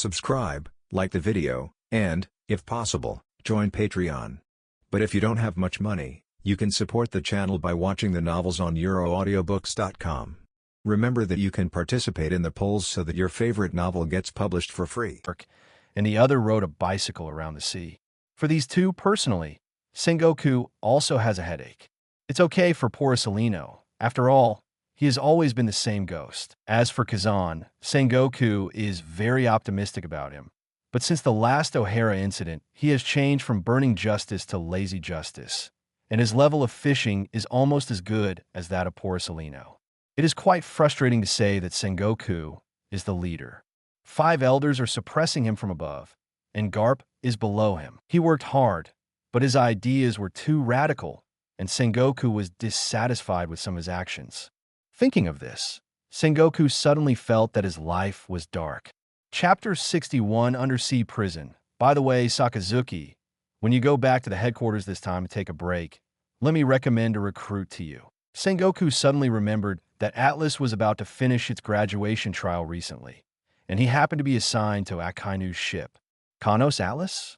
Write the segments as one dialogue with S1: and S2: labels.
S1: subscribe, like the video, and, if possible, join Patreon. But if you don't have much money, you can support the channel by watching the novels on euroaudiobooks.com. Remember that you can participate in the polls so that your favorite novel gets published for free.
S2: And the other rode a bicycle around the sea. For these two, personally, Sengoku also has a headache. It's okay for poor Salino. After all, he has always been the same ghost. As for Kazan, Sengoku is very optimistic about him. But since the last O'Hara incident, he has changed from burning justice to lazy justice, and his level of fishing is almost as good as that of poor Salino. It is quite frustrating to say that Sengoku is the leader. 5 elders are suppressing him from above, and Garp is below him. He worked hard, but his ideas were too radical, and Sengoku was dissatisfied with some of his actions. Thinking of this, Sengoku suddenly felt that his life was dark. Chapter 61, Undersea Prison. By the way, Sakazuki, when you go back to the headquarters this time to take a break, let me recommend a recruit to you. Sengoku suddenly remembered that Atlas was about to finish its graduation trial recently, and he happened to be assigned to Akainu's ship. Kanos Atlas?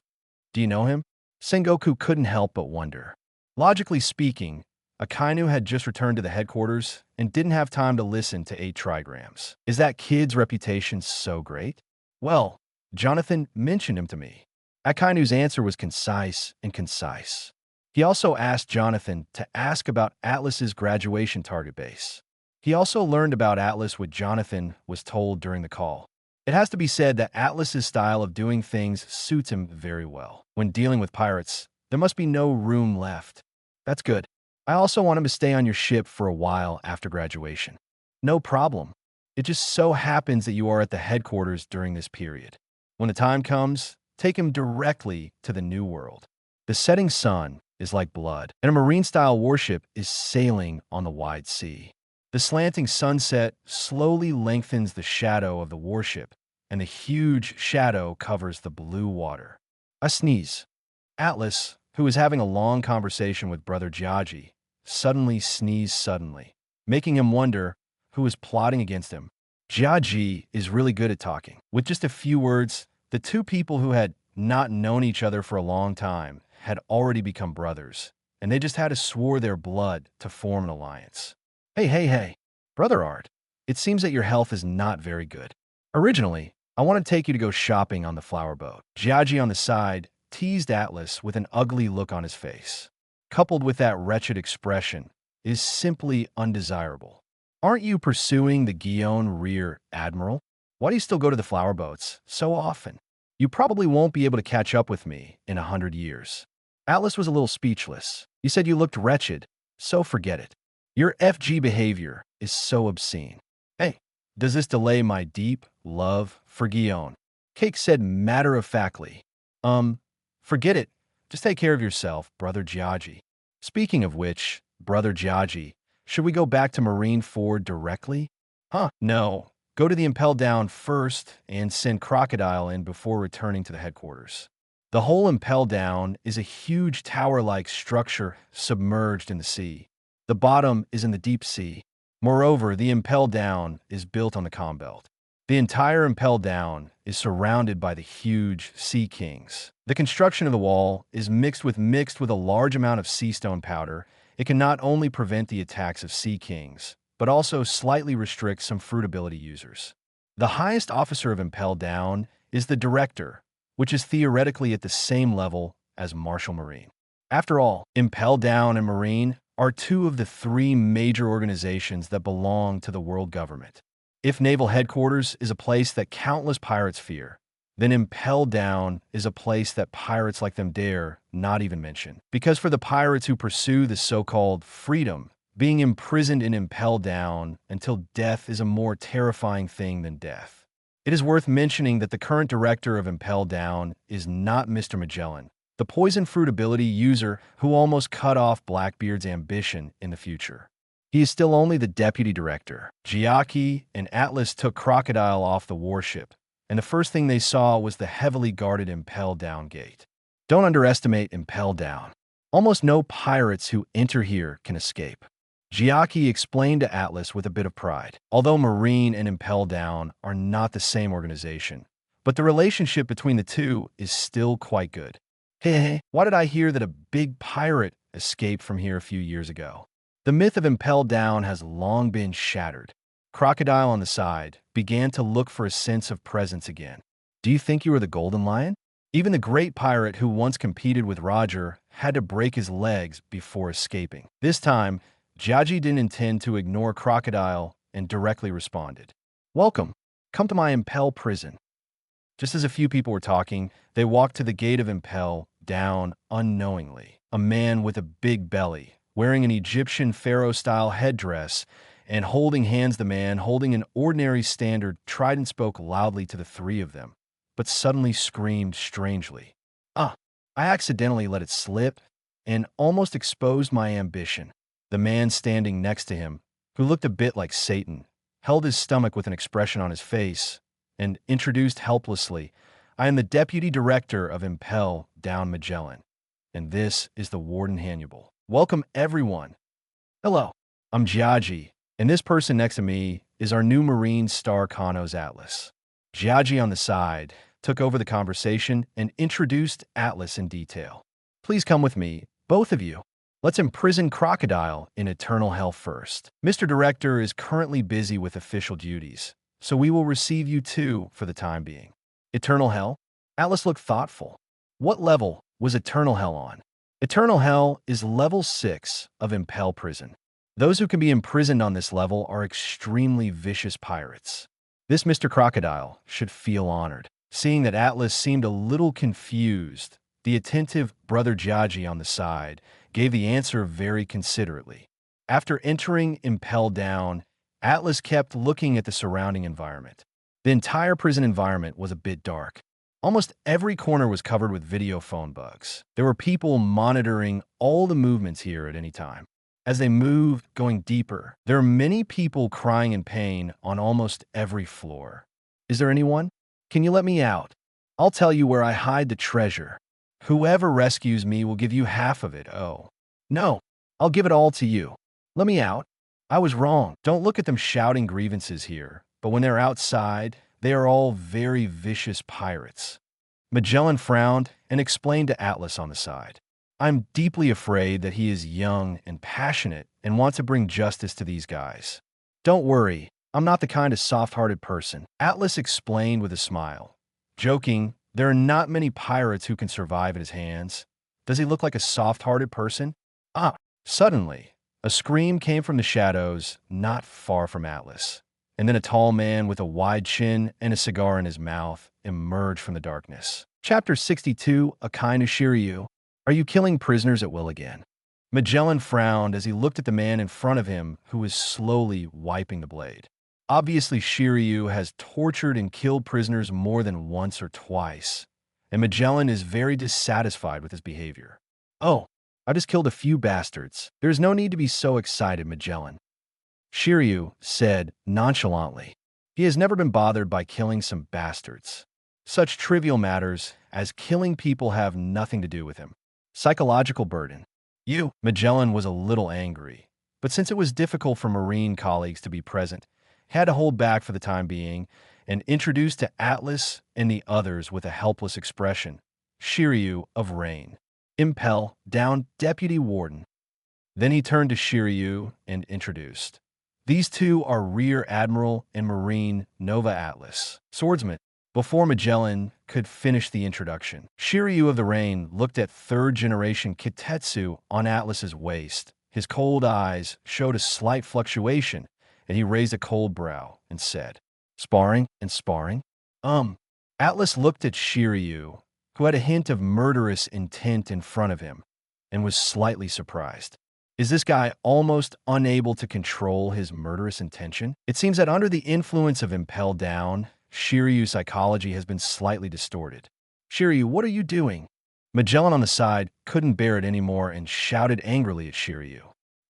S2: Do you know him? Sengoku couldn't help but wonder. Logically speaking, Akainu had just returned to the headquarters and didn't have time to listen to 8 trigrams. Is that kid's reputation so great? Well, Jonathan mentioned him to me. Akainu's answer was concise and concise. He also asked Jonathan to ask about Atlas's graduation target base. He also learned about Atlas what Jonathan was told during the call. It has to be said that Atlas's style of doing things suits him very well. When dealing with pirates, there must be no room left. That's good. I also want him to stay on your ship for a while after graduation. No problem. It just so happens that you are at the headquarters during this period. When the time comes, take him directly to the New World. The setting sun is like blood, and a marine-style warship is sailing on the wide sea. The slanting sunset slowly lengthens the shadow of the warship, and the huge shadow covers the blue water. A sneeze. Atlas, who was having a long conversation with Brother Jiaji, suddenly sneezed suddenly, making him wonder who was plotting against him. Jiaji is really good at talking. With just a few words, the two people who had not known each other for a long time had already become brothers, and they just had to swore their blood to form an alliance. Hey, Brother Art, it seems that your health is not very good. Originally, I want to take you to go shopping on the flower boat. Jiaji on the side teased Atlas with an ugly look on his face. Coupled with that wretched expression, is simply undesirable. Aren't you pursuing the Guion Rear Admiral? Why do you still go to the flower boats so often? You probably won't be able to catch up with me in 100 years. Atlas was a little speechless. You said you looked wretched, so forget it. Your FG behavior is so obscene. Hey, does this delay my deep love for Guion? Cake said matter-of-factly. Forget it. Just take care of yourself, Brother Jiaji. Speaking of which, Brother Jiaji, should we go back to Marine Ford directly? No. Go to the Impel Down first and send Crocodile in before returning to the headquarters. The whole Impel Down is a huge tower-like structure submerged in the sea. The bottom is in the deep sea. Moreover, the Impel Down is built on the calm belt. The entire Impel Down is surrounded by the huge Sea Kings. The construction of the wall is mixed with a large amount of sea stone powder. It can not only prevent the attacks of Sea Kings, but also slightly restrict some fruit ability users. The highest officer of Impel Down is the Director, which is theoretically at the same level as Marshal Marine. After all, Impel Down and Marine are 2 of the 3 major organizations that belong to the world government. If Naval Headquarters is a place that countless pirates fear, then Impel Down is a place that pirates like them dare not even mention. Because for the pirates who pursue the so-called freedom, being imprisoned in Impel Down until death is a more terrifying thing than death. It is worth mentioning that the current director of Impel Down is not Mr. Magellan, the poison fruit ability user who almost cut off Blackbeard's ambition in the future. He is still only the deputy director. Jiaki and Atlas took Crocodile off the warship, and the first thing they saw was the heavily guarded Impel Down gate. Don't underestimate Impel Down. Almost no pirates who enter here can escape. Jiaki explained to Atlas with a bit of pride. Although Marine and Impel Down are not the same organization, but the relationship between the two is still quite good. Hey, why did I hear that a big pirate escaped from here a few years ago? The myth of Impel Down has long been shattered. Crocodile on the side began to look for a sense of presence again. Do you think you were the Golden Lion? Even the great pirate who once competed with Roger had to break his legs before escaping. This time, Jiaji didn't intend to ignore Crocodile and directly responded. Welcome. Come to my Impel prison. Just as a few people were talking, they walked to the gate of Impel Down unknowingly. A man with a big belly, wearing an Egyptian pharaoh-style headdress, and holding hands. The man, holding an ordinary standard trident, spoke loudly to the three of them, but suddenly screamed strangely. I accidentally let it slip and almost exposed my ambition. The man standing next to him, who looked a bit like Satan, held his stomach with an expression on his face and introduced helplessly, I am the deputy director of Impel Down Magellan, and this is the Warden Hannibal. Welcome, everyone. Hello, I'm Jiaji, and this person next to me is our new Marine Star Kano's Atlas. Jiaji on the side took over the conversation and introduced Atlas in detail. Please come with me, both of you. Let's imprison Crocodile in eternal hell first. Mr. Director is currently busy with official duties, so we will receive you two for the time being. Eternal hell? Atlas looked thoughtful. What level was Eternal hell on? Eternal hell is level 6 of Impel Prison. Those who can be imprisoned on this level are extremely vicious pirates. This Mr. Crocodile should feel honored. Seeing that Atlas seemed a little confused, the attentive Brother Jiaji on the side gave the answer very considerately. After entering Impel Down, Atlas kept looking at the surrounding environment. The entire prison environment was a bit dark. Almost every corner was covered with video phone bugs. There were people monitoring all the movements here at any time. As they moved, going deeper, there are many people crying in pain on almost every floor. Is there anyone? Can you let me out? I'll tell you where I hide the treasure. Whoever rescues me will give you half of it. Oh. No, I'll give it all to you. Let me out. I was wrong. Don't look at them shouting grievances here, but when they're outside, they are all very vicious pirates. Magellan frowned and explained to Atlas on the side. I'm deeply afraid that he is young and passionate and wants to bring justice to these guys. Don't worry, I'm not the kind of soft-hearted person. Atlas explained with a smile. Joking, there are not many pirates who can survive at his hands. Does he look like a soft-hearted person? Suddenly, a scream came from the shadows not far from Atlas, and then a tall man with a wide chin and a cigar in his mouth emerged from the darkness. Chapter 62, A Kind of Shiryu. Are you killing prisoners at will again? Magellan frowned as he looked at the man in front of him who was slowly wiping the blade. Obviously, Shiryu has tortured and killed prisoners more than once or twice, and Magellan is very dissatisfied with his behavior. Oh, I just killed a few bastards. There's no need to be so excited, Magellan. Shiryu said nonchalantly. He has never been bothered by killing some bastards. Such trivial matters as killing people have nothing to do with him. Psychological burden. Magellan was a little angry, but since it was difficult for Marine colleagues to be present, he had to hold back for the time being and introduced to Atlas and the others with a helpless expression. Shiryu of Rain. Impel Down Deputy Warden. Then he turned to Shiryu and introduced. These two are Rear Admiral and Marine Nova Atlas, swordsman. Before Magellan could finish the introduction, Shiryu of the Rain looked at third-generation Kitetsu on Atlas's waist. His cold eyes showed a slight fluctuation, and he raised a cold brow and said, Sparring and sparring? Atlas looked at Shiryu, who had a hint of murderous intent in front of him, and was slightly surprised. Is this guy almost unable to control his murderous intention? It seems that under the influence of Impel Down, Shiryu's psychology has been slightly distorted. Shiryu, what are you doing? Magellan on the side couldn't bear it anymore and shouted angrily at Shiryu.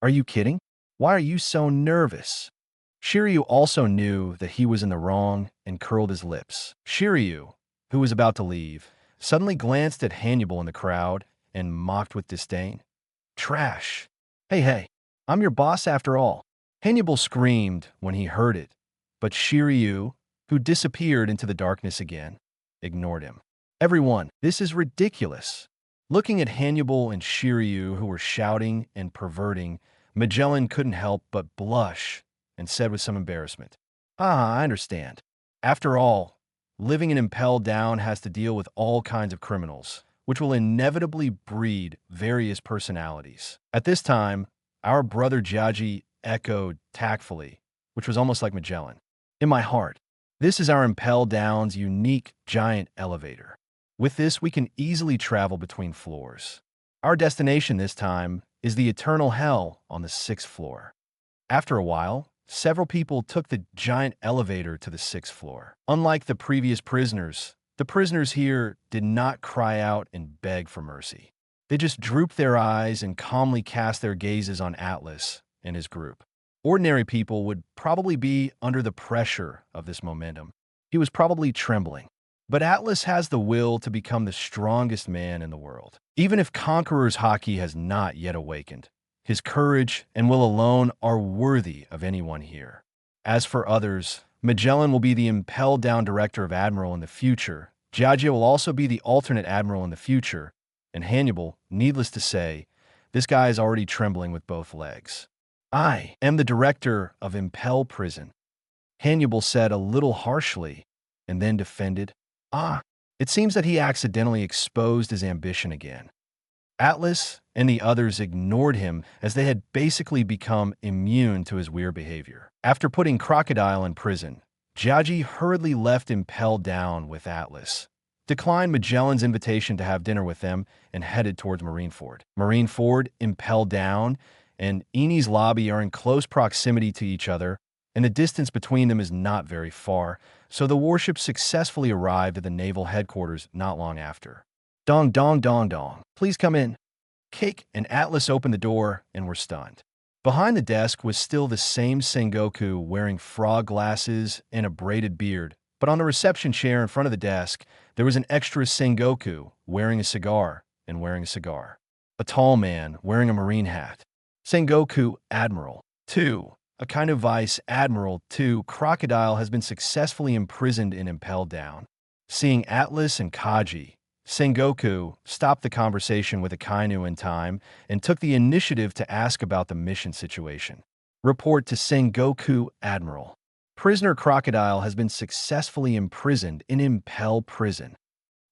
S2: Are you kidding? Why are you so nervous? Shiryu also knew that he was in the wrong and curled his lips. Shiryu, who was about to leave, suddenly glanced at Hannibal in the crowd and mocked with disdain. Trash. Hey, I'm your boss after all. Hannibal screamed when he heard it, but Shiryu, who disappeared into the darkness again, ignored him. Everyone, this is ridiculous. Looking at Hannibal and Shiryu, who were shouting and perverting, Magellan couldn't help but blush and said with some embarrassment, I understand. After all, living in Impel Down has to deal with all kinds of criminals, which will inevitably breed various personalities. At this time, our brother Jiaji echoed tactfully, which was almost like Magellan. In my heart, this is our Impel Down's unique giant elevator. With this, we can easily travel between floors. Our destination this time is the eternal hell on the 6th floor. After a while, several people took the giant elevator to the 6th floor. Unlike the previous prisoners, the prisoners here did not cry out and beg for mercy. They just drooped their eyes and calmly cast their gazes on Atlas and his group. Ordinary people would probably be under the pressure of this momentum. He was probably trembling. But Atlas has the will to become the strongest man in the world. Even if Conqueror's Haki has not yet awakened, his courage and will alone are worthy of anyone here. As for others, Magellan will be the Impel Down Director of Admiral in the future, Jiaji will also be the alternate Admiral in the future, and Hannibal, needless to say, this guy is already trembling with both legs. I am the Director of Impel Prison, Hannibal said a little harshly, and then defended, it seems that he accidentally exposed his ambition again. Atlas and the others ignored him as they had basically become immune to his weird behavior. After putting Crocodile in prison, Jiaji hurriedly left Impel Down with Atlas, declined Magellan's invitation to have dinner with them, and headed towards Marineford. Marineford, Impel Down, and Eni's lobby are in close proximity to each other, and the distance between them is not very far, so the warship successfully arrived at the naval headquarters not long after. Dong, dong, dong, dong. Please come in. Cake and Atlas opened the door and were stunned. Behind the desk was still the same Sengoku wearing frog glasses and a braided beard, but on the reception chair in front of the desk, there was an extra Sengoku wearing a cigar and wearing a cigar. A tall man wearing a marine hat. Sengoku Admiral. 2. A kind of vice admiral, 2. Crocodile has been successfully imprisoned in Impel Down. Seeing Atlas and Kaji, Sengoku stopped the conversation with Akainu in time and took the initiative to ask about the mission situation. Report to Sengoku Admiral. Prisoner Crocodile has been successfully imprisoned in Impel Prison.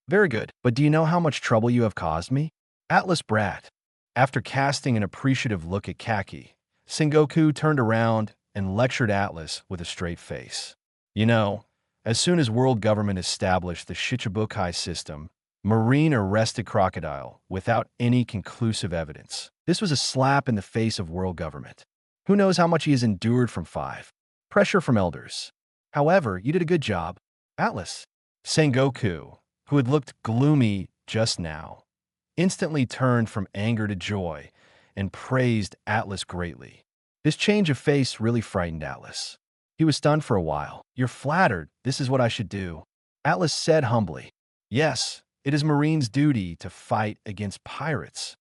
S2: Very good, but do you know how much trouble you have caused me? Atlas brat. After casting an appreciative look at Kaki, Sengoku turned around and lectured Atlas with a straight face. You know, as soon as world government established the Shichibukai system, Marine arrested Crocodile without any conclusive evidence. This was a slap in the face of world government. Who knows how much he has endured from 5. Pressure from elders. However, you did a good job, Atlas. Sengoku, who had looked gloomy just now, instantly turned from anger to joy and praised Atlas greatly. This change of face really frightened Atlas. He was stunned for a while. You're flattered. This is what I should do. Atlas said humbly. Yes, it is Marine's duty to fight against pirates.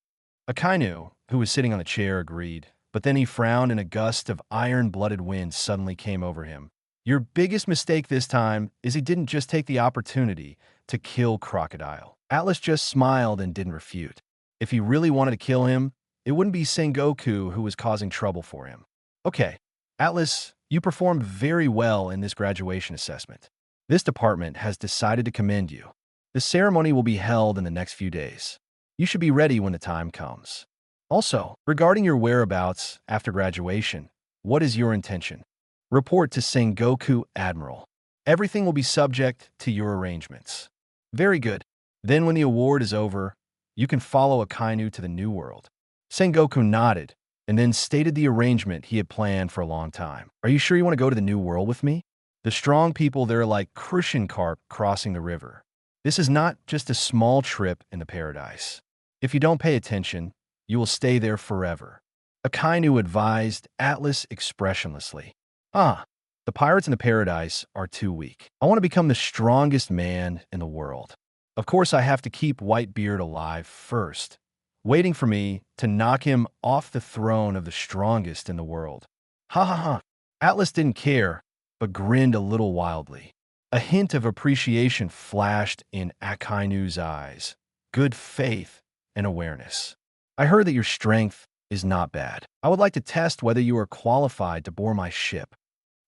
S2: Akainu, who was sitting on the chair, agreed, but then he frowned and a gust of iron-blooded wind suddenly came over him. Your biggest mistake this time is he didn't just take the opportunity to kill Crocodile. Atlas just smiled and didn't refute. If he really wanted to kill him, it wouldn't be Sengoku who was causing trouble for him. Okay, Atlas, you performed very well in this graduation assessment. This department has decided to commend you. The ceremony will be held in the next few days. You should be ready when the time comes. Also, regarding your whereabouts after graduation, what is your intention? Report to Sengoku Admiral. Everything will be subject to your arrangements. Very good. Then when the award is over, you can follow Akainu to the New World. Sengoku nodded and then stated the arrangement he had planned for a long time. Are you sure you want to go to the New World with me? The strong people there are like crucian carp crossing the river. This is not just a small trip in the paradise. If you don't pay attention, you will stay there forever. Akainu advised Atlas expressionlessly. The pirates in the paradise are too weak. I want to become the strongest man in the world. Of course, I have to keep Whitebeard alive first, waiting for me to knock him off the throne of the strongest in the world. Ha ha ha. Atlas didn't care, but grinned a little wildly. A hint of appreciation flashed in Akainu's eyes. Good faith and awareness. I heard that your strength is not bad. I would like to test whether you are qualified to board my ship.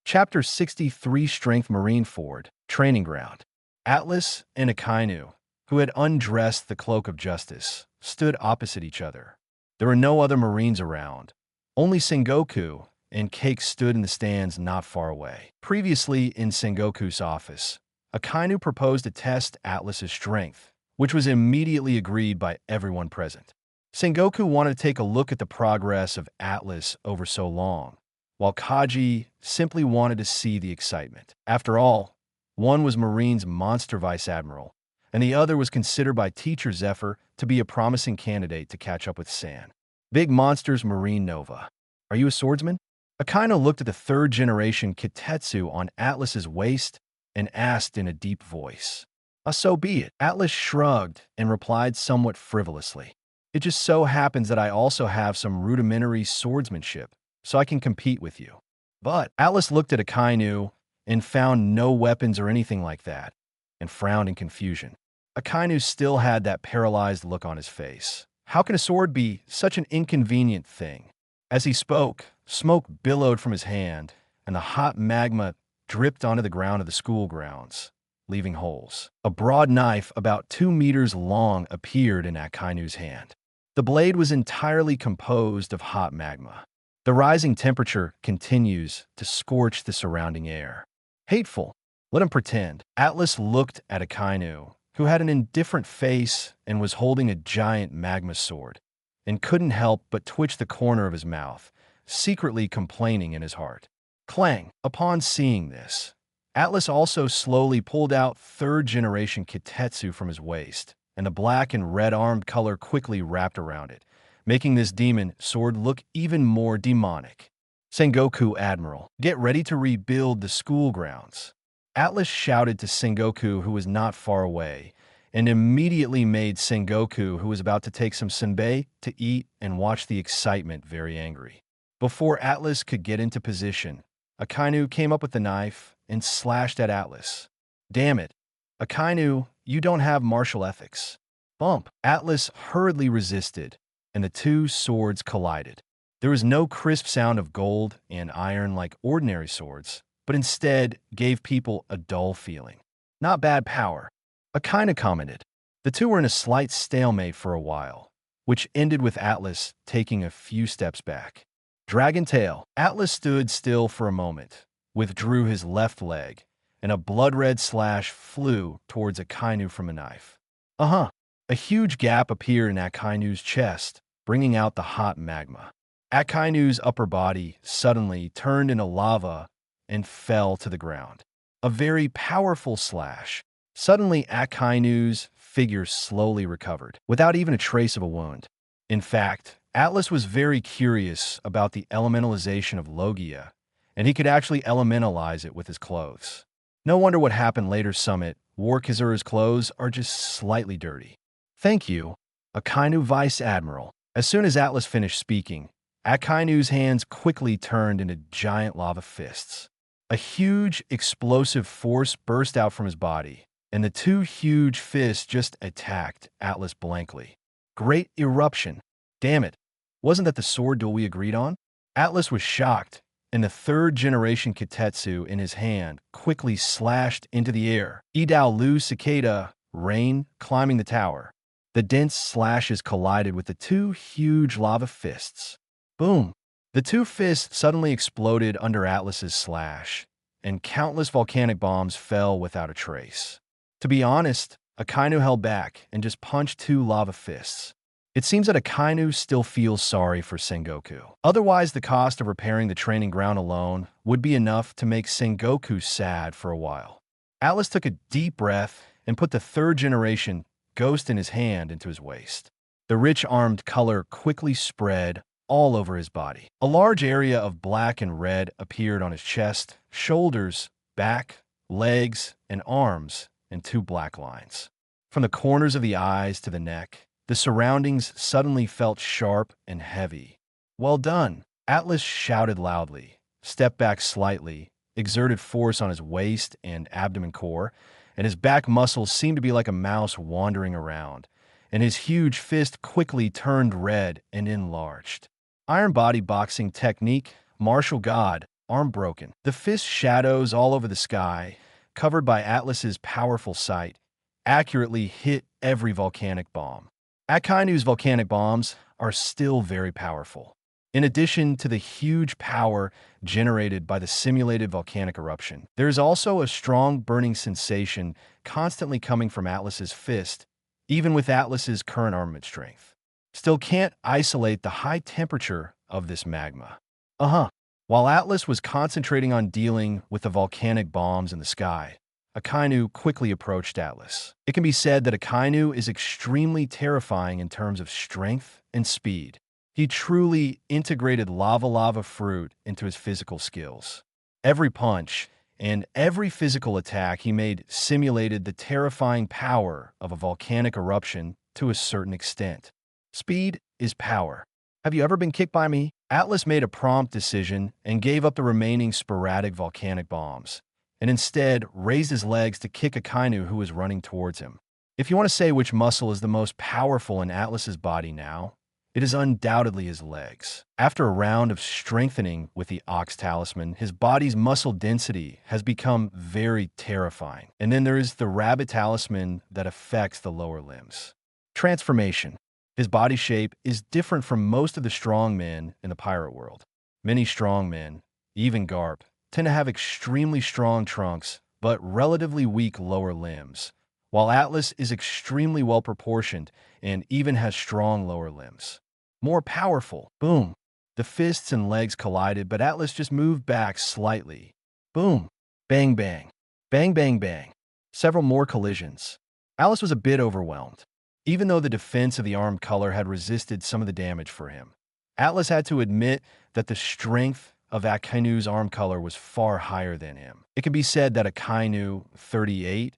S2: Chapter 63 Strength Marineford, Training Ground. Atlas and Akainu, who had undressed the Cloak of Justice, stood opposite each other. There were no other Marines around. Only Sengoku and Cake stood in the stands not far away. Previously in Sengoku's office, Akainu proposed to test Atlas's strength, which was immediately agreed by everyone present. Sengoku wanted to take a look at the progress of Atlas over so long, while Kaji simply wanted to see the excitement. After all, one was Marine's monster vice admiral, and the other was considered by Teacher Zephyr to be a promising candidate to catch up with San. Big Monsters Marine Nova. Are you a swordsman? Akainu looked at the third-generation Kitetsu on Atlas's waist and asked in a deep voice. So be it. Atlas shrugged and replied somewhat frivolously. It just so happens that I also have some rudimentary swordsmanship, so I can compete with you. But Atlas looked at Akainu and found no weapons or anything like that, and frowned in confusion. Akainu still had that paralyzed look on his face. How can a sword be such an inconvenient thing? As he spoke, smoke billowed from his hand, and the hot magma dripped onto the ground of the school grounds, leaving holes. A broad knife about 2 meters long appeared in Akainu's hand. The blade was entirely composed of hot magma. The rising temperature continues to scorch the surrounding air. Hateful. Let him pretend. Atlas looked at Akainu, who had an indifferent face and was holding a giant magma sword, and couldn't help but twitch the corner of his mouth, secretly complaining in his heart. Clang! Upon seeing this, Atlas also slowly pulled out third-generation Kitetsu from his waist, and the black and red armed color quickly wrapped around it, making this demon sword look even more demonic. Sengoku Admiral, get ready to rebuild the school grounds. Atlas shouted to Sengoku, who was not far away, and immediately made Sengoku, who was about to take some senbei to eat and watch the excitement, very angry. Before Atlas could get into position, Akainu came up with the knife and slashed at Atlas. Damn it. Akainu, you don't have martial ethics. Bump. Atlas hurriedly resisted, and the two swords collided. There was no crisp sound of gold and iron like ordinary swords, but instead gave people a dull feeling. Not bad power. Akainu commented. The two were in a slight stalemate for a while, which ended with Atlas taking a few steps back. Dragon Tail. Atlas stood still for a moment, withdrew his left leg, and a blood-red slash flew towards Akainu from a knife. A huge gap appeared in Akainu's chest, bringing out the hot magma. Akainu's upper body suddenly turned into lava and fell to the ground. A very powerful slash. Suddenly, Akainu's figure slowly recovered, without even a trace of a wound. In fact, Atlas was very curious about the elementalization of Logia, and he could actually elementalize it with his clothes. No wonder what happened later summit, War Kizura's clothes are just slightly dirty. Thank you, Akainu Vice Admiral. As soon as Atlas finished speaking, Akainu's hands quickly turned into giant lava fists. A huge, explosive force burst out from his body, and the two huge fists just attacked Atlas blankly. Great eruption. Damn it. Wasn't that the sword duel we agreed on? Atlas was shocked, and the third-generation Kitetsu in his hand quickly slashed into the air. Idao Lu Cicada, Rain, climbing the tower. The dense slashes collided with the two huge lava fists. Boom! The two fists suddenly exploded under Atlas's slash, and countless volcanic bombs fell without a trace. To be honest, Akainu held back and just punched two lava fists. It seems that Akainu still feels sorry for Sengoku. Otherwise, the cost of repairing the training ground alone would be enough to make Sengoku sad for a while. Atlas took a deep breath and put the third-generation ghost in his hand into his waist. The rich armed color quickly spread all over his body. A large area of black and red appeared on his chest, shoulders, back, legs, and arms in two black lines. From the corners of the eyes to the neck, the surroundings suddenly felt sharp and heavy. Well done! Atlas shouted loudly, stepped back slightly, exerted force on his waist and abdomen core, and his back muscles seemed to be like a mouse wandering around, and his huge fist quickly turned red and enlarged. Iron body boxing technique, martial god, arm broken. The fist shadows all over the sky, covered by Atlas's powerful sight, accurately hit every volcanic bomb. Akainu's volcanic bombs are still very powerful. In addition to the huge power generated by the simulated volcanic eruption, there is also a strong burning sensation constantly coming from Atlas's fist, even with Atlas's current armament strength. Still can't isolate the high temperature of this magma. While Atlas was concentrating on dealing with the volcanic bombs in the sky, Akainu quickly approached Atlas. It can be said that Akainu is extremely terrifying in terms of strength and speed. He truly integrated lava fruit into his physical skills. Every punch and every physical attack he made simulated the terrifying power of a volcanic eruption to a certain extent. Speed is power. Have you ever been kicked by me? Atlas made a prompt decision and gave up the remaining sporadic volcanic bombs, and instead raised his legs to kick Akainu, who was running towards him. If you want to say which muscle is the most powerful in Atlas's body now, it is undoubtedly his legs. After a round of strengthening with the Ox Talisman, his body's muscle density has become very terrifying. And then there is the Rabbit Talisman that affects the lower limbs. Transformation. His body shape is different from most of the strong men in the pirate world. Many strong men, even Garp, tend to have extremely strong trunks but relatively weak lower limbs, while Atlas is extremely well proportioned and even has strong lower limbs. More powerful. Boom. The fists and legs collided, but Atlas just moved back slightly. Boom. Bang, bang. Bang, bang, bang. Several more collisions. Atlas was a bit overwhelmed. Even though the defense of the armed color had resisted some of the damage for him, Atlas had to admit that the strength of Akainu's arm color was far higher than him. It can be said that Akainu, 38,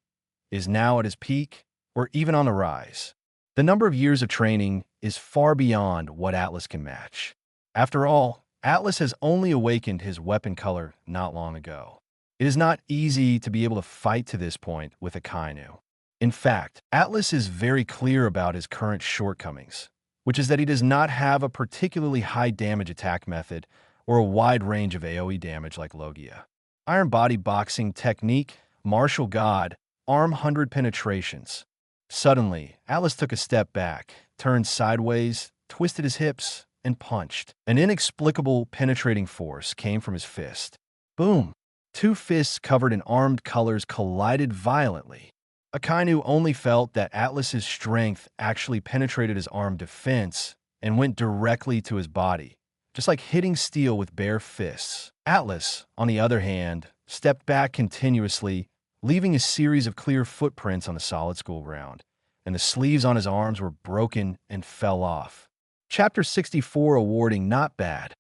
S2: is now at his peak or even on the rise. The number of years of training is far beyond what Atlas can match. After all, Atlas has only awakened his weapon color not long ago. It is not easy to be able to fight to this point with Akainu. In fact, Atlas is very clear about his current shortcomings, which is that he does not have a particularly high damage attack method or a wide range of AoE damage like Logia. Iron body boxing technique, martial god, arm 100 penetrations. Suddenly, Atlas took a step back, turned sideways, twisted his hips, and punched. An inexplicable penetrating force came from his fist. Boom! Two fists covered in armed colors collided violently. Akainu only felt that Atlas's strength actually penetrated his arm defense and went directly to his body, just like hitting steel with bare fists. Atlas, on the other hand, stepped back continuously, leaving a series of clear footprints on the solid school ground, and the sleeves on his arms were broken and fell off. Chapter 64 awarding not bad.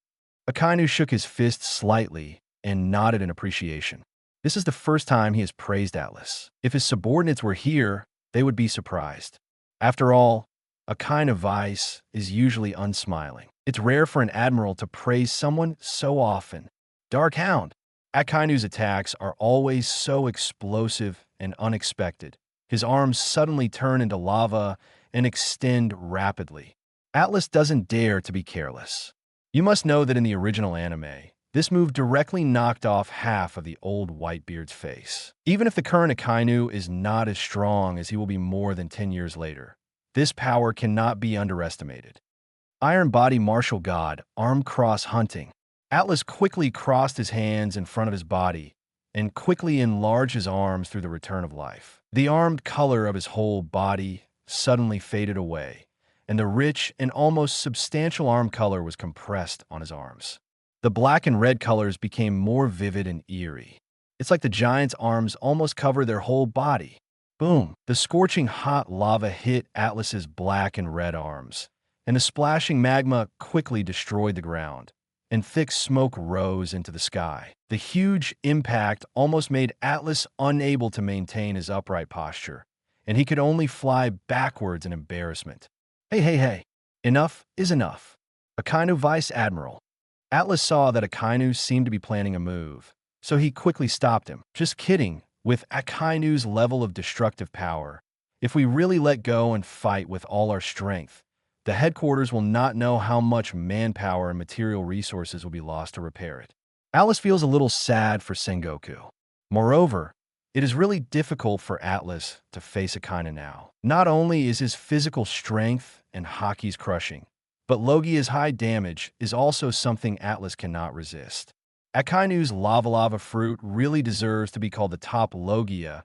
S2: Akainu shook his fist slightly and nodded in appreciation. This is the first time he has praised Atlas. If his subordinates were here, they would be surprised. After all, a kind of vice is usually unsmiling. It's rare for an admiral to praise someone so often. Dark Hound. Akainu's attacks are always so explosive and unexpected. His arms suddenly turn into lava and extend rapidly. Atlas doesn't dare to be careless. You must know that in the original anime, this move directly knocked off half of the old Whitebeard's face. Even if the current Akainu is not as strong as he will be more than 10 years later, this power cannot be underestimated. Iron Body Martial God, Arm Cross Hunting. Atlas quickly crossed his hands in front of his body and quickly enlarged his arms through the return of life. The armed color of his whole body suddenly faded away, and the rich and almost substantial arm color was compressed on his arms. The black and red colors became more vivid and eerie. It's like the giant's arms almost cover their whole body. Boom! The scorching hot lava hit Atlas's black and red arms, and the splashing magma quickly destroyed the ground, and thick smoke rose into the sky. The huge impact almost made Atlas unable to maintain his upright posture, and he could only fly backwards in embarrassment. Hey. Enough is enough. Akainu Vice Admiral. Atlas saw that Akainu seemed to be planning a move, so he quickly stopped him. Just kidding. With Akainu's level of destructive power, if we really let go and fight with all our strength, the headquarters will not know how much manpower and material resources will be lost to repair it. Atlas feels a little sad for Sengoku. Moreover, it is really difficult for Atlas to face Akainu now. Not only is his physical strength and hockey's crushing, but Logia's high damage is also something Atlas cannot resist. Akainu's lava fruit really deserves to be called the top Logia,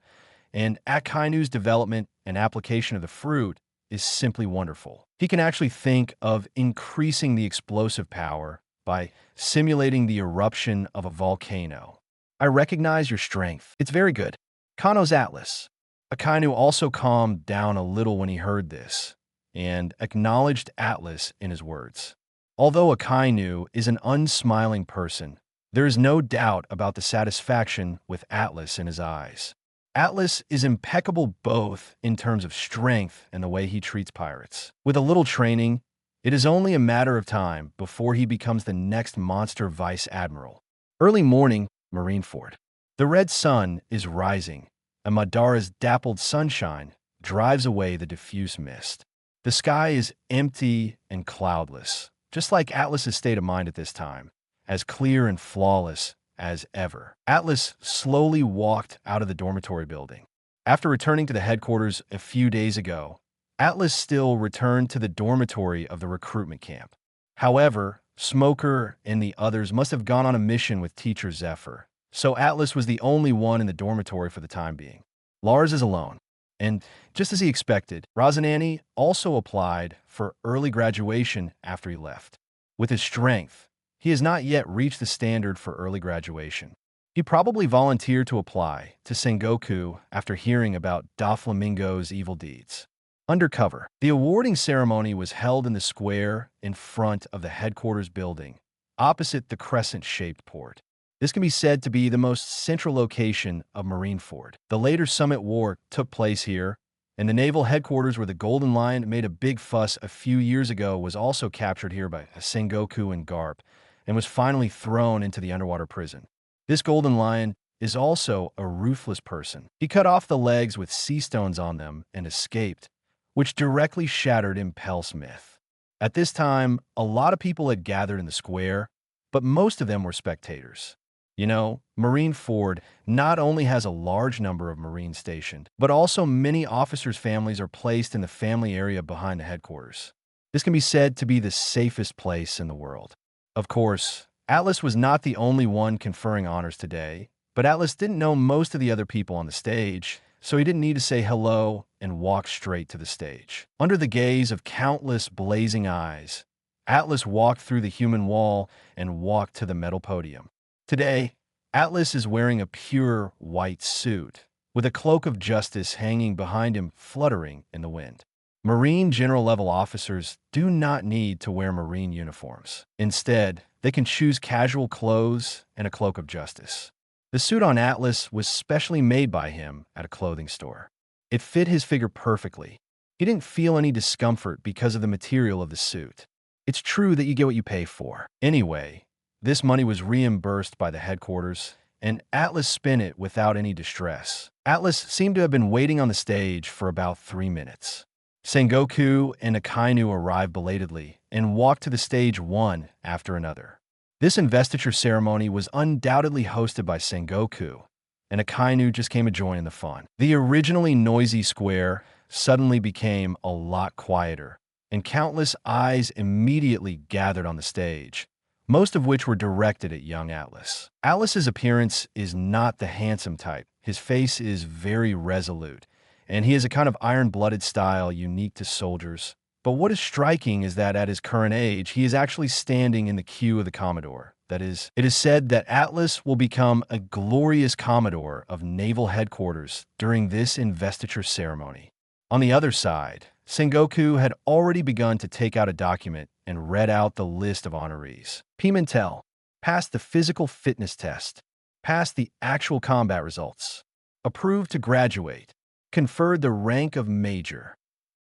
S2: and Akainu's development and application of the fruit is simply wonderful. He can actually think of increasing the explosive power by simulating the eruption of a volcano. I recognize your strength. It's very good. Kano's Atlas. Akainu also calmed down a little when he heard this, and acknowledged Atlas in his words. Although Akainu is an unsmiling person, there is no doubt about the satisfaction with Atlas in his eyes. Atlas is impeccable both in terms of strength and the way he treats pirates. With a little training, it is only a matter of time before he becomes the next monster vice admiral. Early morning, Marineford. The red sun is rising, and Madara's dappled sunshine drives away the diffuse mist. The sky is empty and cloudless, just like Atlas's state of mind at this time, as clear and flawless as ever. Atlas slowly walked out of the dormitory building. After returning to the headquarters a few days ago, Atlas still returned to the dormitory of the recruitment camp. However, Smoker and the others must have gone on a mission with Teacher Zephyr, so Atlas was the only one in the dormitory for the time being. Lars is alone, and just as he expected, Razanani also applied for early graduation after he left. With his strength, he has not yet reached the standard for early graduation. He probably volunteered to apply to Sengoku after hearing about Doflamingo's evil deeds. Undercover. The awarding ceremony was held in the square in front of the headquarters building, opposite the crescent-shaped port. This can be said to be the most central location of Marineford. The later Summit War took place here, and the naval headquarters where the Golden Lion made a big fuss a few years ago was also captured here by Sengoku and Garp, and was finally thrown into the underwater prison. This Golden Lion is also a ruthless person. He cut off the legs with sea stones on them and escaped, which directly shattered Impel's myth. At this time, a lot of people had gathered in the square, but most of them were spectators. You know, Marineford not only has a large number of Marines stationed, but also many officers' families are placed in the family area behind the headquarters. This can be said to be the safest place in the world. Of course, Atlas was not the only one conferring honors today, but Atlas didn't know most of the other people on the stage, so he didn't need to say hello and walk straight to the stage. Under the gaze of countless blazing eyes, Atlas walked through the human wall and walked to the metal podium. Today, Atlas is wearing a pure white suit, with a cloak of justice hanging behind him fluttering in the wind. Marine general-level officers do not need to wear Marine uniforms. Instead, they can choose casual clothes and a cloak of justice. The suit on Atlas was specially made by him at a clothing store. It fit his figure perfectly. He didn't feel any discomfort because of the material of the suit. It's true that you get what you pay for. Anyway, this money was reimbursed by the headquarters, and Atlas spent it without any distress. Atlas seemed to have been waiting on the stage for about 3 minutes. Sengoku and Akainu arrived belatedly and walked to the stage one after another. This investiture ceremony was undoubtedly hosted by Sengoku, and Akainu just came to join in the fun. The originally noisy square suddenly became a lot quieter, and countless eyes immediately gathered on the stage, most of which were directed at young Atlas. Atlas's appearance is not the handsome type. His face is very resolute, and he has a kind of iron-blooded style unique to soldiers. But what is striking is that at his current age, he is actually standing in the queue of the Commodore. That is, it is said that Atlas will become a glorious Commodore of Naval Headquarters during this investiture ceremony. On the other side, Sengoku had already begun to take out a document and read out the list of honorees. Pimentel passed the physical fitness test, passed the actual combat results, approved to graduate, conferred the rank of major.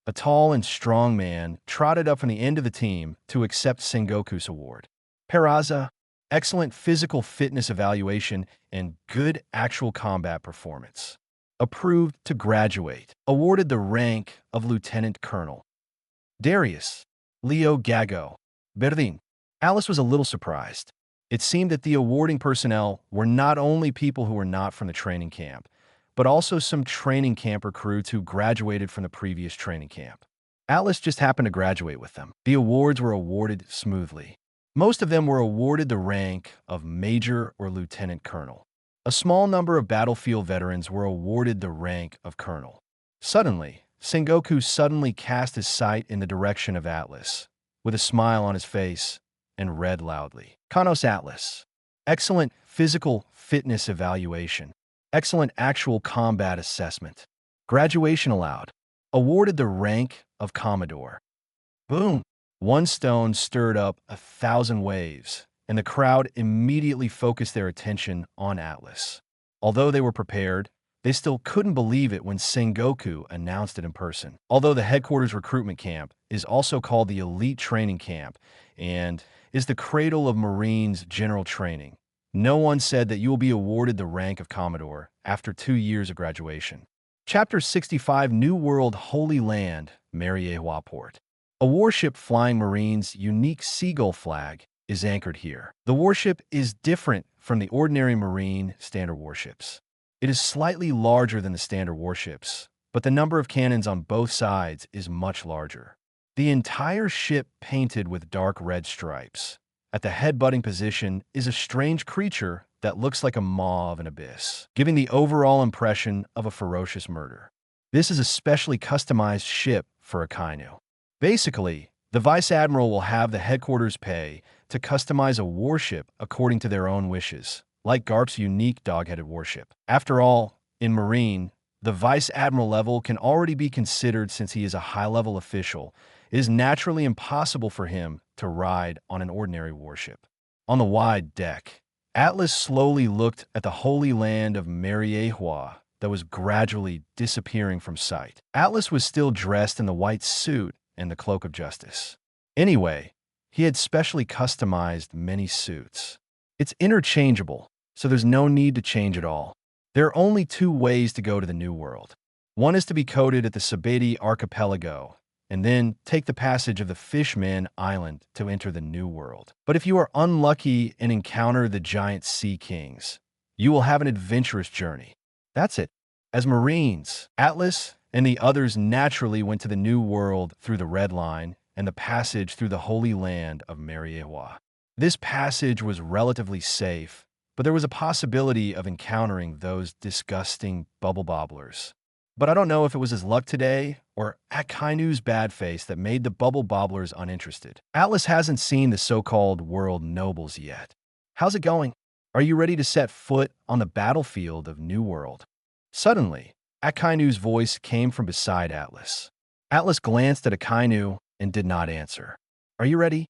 S2: A tall and strong man trotted up from the end of the team to accept Sengoku's award. Peraza excellent physical fitness evaluation, and good actual combat performance. Approved to graduate. Awarded the rank of Lieutenant Colonel. Darius, Leo Gago, Berlin. Alice was a little surprised. It seemed that the awarding personnel were not only people who were not from the training camp, but also some training camp recruits who graduated from the previous training camp. Alice just happened to graduate with them. The awards were awarded smoothly. Most of them were awarded the rank of Major or Lieutenant Colonel. A small number of battlefield veterans were awarded the rank of Colonel. Suddenly, Sengoku suddenly cast his sight in the direction of Atlas, with a smile on his face, and read loudly. Kanos Atlas. Excellent physical fitness evaluation. Excellent actual combat assessment. Graduation allowed. Awarded the rank of Commodore. Boom! One stone stirred up 1,000 waves, and the crowd immediately focused their attention on Atlas. Although they were prepared, they still couldn't believe it when Sengoku announced it in person. Although the headquarters recruitment camp is also called the Elite Training Camp and is the cradle of Marines general training, no one said that you will be awarded the rank of Commodore after 2 years of graduation. Chapter 65 New World Holy Land, Mariehua Port. A warship flying Marines' unique seagull flag is anchored here. The warship is different from the ordinary Marine standard warships. It is slightly larger than the standard warships, but the number of cannons on both sides is much larger. The entire ship painted with dark red stripes. At the head-butting position is a strange creature that looks like a maw of an abyss, giving the overall impression of a ferocious murder. This is a specially customized ship for a Kainu. Basically, the Vice Admiral will have the headquarters pay to customize a warship according to their own wishes, like Garp's unique dog-headed warship. After all, in Marine, the Vice Admiral level can already be considered since he is a high-level official. It is naturally impossible for him to ride on an ordinary warship. On the wide deck, Atlas slowly looked at the holy land of Mariehua that was gradually disappearing from sight. Atlas was still dressed in the white suit and the cloak of justice. Anyway, he had specially customized many suits. It's interchangeable, so there's no need to change it all. There are only 2 ways to go to the New World. One is to be coded at the Sabeti Archipelago, and then take the passage of the Fishman Island to enter the New World. But if you are unlucky and encounter the giant sea kings, you will have an adventurous journey. That's it. As Marines, Atlas and the others naturally went to the New World through the Red Line and the passage through the Holy Land of Mariehua. This passage was relatively safe, but there was a possibility of encountering those disgusting bubble bobblers. But I don't know if it was his luck today or Akainu's bad face that made the bubble bobblers uninterested. Atlas hasn't seen the so-called world nobles yet. How's it going? Are you ready to set foot on the battlefield of New World? Suddenly, Akainu's voice came from beside Atlas. Atlas glanced at Akainu and did not answer. Are you ready?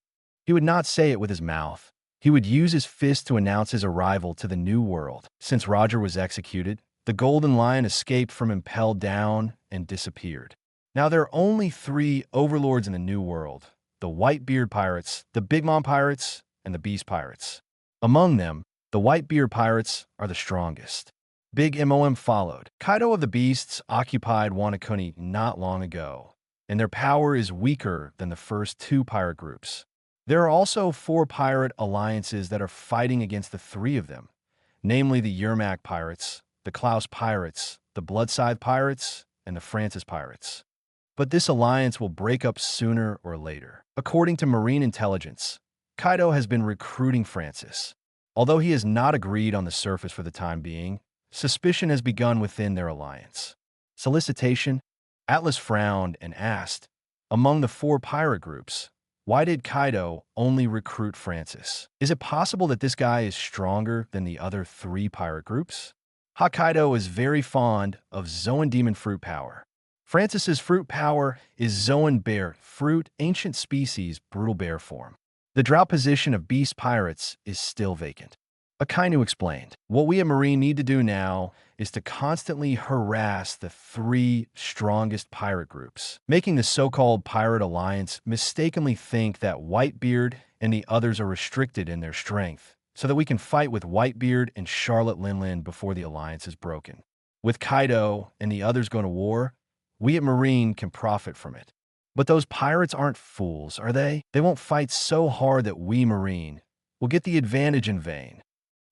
S2: He would not say it with his mouth. He would use his fist to announce his arrival to the New World. Since Roger was executed, the Golden Lion escaped from impelled down and disappeared. Now there are only 3 overlords in the New World: the Whitebeard Pirates, the Big Mom Pirates, and the Beast Pirates. Among them, the Whitebeard Pirates are the strongest. Big MOM followed. Kaido of the Beasts occupied Wanakuni not long ago, and their power is weaker than the first 2 pirate groups. There are also 4 pirate alliances that are fighting against the 3 of them, namely the Yermak Pirates, the Klaus Pirates, the Bloodscythe Pirates, and the Francis Pirates. But this alliance will break up sooner or later. According to Marine intelligence, Kaido has been recruiting Francis. Although he has not agreed on the surface for the time being, suspicion has begun within their alliance. Solicitation? Atlas frowned and asked, among the 4 pirate groups, why did Kaido only recruit Francis? Is it possible that this guy is stronger than the other 3 pirate groups? Hokkaido is very fond of Zoan Demon Fruit power. Francis's fruit power is Zoan Bear Fruit, ancient species, brutal bear form. The drought position of Beast Pirates is still vacant. Akainu explained, what we at Marine need to do now is to constantly harass the 3 strongest pirate groups, making the so-called Pirate Alliance mistakenly think that Whitebeard and the others are restricted in their strength, so that we can fight with Whitebeard and Charlotte Linlin before the alliance is broken. With Kaido and the others going to war, we at Marine can profit from it. But those pirates aren't fools, are they? They won't fight so hard that we Marine will get the advantage in vain.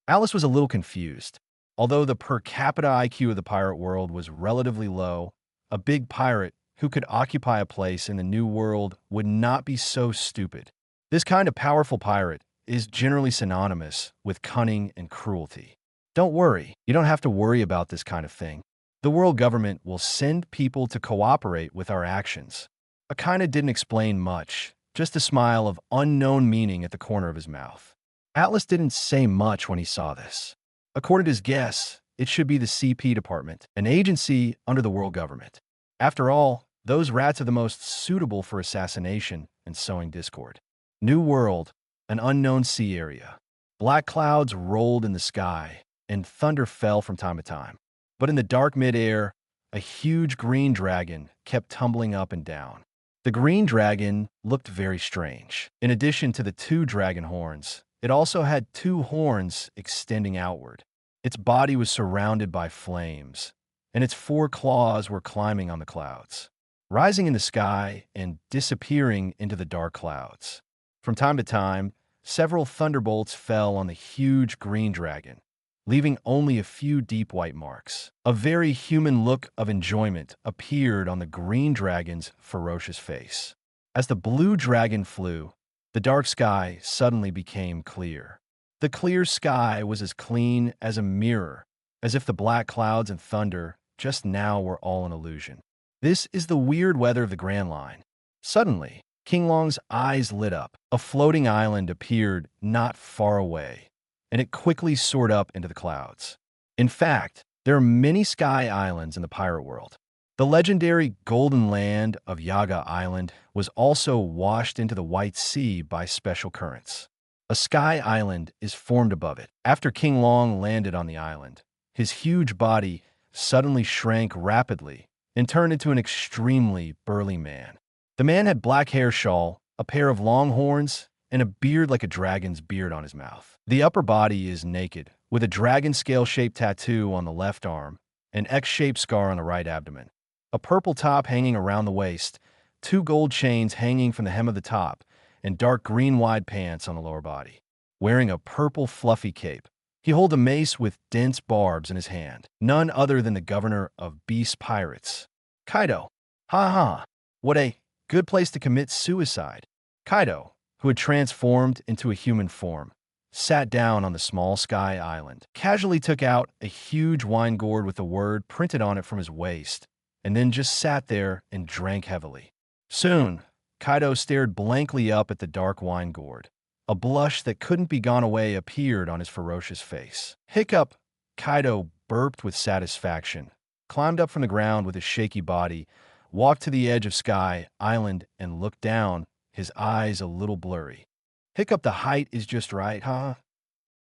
S2: Alice was a little confused. Although the per capita IQ of the pirate world was relatively low, a big pirate who could occupy a place in the New World would not be so stupid. This kind of powerful pirate is generally synonymous with cunning and cruelty. Don't worry, you don't have to worry about this kind of thing. The world government will send people to cooperate with our actions. Akaina didn't explain much, just a smile of unknown meaning at the corner of his mouth. Atlas didn't say much when he saw this. According to his guess, it should be the CP department, an agency under the world government. After all, those rats are the most suitable for assassination and sowing discord. New World, an unknown sea area. Black clouds rolled in the sky, and thunder fell from time to time. But in the dark mid-air, a huge green dragon kept tumbling up and down. The green dragon looked very strange. In addition to the 2 dragon horns, it also had 2 horns extending outward. Its body was surrounded by flames, and its 4 claws were climbing on the clouds, rising in the sky and disappearing into the dark clouds. From time to time, several thunderbolts fell on the huge green dragon, leaving only a few deep white marks. A very human look of enjoyment appeared on the green dragon's ferocious face. As the blue dragon flew, the dark sky suddenly became clear. The clear sky was as clean as a mirror, as if the black clouds and thunder just now were all an illusion. This is the weird weather of the Grand Line. Suddenly, King Long's eyes lit up. A floating island appeared not far away, and it quickly soared up into the clouds. In fact, there are many sky islands in the pirate world. The legendary Golden Land of Yaga Island was also washed into the White Sea by special currents. A sky island is formed above it. After King Long landed on the island, his huge body suddenly shrank rapidly and turned into an extremely burly man. The man had black hair shawl, a pair of long horns, and a beard like a dragon's beard on his mouth. The upper body is naked, with a dragon scale-shaped tattoo on the left arm, an X-shaped scar on the right abdomen, a purple top hanging around the waist, 2 gold chains hanging from the hem of the top, and dark green wide pants on the lower body. Wearing a purple fluffy cape, he holds a mace with dense barbs in his hand, none other than the governor of Beast Pirates. Kaido. Ha ha. What a good place to commit suicide. Kaido, who had transformed into a human form, sat down on the small sky island, casually took out a huge wine gourd with a word printed on it from his waist, and then just sat there and drank heavily. Soon, Kaido stared blankly up at the dark wine gourd. A blush that couldn't be gone away appeared on his ferocious face. Hiccup, Kaido burped with satisfaction, climbed up from the ground with his shaky body, walked to the edge of Sky Island, and looked down, his eyes a little blurry. Hiccup, the height is just right, huh?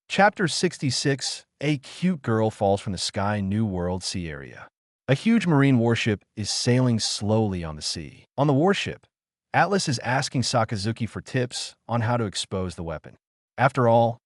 S2: Chapter 66, A Cute Girl Falls from the Sky New World Sea Area. A huge marine warship is sailing slowly on the sea. On the warship, Atlas is asking Sakazuki for tips on how to expose the weapon. After all,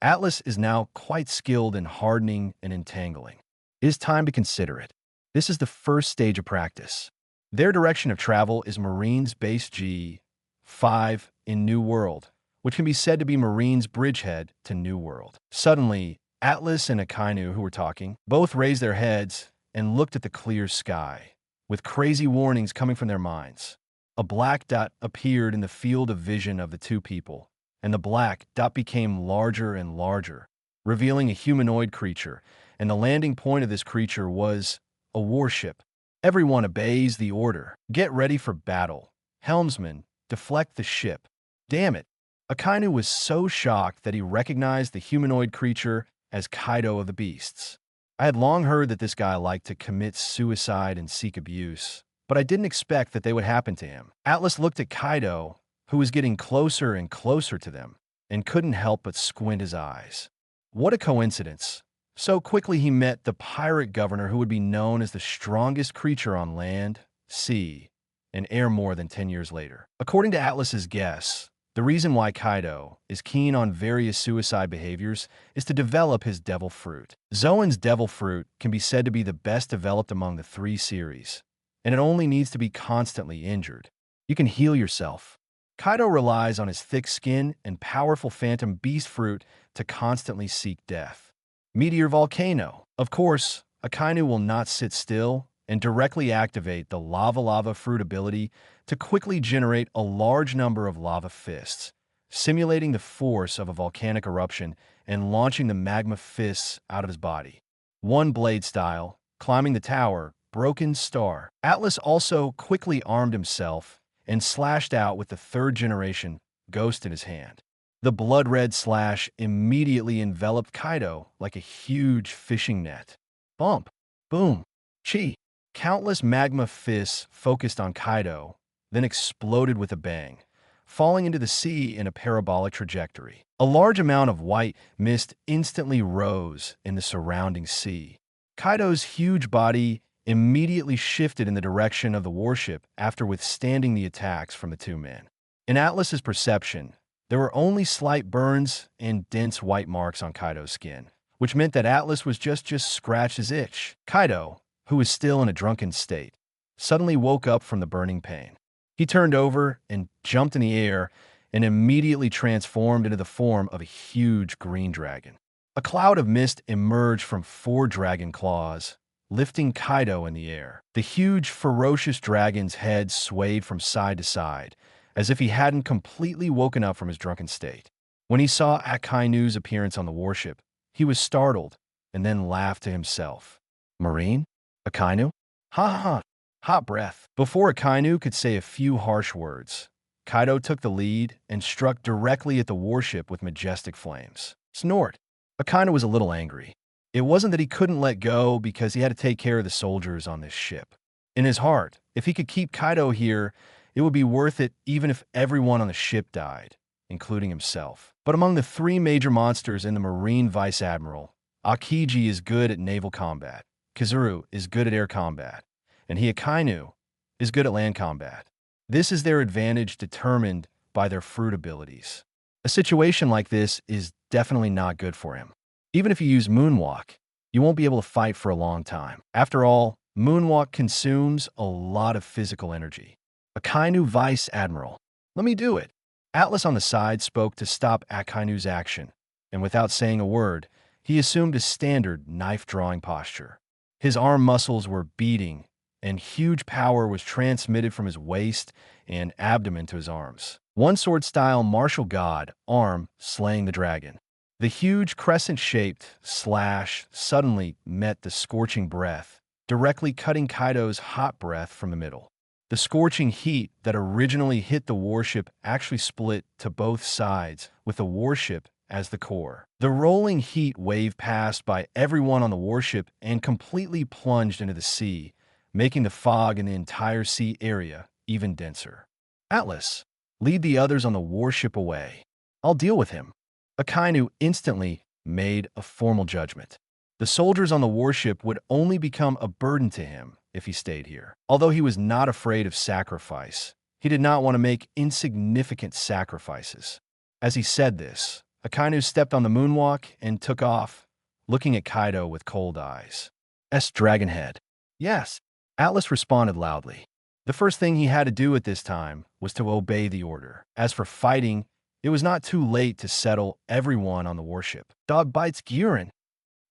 S2: Atlas is now quite skilled in hardening and entangling. It is time to consider it. This is the first stage of practice. Their direction of travel is Marine's Base G5 in New World, which can be said to be Marine's bridgehead to New World. Suddenly, Atlas and Akainu, who were talking, both raised their heads and looked at the clear sky, with crazy warnings coming from their minds. A black dot appeared in the field of vision of the 2 people, and the black dot became larger and larger, revealing a humanoid creature, and the landing point of this creature was a warship. Everyone obeys the order. Get ready for battle. Helmsman, deflect the ship. Damn it. Akainu was so shocked that he recognized the humanoid creature as Kaido of the Beasts. I had long heard that this guy liked to commit suicide and seek abuse, but I didn't expect that they would happen to him. Atlas looked at Kaido, who was getting closer and closer to them, and couldn't help but squint his eyes. What a coincidence. So quickly he met the pirate governor who would be known as the strongest creature on land, sea, and air more than 10 years later. According to Atlas's guess, The reason why Kaido is keen on various suicide behaviors is to develop his devil fruit. Zoan's devil fruit can be said to be the best developed among the three series, and it only needs to be constantly injured. You can heal yourself. Kaido relies on his thick skin and powerful phantom beast fruit to constantly seek death. Meteor Volcano. Of course, Akainu will not sit still and directly activate the lava fruit ability to quickly generate a large number of lava fists, simulating the force of a volcanic eruption and launching the magma fists out of his body. One blade style, climbing the tower, Broken Star. Atlas also quickly armed himself and slashed out with the third generation ghost in his hand. The blood-red slash immediately enveloped Kaido like a huge fishing net. Bump, boom, chi. Countless magma fists focused on Kaido, then exploded with a bang, falling into the sea in a parabolic trajectory. A large amount of white mist instantly rose in the surrounding sea. Kaido's huge body immediately shifted in the direction of the warship after withstanding the attacks from the two men. In Atlas's perception, there were only slight burns and dense white marks on Kaido's skin, which meant that Atlas was just scratched his itch. Kaido, who was still in a drunken state, suddenly woke up from the burning pain. He turned over and jumped in the air and immediately transformed into the form of a huge green dragon. A cloud of mist emerged from 4 dragon claws, lifting Kaido in the air. The huge, ferocious dragon's head swayed from side to side, as if he hadn't completely woken up from his drunken state. When he saw Akainu's appearance on the warship, he was startled and then laughed to himself. Marine? Akainu? Ha ha ha! Hot breath. Before Akainu could say a few harsh words, Kaido took the lead and struck directly at the warship with majestic flames. Snort. Akainu was a little angry. It wasn't that he couldn't let go because he had to take care of the soldiers on this ship. In his heart, if he could keep Kaido here, it would be worth it even if everyone on the ship died, including himself. But among the 3 major monsters in the Marine Vice Admiral, Akiji is good at naval combat, Kizuru is good at air combat, and Akainu is good at land combat. This is their advantage determined by their fruit abilities. A situation like this is definitely not good for him. Even if you use Moonwalk, you won't be able to fight for a long time. After all, Moonwalk consumes a lot of physical energy. Akainu Vice Admiral. Let me do it. Atlas on the side spoke to stop Akainu's action, and without saying a word, he assumed a standard knife-drawing posture. His arm muscles were beating, and huge power was transmitted from his waist and abdomen to his arms. One sword-style martial god, arm, slaying the dragon. The huge crescent-shaped slash suddenly met the scorching breath, directly cutting Kaido's hot breath from the middle. The scorching heat that originally hit the warship actually split to both sides, with the warship as the core. The rolling heat wave passed by everyone on the warship and completely plunged into the sea, making the fog in the entire sea area even denser. Atlas, lead the others on the warship away. I'll deal with him. Akainu instantly made a formal judgment. The soldiers on the warship would only become a burden to him if he stayed here. Although he was not afraid of sacrifice, he did not want to make insignificant sacrifices. As he said this, Akainu stepped on the moonwalk and took off, looking at Kaido with cold eyes. Dragonhead. Yes, Atlas responded loudly. The first thing he had to do at this time was to obey the order. As for fighting, it was not too late to settle everyone on the warship. Dog bites Guren.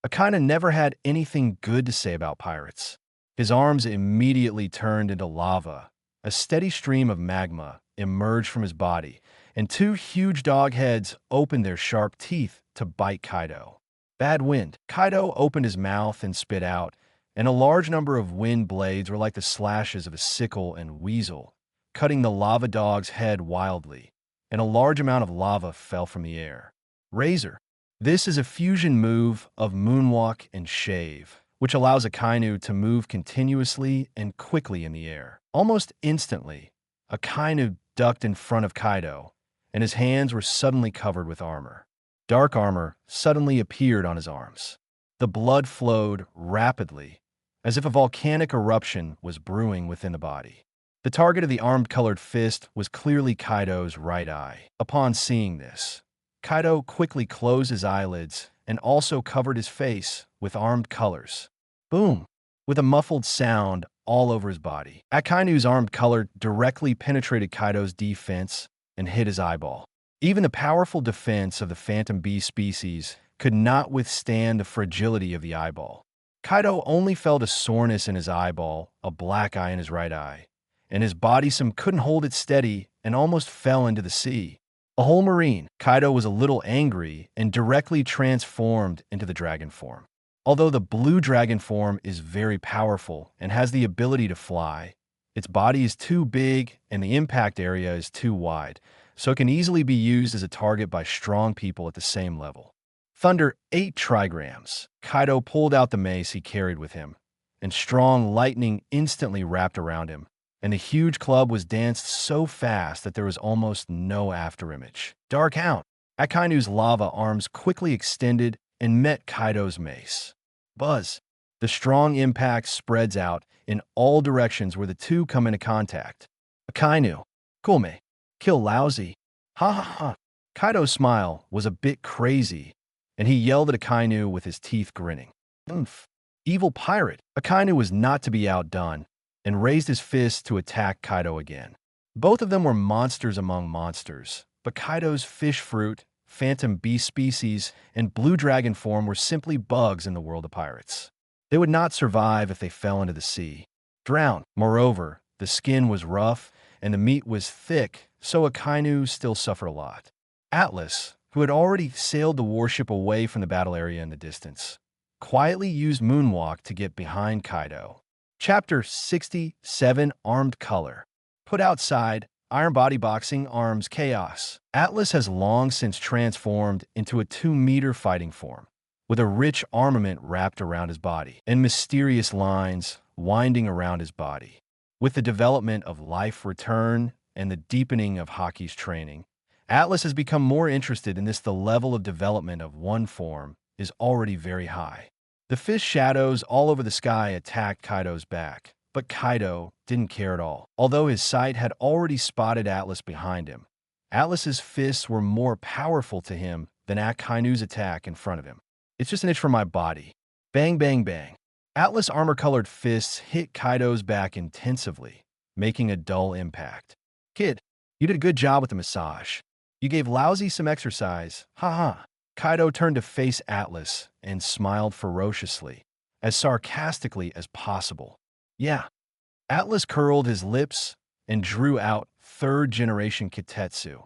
S2: Akainu never had anything good to say about pirates. His arms immediately turned into lava. A steady stream of magma emerged from his body, and 2 huge dog heads opened their sharp teeth to bite Kaido. Bad wind. Kaido opened his mouth and spit out, and a large number of wind blades were like the slashes of a sickle and weasel, cutting the lava dog's head wildly, and a large amount of lava fell from the air. Razor. This is a fusion move of Moonwalk and Shave, which allows Akainu to move continuously and quickly in the air. Almost instantly, Akainu ducked in front of Kaido, and his hands were suddenly covered with armor. Dark armor suddenly appeared on his arms. The blood flowed rapidly, as if a volcanic eruption was brewing within the body. The target of the armed-colored fist was clearly Kaido's right eye. Upon seeing this, Kaido quickly closed his eyelids and also covered his face with armed colors. Boom! With a muffled sound all over his body. Akainu's armed color directly penetrated Kaido's defense and hit his eyeball. Even the powerful defense of the Phantom Beast species could not withstand the fragility of the eyeball. Kaido only felt a soreness in his eyeball, a black eye in his right eye, and his bodysome couldn't hold it steady and almost fell into the sea. A whole marine, Kaido was a little angry and directly transformed into the dragon form. Although the blue dragon form is very powerful and has the ability to fly, its body is too big and the impact area is too wide, so it can easily be used as a target by strong people at the same level. Thunder 8 trigrams. Kaido pulled out the mace he carried with him, and strong lightning instantly wrapped around him, and the huge club was danced so fast that there was almost no afterimage. Dark Hound. Akainu's lava arms quickly extended and met Kaido's mace. Buzz. The strong impact spreads out in all directions where the two come into contact. Akainu. Kulme. Kill lousy. Ha ha ha. Kaido's smile was a bit crazy, and he yelled at Akainu with his teeth grinning. Oomph. Evil pirate. Akainu was not to be outdone, and raised his fist to attack Kaido again. Both of them were monsters among monsters, but Kaido's fish fruit, Phantom Beast Species, and Blue Dragon form were simply bugs in the world of pirates. They would not survive if they fell into the sea. Drown. Moreover, the skin was rough and the meat was thick, so Akainu still suffered a lot. Atlas, who had already sailed the warship away from the battle area in the distance, quietly used Moonwalk to get behind Kaido. Chapter 67 Armed Color. Put outside, Iron Body Boxing Arms Chaos. Atlas has long since transformed into a 2-meter fighting form, with a rich armament wrapped around his body, and mysterious lines winding around his body. With the development of Life Return and the deepening of Haki's training, Atlas has become more interested in this. The level of development of one form is already very high. The fish shadows all over the sky attacked Kaido's back, but Kaido didn't care at all. Although his sight had already spotted Atlas behind him, Atlas's fists were more powerful to him than Akainu's attack in front of him. It's just an itch for my body. Bang, bang, bang. Atlas armor-colored fists hit Kaido's back intensively, making a dull impact. Kid, you did a good job with the massage. You gave Lousy some exercise. Ha ha. Kaido turned to face Atlas and smiled ferociously, as sarcastically as possible. Yeah. Atlas curled his lips and drew out 3rd-generation Kitetsu,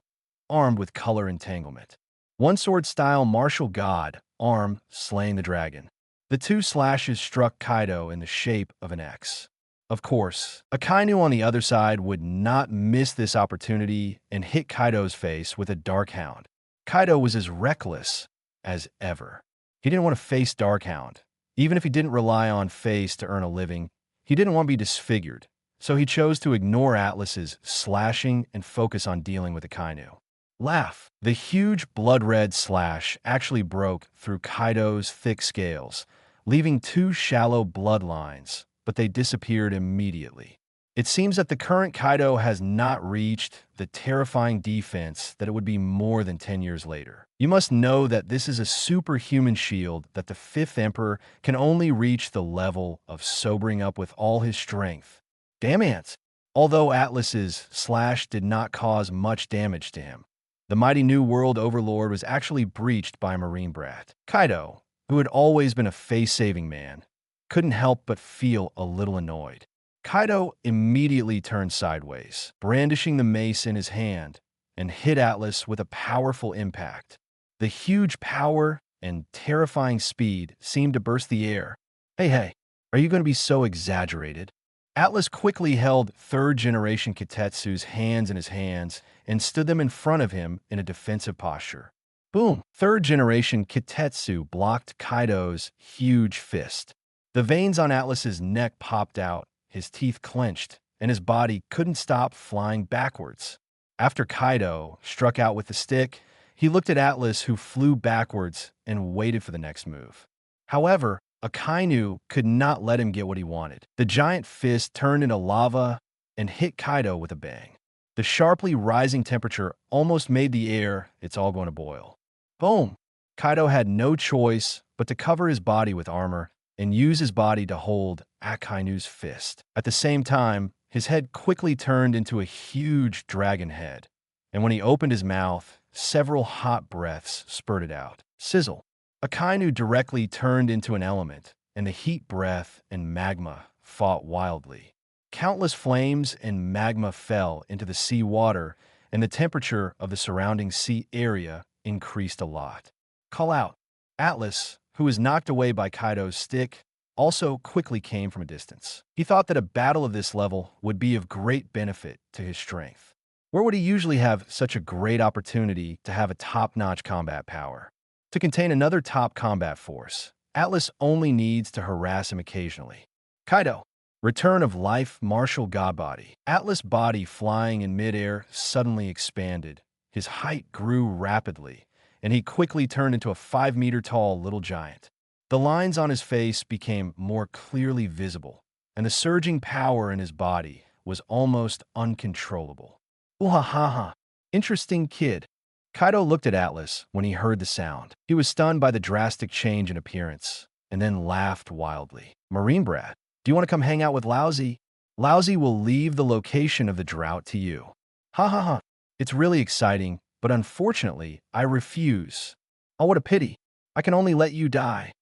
S2: armed with color entanglement. One-sword-style martial god, arm, slaying the dragon. The 2 slashes struck Kaido in the shape of an X. Of course, Akainu on the other side would not miss this opportunity and hit Kaido's face with a Dark Hound. Kaido was as reckless as ever. He didn't want to face Dark Hound. Even if he didn't rely on face to earn a living, he didn't want to be disfigured, so he chose to ignore Atlas's slashing and focus on dealing with Akainu. Laugh. The huge blood-red slash actually broke through Kaido's thick scales, leaving 2 shallow bloodlines, but they disappeared immediately. It seems that the current Kaido has not reached the terrifying defense that it would be more than 10 years later. You must know that this is a superhuman shield that the 5th Emperor can only reach the level of sobering up with all his strength. Damn ants! Although Atlas's slash did not cause much damage to him, the mighty New World Overlord was actually breached by a Marine brat. Kaido, who had always been a face-saving man, couldn't help but feel a little annoyed. Kaido immediately turned sideways, brandishing the mace in his hand, and hit Atlas with a powerful impact. The huge power and terrifying speed seemed to burst the air. Hey, are you going to be so exaggerated? Atlas quickly held 3rd-generation Kitetsu's hands in his hands and stood them in front of him in a defensive posture. Boom! 3rd-generation Kitetsu blocked Kaido's huge fist. The veins on Atlas's neck popped out, his teeth clenched, and his body couldn't stop flying backwards. After Kaido struck out with the stick, he looked at Atlas, who flew backwards, and waited for the next move. However, Akainu could not let him get what he wanted. The giant fist turned into lava and hit Kaido with a bang. The sharply rising temperature almost made the air it's all going to boil. Boom! Kaido had no choice but to cover his body with armor and use his body to hold Akainu's fist. At the same time, his head quickly turned into a huge dragon head, and when he opened his mouth, several hot breaths spurted out. Sizzle! Akainu directly turned into an element, and the heat breath and magma fought wildly. Countless flames and magma fell into the sea water, and the temperature of the surrounding sea area increased a lot. Call out! Atlas, who was knocked away by Kaido's stick, also quickly came from a distance. He thought that a battle of this level would be of great benefit to his strength. Where would he usually have such a great opportunity to have a top-notch combat power? To contain another top combat force, Atlas only needs to harass him occasionally. Kaido! Return of life martial godbody. Atlas' body flying in midair suddenly expanded. His height grew rapidly, and he quickly turned into a 5-meter-tall little giant. The lines on his face became more clearly visible, and the surging power in his body was almost uncontrollable. Ooh-ha-ha-ha! Interesting kid. Kaido looked at Atlas when he heard the sound. He was stunned by the drastic change in appearance, and then laughed wildly. Marine brat, do you want to come hang out with Lousy? Lousy will leave the location of the drought to you. Ha ha ha. It's really exciting, but unfortunately, I refuse. Oh, what a pity. I can only let you die.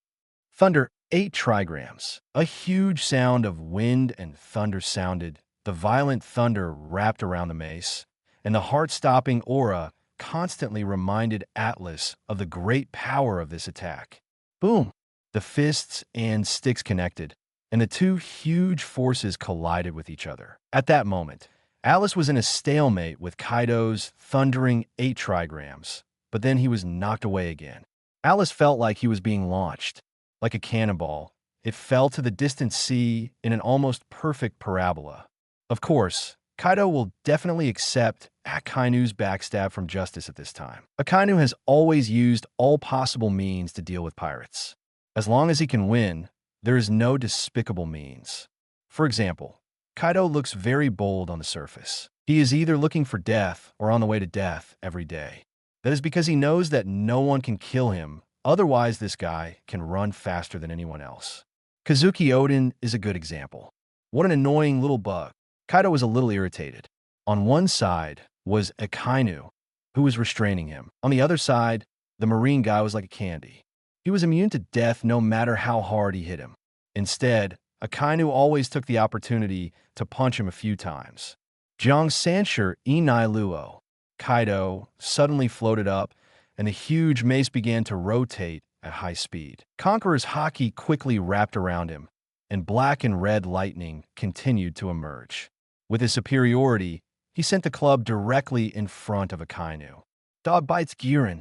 S2: Thunder, 8 trigrams. A huge sound of wind and thunder sounded. The violent thunder wrapped around the mace, and the heart-stopping aura constantly reminded Atlas of the great power of this attack. Boom! The fists and sticks connected, and the two huge forces collided with each other. At that moment, Atlas was in a stalemate with Kaido's thundering 8 trigrams, but then he was knocked away again. Atlas felt like he was being launched. Like a cannonball, it fell to the distant sea in an almost perfect parabola. Of course, Kaido will definitely accept Akainu's backstab from justice at this time. Akainu has always used all possible means to deal with pirates. As long as he can win, there is no despicable means. For example, Kaido looks very bold on the surface. He is either looking for death or on the way to death every day. That is because he knows that no one can kill him, otherwise this guy can run faster than anyone else. Kazuki Oden is a good example. What an annoying little bug. Kaido was a little irritated. On one side was Akainu, who was restraining him. On the other side, the marine guy was like a candy. He was immune to death no matter how hard he hit him. Instead, Akainu always took the opportunity to punch him a few times. Jiang Sanshur Inai Luo. Kaido suddenly floated up, and the huge mace began to rotate at high speed. Conqueror's haki quickly wrapped around him, and black and red lightning continued to emerge. With his superiority, he sent the club directly in front of Akainu. Dog bites Girin.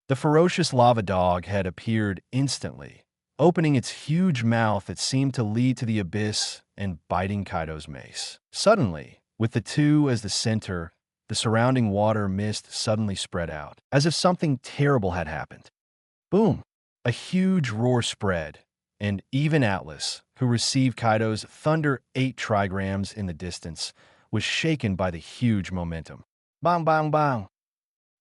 S2: The ferocious lava dog had appeared instantly, opening its huge mouth that seemed to lead to the abyss and biting Kaido's mace. Suddenly, with the two as the center, the surrounding water mist suddenly spread out, as if something terrible had happened. Boom! A huge roar spread, and even Atlas, who received Kaido's Thunder 8 trigrams in the distance, was shaken by the huge momentum. Bang, bang, bang!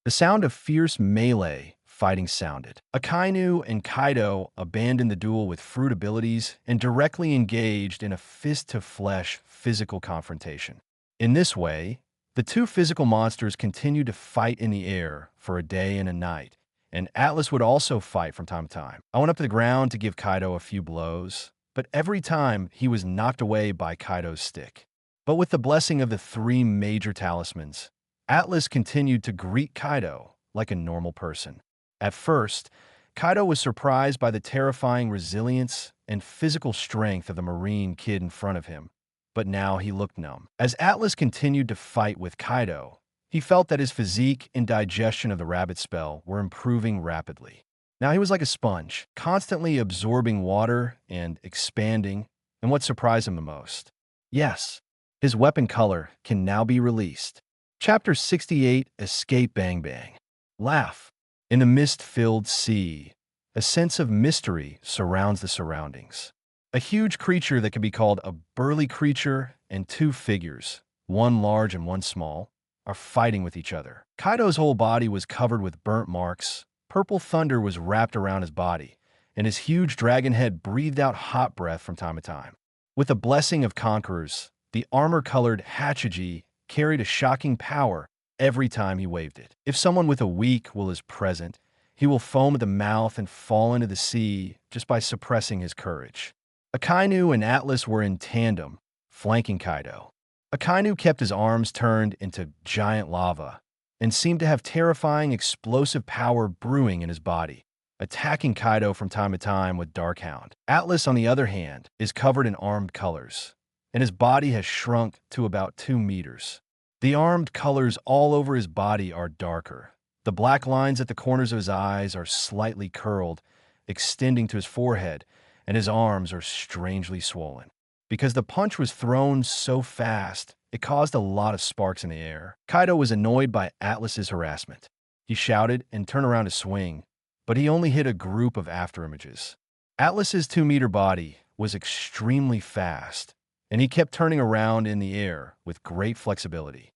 S2: The sound of fierce melee fighting sounded. Akainu and Kaido abandoned the duel with fruit abilities and directly engaged in a fist-to-flesh physical confrontation. In this way, the two physical monsters continued to fight in the air for a day and a night, and Atlas would also fight from time to time. I went up to the ground to give Kaido a few blows, but every time he was knocked away by Kaido's stick. But with the blessing of the 3 major talismans, Atlas continued to greet Kaido like a normal person. At first, Kaido was surprised by the terrifying resilience and physical strength of the marine kid in front of him, but now he looked numb. As Atlas continued to fight with Kaido, he felt that his physique and digestion of the rabbit spell were improving rapidly. Now he was like a sponge, constantly absorbing water and expanding, and what surprised him the most? Yes, his weapon color can now be released. Chapter 68, Escape Bang Bang. Laugh. In the mist-filled sea, a sense of mystery surrounds the surroundings. A huge creature that can be called a burly creature and 2 figures one large and one small, are fighting with each other. Kaido's whole body was covered with burnt marks, purple thunder was wrapped around his body, and his huge dragon head breathed out hot breath from time to time. With the blessing of conquerors, the armor-colored Hachiji carried a shocking power every time he waved it. If someone with a weak will is present, he will foam at the mouth and fall into the sea just by suppressing his courage. Akainu and Atlas were in tandem, flanking Kaido. Akainu kept his arms turned into giant lava and seemed to have terrifying explosive power brewing in his body, attacking Kaido from time to time with Dark Hound. Atlas, on the other hand, is covered in armed colors, and his body has shrunk to about 2 meters. The armed colors all over his body are darker. The black lines at the corners of his eyes are slightly curled, extending to his forehead, and his arms are strangely swollen. Because the punch was thrown so fast, it caused a lot of sparks in the air. Kaido was annoyed by Atlas's harassment. He shouted and turned around to swing, but he only hit a group of afterimages. Atlas's 2-meter body was extremely fast, and he kept turning around in the air with great flexibility.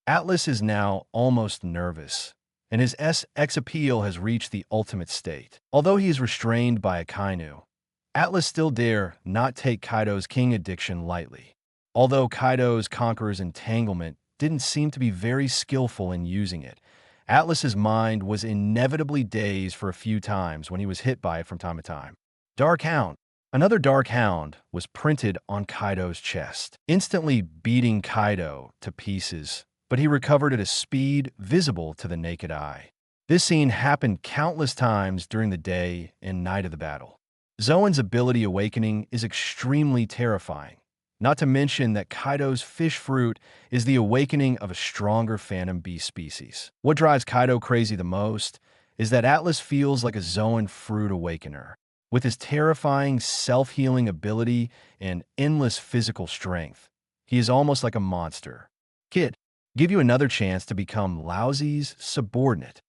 S2: Atlas is now almost nervous, and his SX appeal has reached the ultimate state. Although he is restrained by Akainu, Atlas still dare not take Kaido's king addiction lightly. Although Kaido's conqueror's entanglement didn't seem to be very skillful in using it, Atlas's mind was inevitably dazed for a few times when he was hit by it from time to time. Dark Hound. Another Dark Hound was printed on Kaido's chest, instantly beating Kaido to pieces, but he recovered at a speed visible to the naked eye. This scene happened countless times during the day and night of the battle. Zoan's ability awakening is extremely terrifying, not to mention that Kaido's fish fruit is the awakening of a stronger Phantom Beast species. What drives Kaido crazy the most is that Atlas feels like a Zoan fruit awakener. With his terrifying self-healing ability and endless physical strength, he is almost like a monster. Kid, give you another chance to become Laozi's subordinate.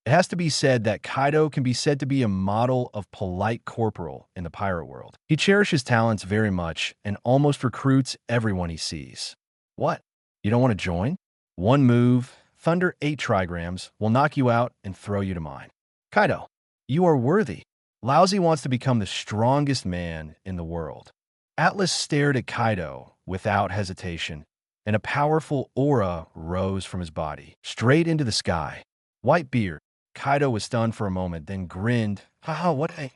S2: It has to be said that Kaido can be said to be a model of polite corporal in the pirate world. He cherishes talents very much and almost recruits everyone he sees. What? You don't want to join? One move, Thunder 8 trigrams, will knock you out and throw you to mine. Kaido, you are worthy. Laozi wants to become the strongest man in the world. Atlas stared at Kaido without hesitation, and a powerful aura rose from his body, straight into the sky. White beard. Kaido was stunned for a moment, then grinned. Haha, what a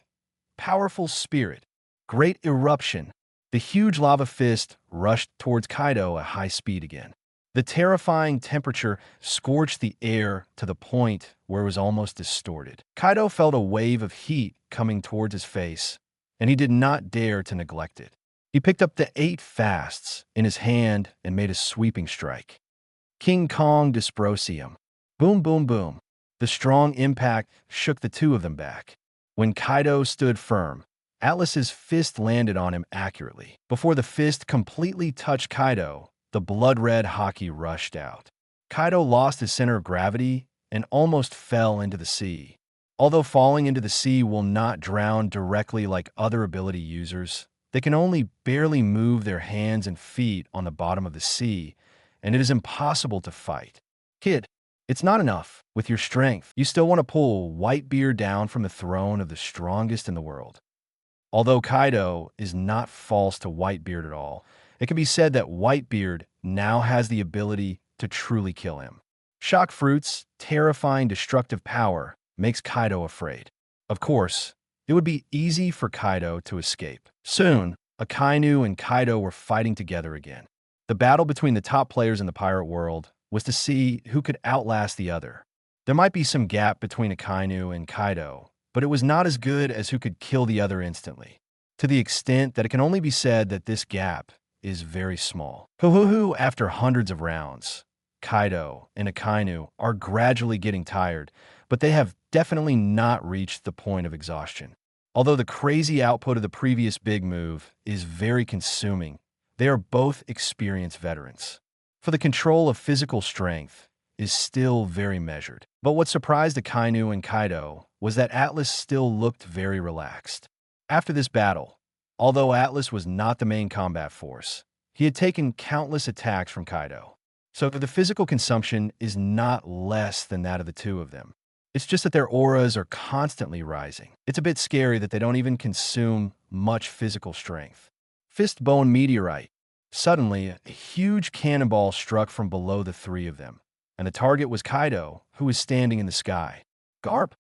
S2: powerful spirit. Great eruption. The huge lava fist rushed towards Kaido at high speed again. The terrifying temperature scorched the air to the point where it was almost distorted. Kaido felt a wave of heat coming towards his face, and he did not dare to neglect it. He picked up the 8 fasts in his hand and made a sweeping strike. King Kong Dysprosium. Boom, boom, boom. The strong impact shook the two of them back. When Kaido stood firm, Atlas's fist landed on him accurately. Before the fist completely touched Kaido, the blood-red haki rushed out. Kaido lost his center of gravity and almost fell into the sea. Although falling into the sea will not drown directly like other ability users, they can only barely move their hands and feet on the bottom of the sea, and it is impossible to fight. Kid, it's not enough. With your strength, you still want to pull Whitebeard down from the throne of the strongest in the world. Although Kaido is not false to Whitebeard at all, it can be said that Whitebeard now has the ability to truly kill him. Shock Fruit's terrifying destructive power makes Kaido afraid. Of course, it would be easy for Kaido to escape. Soon, Akainu and Kaido were fighting together again. The battle between the top players in the pirate world was to see who could outlast the other. There might be some gap between Akainu and Kaido, but it was not as good as who could kill the other instantly, to the extent that it can only be said that this gap is very small. After hundreds of rounds, Kaido and Akainu are gradually getting tired, but they have definitely not reached the point of exhaustion. Although the crazy output of the previous big move is very consuming, they are both experienced veterans. For the control of physical strength is still very measured. But what surprised Akainu and Kaido was that Atlas still looked very relaxed. After this battle, although Atlas was not the main combat force, He had taken countless attacks from Kaido, so the physical consumption is not less than that of the two of them. It's just that their auras are constantly rising. It's a bit scary that they don't even consume much physical strength. Fist Bone Meteorite. Suddenly, a huge cannonball struck from below the three of them, and the target was Kaido, who was standing in the sky. Garp?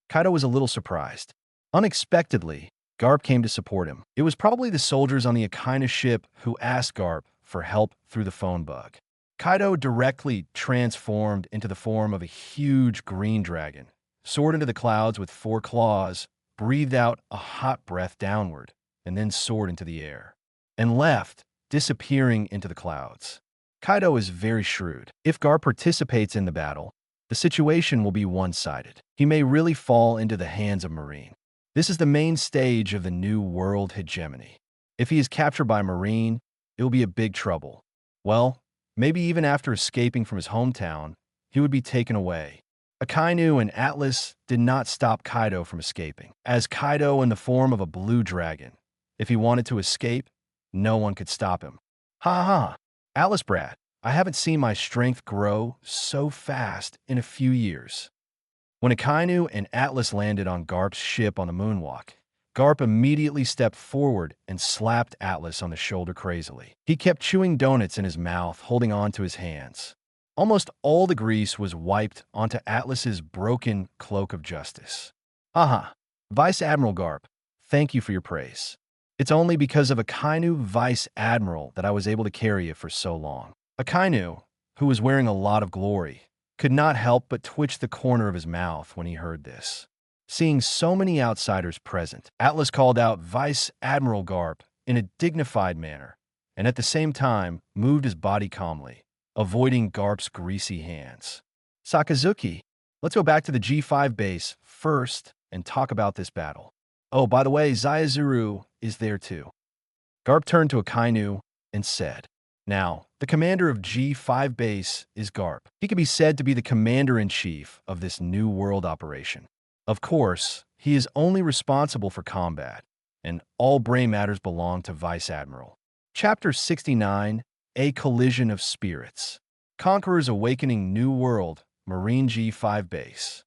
S2: Kaido was a little surprised. Unexpectedly, Garp came to support him. It was probably the soldiers on the Akaina ship who asked Garp for help through the phone bug. Kaido directly transformed into the form of a huge green dragon, soared into the clouds with 4 claws, breathed out a hot breath downward, and then soared into the air, and left, disappearing into the clouds. Kaido is very shrewd. If Garp participates in the battle, the situation will be one-sided. He may really fall into the hands of Marine. This is the main stage of the new world hegemony. If he is captured by Marine, it will be a big trouble. Well, maybe even after escaping from his hometown, he would be taken away. Akainu and Atlas did not stop Kaido from escaping, as Kaido in the form of a blue dragon. If he wanted to escape, no one could stop him. Ha ha! Atlas brat, I haven't seen my strength grow so fast in a few years. When Akainu and Atlas landed on Garp's ship on the moonwalk, Garp immediately stepped forward and slapped Atlas on the shoulder crazily. He kept chewing donuts in his mouth, holding on to his hands. Almost all the grease was wiped onto Atlas's broken cloak of justice. Aha! Vice Admiral Garp, thank you for your praise. It's only because of Akainu Vice Admiral that I was able to carry it for so long. Akainu, who was wearing a lot of glory, could not help but twitch the corner of his mouth when he heard this. Seeing so many outsiders present, Atlas called out Vice Admiral Garp in a dignified manner, and at the same time moved his body calmly, avoiding Garp's greasy hands. Sakazuki, let's go back to the G5 base first and talk about this battle. Oh, by the way, Zayazuru is there too. Garp turned to Akainu and said, now, the commander of G5 base is Garp. He can be said to be the commander-in-chief of this new world operation. Of course, he is only responsible for combat, and all brain matters belong to Vice Admiral. Chapter 69, A Collision of Spirits. Conqueror's Awakening New World, Marine G5 Base.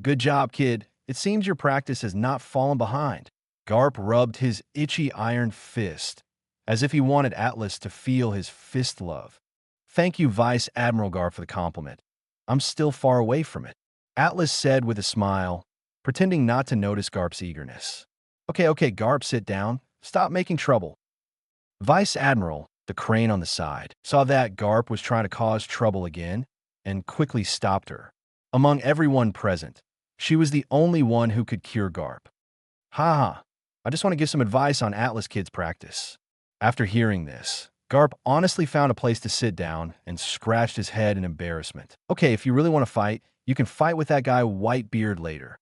S2: Good job, kid. It seems your practice has not fallen behind. Garp rubbed his itchy iron fist, as if he wanted Atlas to feel his fist love. Thank you, Vice Admiral Garp, for the compliment. I'm still far away from it, Atlas said with a smile, pretending not to notice Garp's eagerness. Okay, Garp, sit down. Stop making trouble. Vice Admiral, the crane on the side, saw that Garp was trying to cause trouble again and quickly stopped her. Among everyone present, she was the only one who could cure Garp. I just want to give some advice on Atlas kid's practice. After hearing this, Garp honestly found a place to sit down and scratched his head in embarrassment. Okay, if you really want to fight, you can fight with that guy Whitebeard later.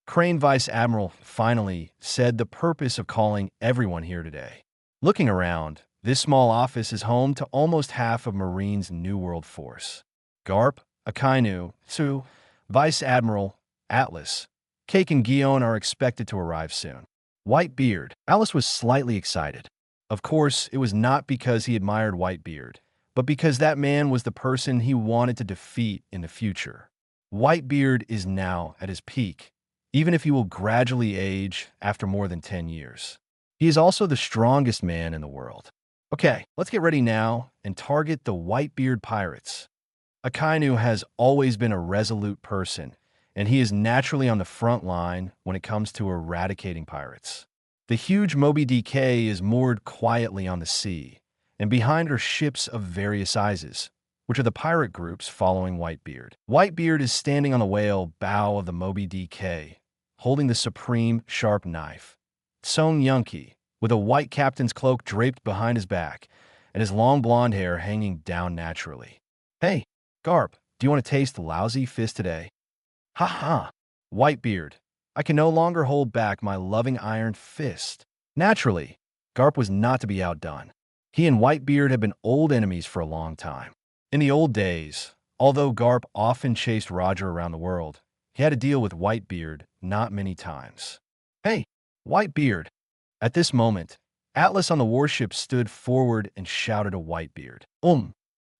S2: Crane Vice Admiral finally said the purpose of calling everyone here today. Looking around, this small office is home to almost half of Marine's New World force. Garp, Akainu, Tsu, Vice Admiral, Atlas, Cake and Gion are expected to arrive soon. Whitebeard. Alice was slightly excited. Of course, it was not because he admired Whitebeard, but because that man was the person he wanted to defeat in the future. Whitebeard is now at his peak, even if he will gradually age after more than 10 years. He is also the strongest man in the world. Okay, let's get ready now and target the Whitebeard pirates. Akainu has always been a resolute person, and he is naturally on the front line when it comes to eradicating pirates. The huge Moby DK is moored quietly on the sea, and behind are ships of various sizes, which are the pirate groups following Whitebeard. Whitebeard is standing on the whale bow of the Moby DK, holding the supreme sharp knife. Song Yunki, with a white captain's cloak draped behind his back, and his long blonde hair hanging down naturally. Hey, Garp, do you want to taste the lousy fist today? Whitebeard, I can no longer hold back my loving iron fist. Naturally, Garp was not to be outdone. He and Whitebeard had been old enemies for a long time. In the old days, although Garp often chased Roger around the world, he had to deal with Whitebeard not many times. Hey, Whitebeard! At this moment, Atlas on the warship stood forward and shouted to Whitebeard.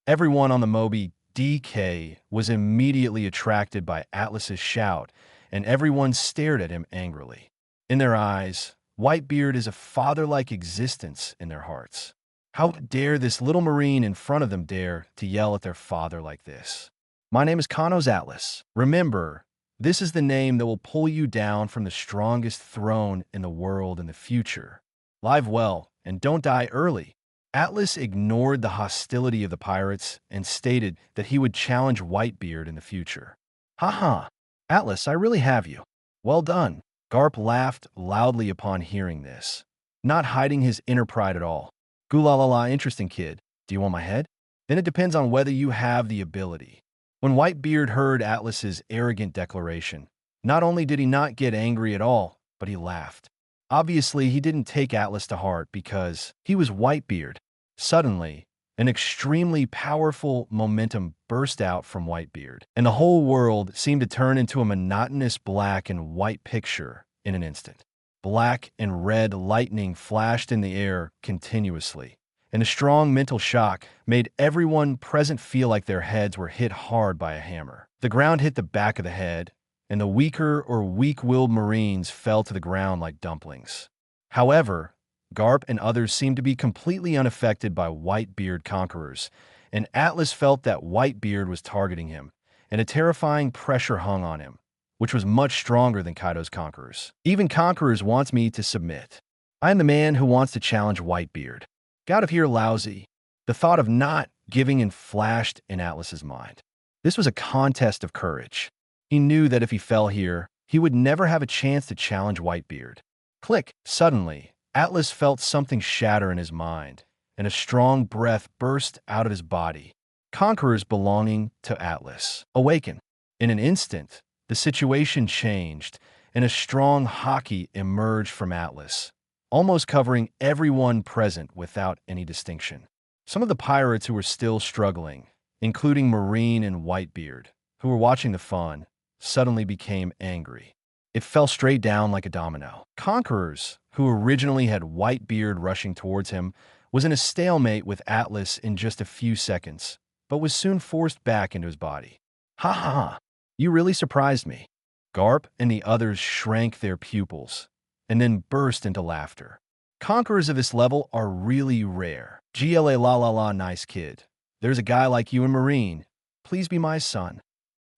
S2: Everyone on the Moby DK was immediately attracted by Atlas's shout, and everyone stared at him angrily. In their eyes, Whitebeard is a father-like existence in their hearts. How dare this little marine in front of them dare to yell at their father like this? My name is Kanos Atlas. Remember, this is the name that will pull you down from the strongest throne in the world in the future. Live well, and don't die early. Atlas ignored the hostility of the pirates and stated that he would challenge Whitebeard in the future. Haha, Atlas, I really have you. Well done. Garp laughed loudly upon hearing this, not hiding his inner pride at all. Gulalala, interesting kid. Do you want my head? Then it depends on whether you have the ability. When Whitebeard heard Atlas's arrogant declaration, not only did he not get angry at all, but he laughed. Obviously, he didn't take Atlas to heart because he was Whitebeard. Suddenly, an extremely powerful momentum burst out from Whitebeard, and the whole world seemed to turn into a monotonous black and white picture in an instant. Black and red lightning flashed in the air continuously, and a strong mental shock made everyone present feel like their heads were hit hard by a hammer. The ground hit the back of the head, and the weaker or weak-willed Marines fell to the ground like dumplings. However, Garp and others seemed to be completely unaffected by Whitebeard conquerors, and Atlas felt that Whitebeard was targeting him, and a terrifying pressure hung on him, which was much stronger than Kaido's conquerors. Even conquerors wants me to submit. I am the man who wants to challenge Whitebeard. Get out of here, lousy. The thought of not giving in flashed in Atlas's mind. This was a contest of courage. He knew that if he fell here, he would never have a chance to challenge Whitebeard. Click! Suddenly, Atlas felt something shatter in his mind, and a strong breath burst out of his body. Conquerors belonging to Atlas awaken. In an instant, the situation changed, and a strong haki emerged from Atlas, almost covering everyone present without any distinction. Some of the pirates who were still struggling, including Marine and Whitebeard, who were watching the fun, suddenly became angry. It fell straight down like a domino. Conquerors, who originally had Whitebeard rushing towards him, was in a stalemate with Atlas in just a few seconds, but was soon forced back into his body. Ha ha ha, you really surprised me. Garp and the others shrank their pupils, and then burst into laughter. Conquerors of this level are really rare. GLA la la la, nice kid. There's a guy like you in Marine. Please be my son.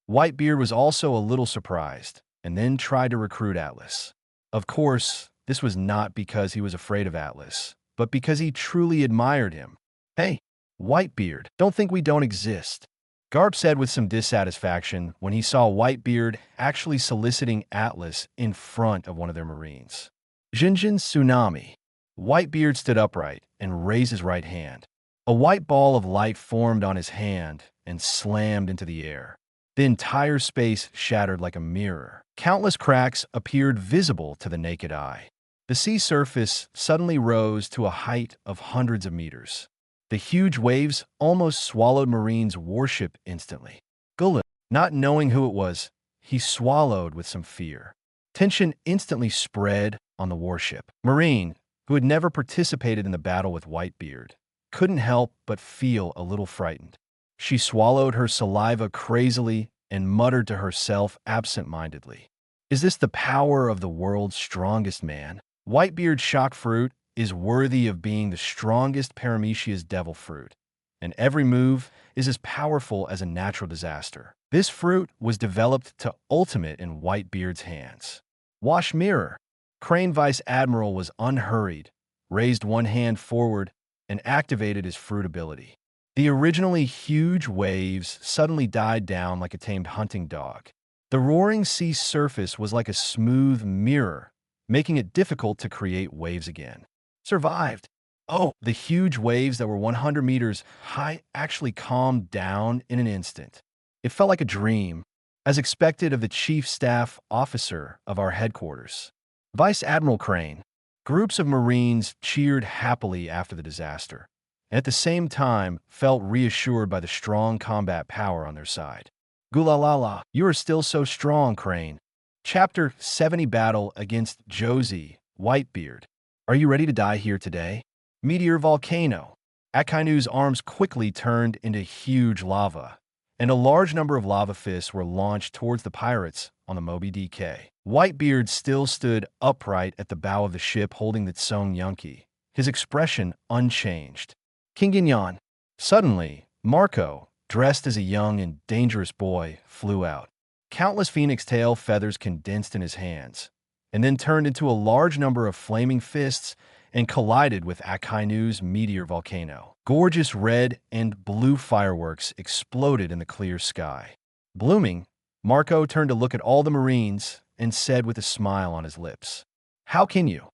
S2: Whitebeard was also a little surprised, and then tried to recruit Atlas. Of course, this was not because he was afraid of Atlas, but because he truly admired him. Hey, Whitebeard, don't think we don't exist. Garp said with some dissatisfaction when he saw Whitebeard actually soliciting Atlas in front of one of their Marines. Jinjin Tsunami. Whitebeard stood upright and raised his right hand. A white ball of light formed on his hand and slammed into the air. The entire space shattered like a mirror. Countless cracks appeared visible to the naked eye. The sea surface suddenly rose to a height of hundreds of meters. The huge waves almost swallowed Marine's warship instantly. Gullit, not knowing who it was, he swallowed with some fear. Tension instantly spread on the warship. Marine, who had never participated in the battle with Whitebeard, couldn't help but feel a little frightened. She swallowed her saliva crazily and muttered to herself absent-mindedly. Is this the power of the world's strongest man? Whitebeard's shock fruit is worthy of being the strongest Paramecia's devil fruit, and every move is as powerful as a natural disaster. This fruit was developed to ultimate in Whitebeard's hands. Wash Mirror. Crane Vice Admiral was unhurried, raised one hand forward, and activated his fruit ability. The originally huge waves suddenly died down like a tamed hunting dog. The roaring sea surface was like a smooth mirror, making it difficult to create waves again. Survived. Oh, the huge waves that were 100 meters high actually calmed down in an instant. It felt like a dream, as expected of the chief staff officer of our headquarters. Vice Admiral Crane. Groups of Marines cheered happily after the disaster, and at the same time felt reassured by the strong combat power on their side. Gulalala, you are still so strong, Crane. Chapter 70 Battle against Josie, Whitebeard. Are you ready to die here today? Meteor volcano. Akainu's arms quickly turned into huge lava, and a large number of lava fists were launched towards the pirates on the Moby DK. Whitebeard still stood upright at the bow of the ship holding the Tsung Yunki, his expression unchanged. Kinginyan. Suddenly, Marco, dressed as a young and dangerous boy, flew out. Countless phoenix tail feathers condensed in his hands, and then turned into a large number of flaming fists and collided with Akainu's meteor volcano. Gorgeous red and blue fireworks exploded in the clear sky. Blooming, Marco turned to look at all the Marines and said with a smile on his lips, "How can you?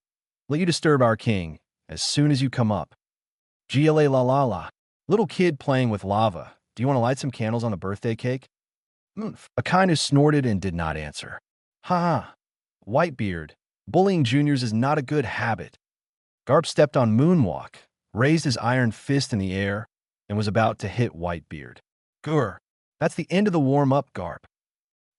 S2: Let you disturb our king as soon as you come up." GLA la la la. Little kid playing with lava. Do you want to light some candles on the birthday cake? Akainu snorted and did not answer. Ha ha. Whitebeard. Bullying juniors is not a good habit. Garp stepped on Moonwalk, raised his iron fist in the air, and was about to hit Whitebeard. Grr. That's the end of the warm-up, Garp.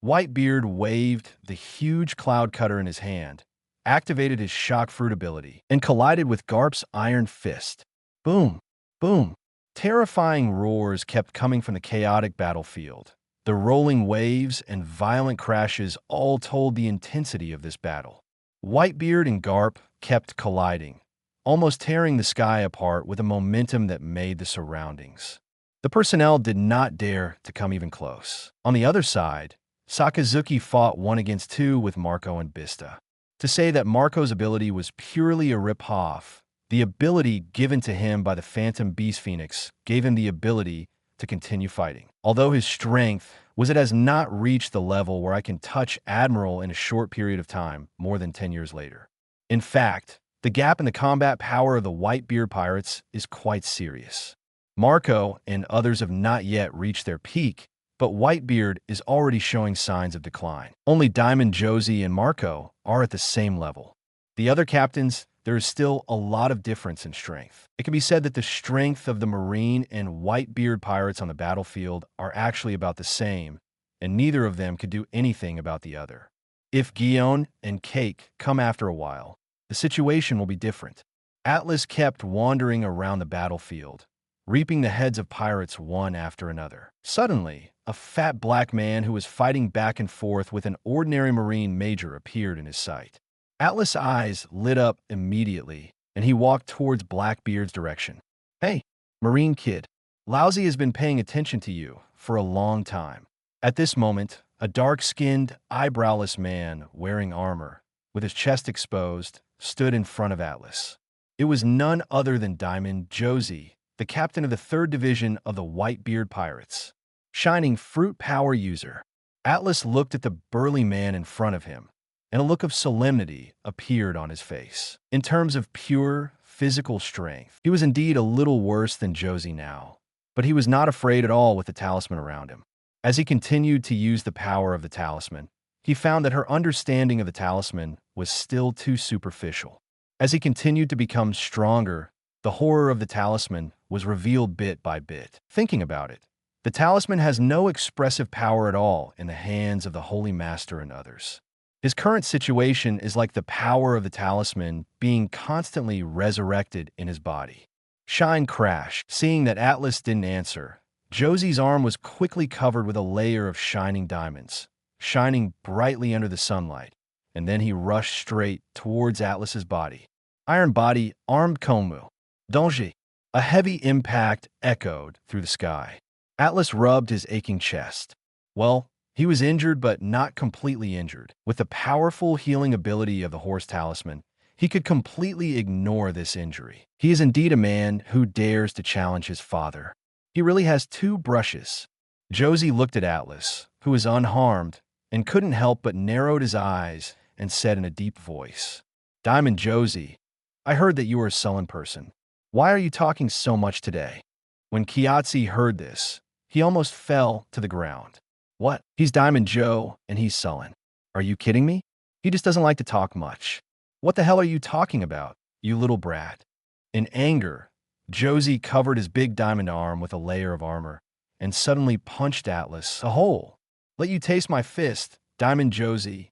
S2: Whitebeard waved the huge cloud cutter in his hand, activated his shock fruit ability, and collided with Garp's iron fist. Boom. Boom. Terrifying roars kept coming from the chaotic battlefield. The rolling waves and violent crashes all told the intensity of this battle. Whitebeard and Garp kept colliding, almost tearing the sky apart with a momentum that made the surroundings. The personnel did not dare to come even close. On the other side, Sakazuki fought 1 against 2 with Marco and Bista. To say that Marco's ability was purely a rip-off, the ability given to him by the Phantom Beast Phoenix gave him the ability to continue fighting. Although his strength was it has not reached the level where I can touch Admiral in a short period of time, more than 10 years later. In fact, the gap in the combat power of the Whitebeard pirates is quite serious. Marco and others have not yet reached their peak, but Whitebeard is already showing signs of decline. Only Diamond, Josie, and Marco are at the same level. The other captains, there is still a lot of difference in strength. It can be said that the strength of the Marine and Whitebeard pirates on the battlefield are actually about the same, and neither of them could do anything about the other. If Guion and Cake come after a while, the situation will be different. Atlas kept wandering around the battlefield, reaping the heads of pirates one after another. Suddenly, a fat black man who was fighting back and forth with an ordinary Marine major appeared in his sight. Atlas' eyes lit up immediately, and he walked towards Blackbeard's direction. "Hey, Marine kid, Lousy has been paying attention to you for a long time." At this moment, a dark-skinned, eyebrowless man wearing armor, with his chest exposed, stood in front of Atlas. It was none other than Diamond Josie, the captain of the 3rd Division of the Whitebeard Pirates. Shining Fruit Power User. Atlas looked at the burly man in front of him, and a look of solemnity appeared on his face. In terms of pure physical strength, he was indeed a little worse than Josie now, but he was not afraid at all with the talisman around him. As he continued to use the power of the talisman, he found that her understanding of the talisman was still too superficial. As he continued to become stronger, the horror of the talisman was revealed bit by bit. Thinking about it, the talisman has no expressive power at all in the hands of the Holy Master and others. His current situation is like the power of the talisman being constantly resurrected in his body. Shine crashed. Seeing that Atlas didn't answer, Josie's arm was quickly covered with a layer of shining diamonds, shining brightly under the sunlight, and then he rushed straight towards Atlas's body. Iron body, armed Komu. Danger. A heavy impact echoed through the sky. Atlas rubbed his aching chest. Well, he was injured but not completely injured. With the powerful healing ability of the horse talisman, he could completely ignore this injury. He is indeed a man who dares to challenge his father. He really has 2 brushes. Josie looked at Atlas, who was unharmed, and couldn't help but narrowed his eyes and said in a deep voice, "Diamond Josie, I heard that you are a sullen person. Why are you talking so much today?" When Kiatsi heard this, he almost fell to the ground. What? He's Diamond Joe, and he's sullen. Are you kidding me? He just doesn't like to talk much. What the hell are you talking about, you little brat? In anger, Josie covered his big diamond arm with a layer of armor and suddenly punched Atlas a hole. "Let you taste my fist, Diamond Josie."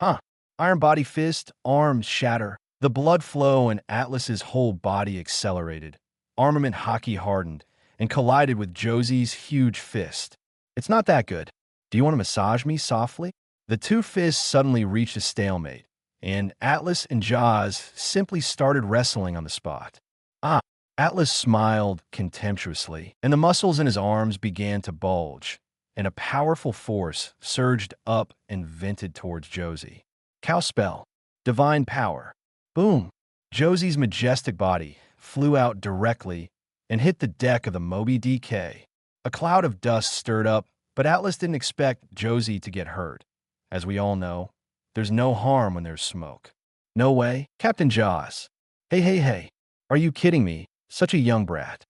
S2: Huh. Iron body fist, arms shatter. The blood flow and Atlas's whole body accelerated. Armament hockey hardened and collided with Josie's huge fist. It's not that good. Do you want to massage me softly? The two fists suddenly reached a stalemate, and Atlas and Jaws simply started wrestling on the spot. Ah! Atlas smiled contemptuously, and the muscles in his arms began to bulge, and a powerful force surged up and vented towards Josie. Cow spell. Divine power. Boom! Josie's majestic body flew out directly and hit the deck of the Moby DK. A cloud of dust stirred up, but Atlas didn't expect Josie to get hurt. As we all know, there's no harm when there's smoke. No way, Captain Jaws. Hey. Are you kidding me? Such a young brat.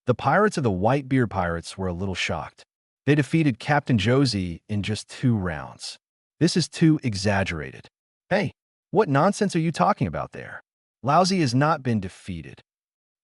S2: The pirates of the Whitebeard Pirates were a little shocked. They defeated Captain Josie in just 2 rounds. This is too exaggerated. Hey, what nonsense are you talking about there? Lousy has not been defeated.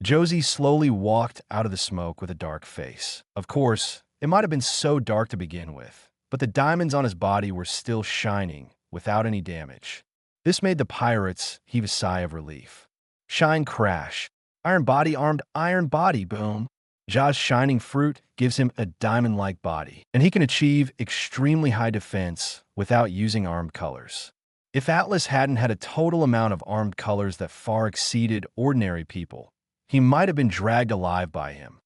S2: Josie slowly walked out of the smoke with a dark face. Of course, it might have been so dark to begin with, but the diamonds on his body were still shining without any damage. This made the pirates heave a sigh of relief. Shine crash. Iron body armed iron body, boom. Ja's shining fruit gives him a diamond-like body, and he can achieve extremely high defense without using armed colors. If Atlas hadn't had a total amount of armed colors that far exceeded ordinary people, he might have been dragged alive by him.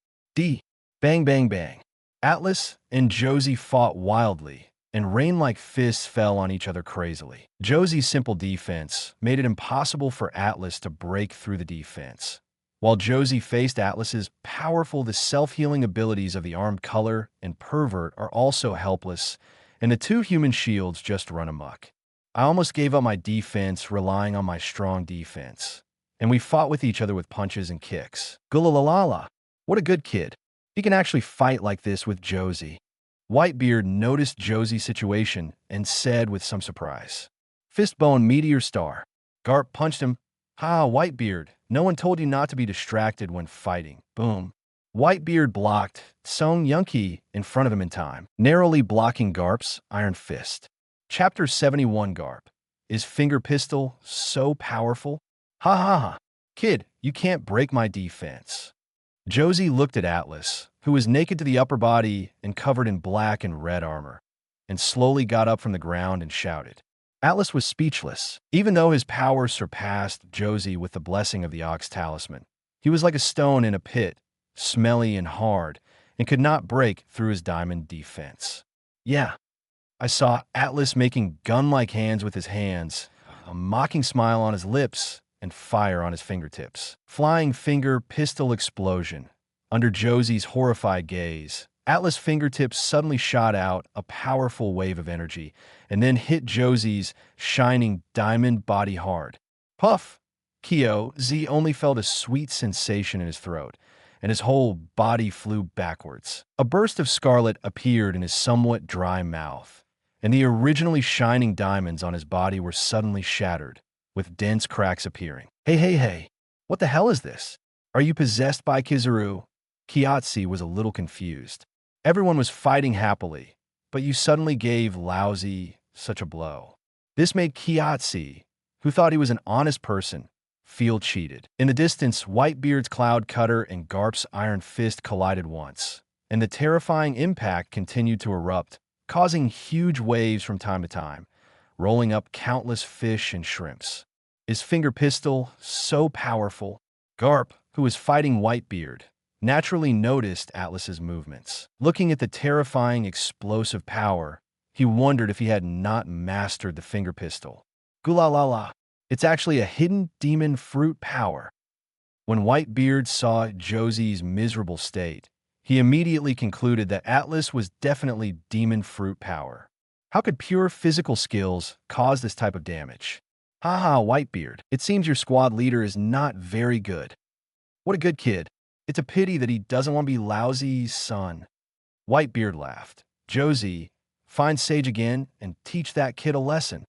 S2: Bang, bang, bang. Atlas and Josie fought wildly, and rain-like fists fell on each other crazily. Josie's simple defense made it impossible for Atlas to break through the defense, while Josie faced Atlas's powerful, the self-healing abilities of the armed color and pervert are also helpless, and the 2 human shields just run amok. I almost gave up my defense relying on my strong defense, and we fought with each other with punches and kicks. Gulalalala. What a good kid. He can actually fight like this with Josie. Whitebeard noticed Josie's situation and said with some surprise, Fistbone Meteor Star. Garp punched him. Ha, Whitebeard. No one told you not to be distracted when fighting. Boom. Whitebeard blocked Song Yunki in front of him in time, narrowly blocking Garp's iron fist. Chapter 71 Garp. Is finger pistol so powerful? Ha. Kid, you can't break my defense. Josie looked at Atlas, who was naked to the upper body and covered in black and red armor, and slowly got up from the ground and shouted. Atlas was speechless. Even though his power surpassed Josie with the blessing of the Ox Talisman, he was like a stone in a pit, smelly and hard, and could not break through his diamond defense. Yeah, I saw Atlas making gun-like hands with his hands, a mocking smile on his lips, and fire on his fingertips. Flying finger pistol explosion. Under Josie's horrified gaze, Atlas' fingertips suddenly shot out a powerful wave of energy and then hit Josie's shining diamond body hard. Puff! Kyo Z only felt a sweet sensation in his throat, and his whole body flew backwards. A burst of scarlet appeared in his somewhat dry mouth, and the originally shining diamonds on his body were suddenly shattered, with dense cracks appearing. Hey, what the hell is this? Are you possessed by Kizaru? Kiatsi was a little confused. Everyone was fighting happily, but you suddenly gave Lousy such a blow. This made Kiatsi, who thought he was an honest person, feel cheated. In the distance, Whitebeard's cloud cutter and Garp's iron fist collided once, and the terrifying impact continued to erupt, causing huge waves from time to time, rolling up countless fish and shrimps. His finger pistol, so powerful, Garp, who was fighting Whitebeard, naturally noticed Atlas's movements. Looking at the terrifying explosive power, he wondered if he had not mastered the finger pistol. Gulalala. It's actually a hidden demon fruit power. When Whitebeard saw Josie's miserable state, he immediately concluded that Atlas was definitely demon fruit power. How could pure physical skills cause this type of damage? Haha, Whitebeard, it seems your squad leader is not very good. What a good kid. It's a pity that he doesn't want to be Lousy's son. Whitebeard laughed. Josie, find Sage again and teach that kid a lesson.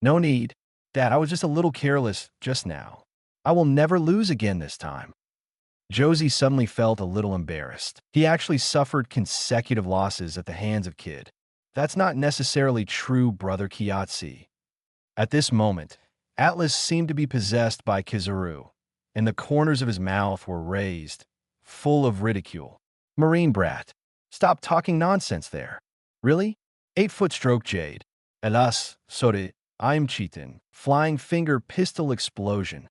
S2: No need. Dad, I was just a little careless just now. I will never lose again this time. Josie suddenly felt a little embarrassed. He actually suffered consecutive losses at the hands of Kid. That's not necessarily true, Brother Kiatsi. At this moment, Atlas seemed to be possessed by Kizaru, and the corners of his mouth were raised, full of ridicule. Marine brat. Stop talking nonsense there. Really? 8-foot stroke Jade. Alas, sorry, I'm cheating. Flying finger pistol explosion.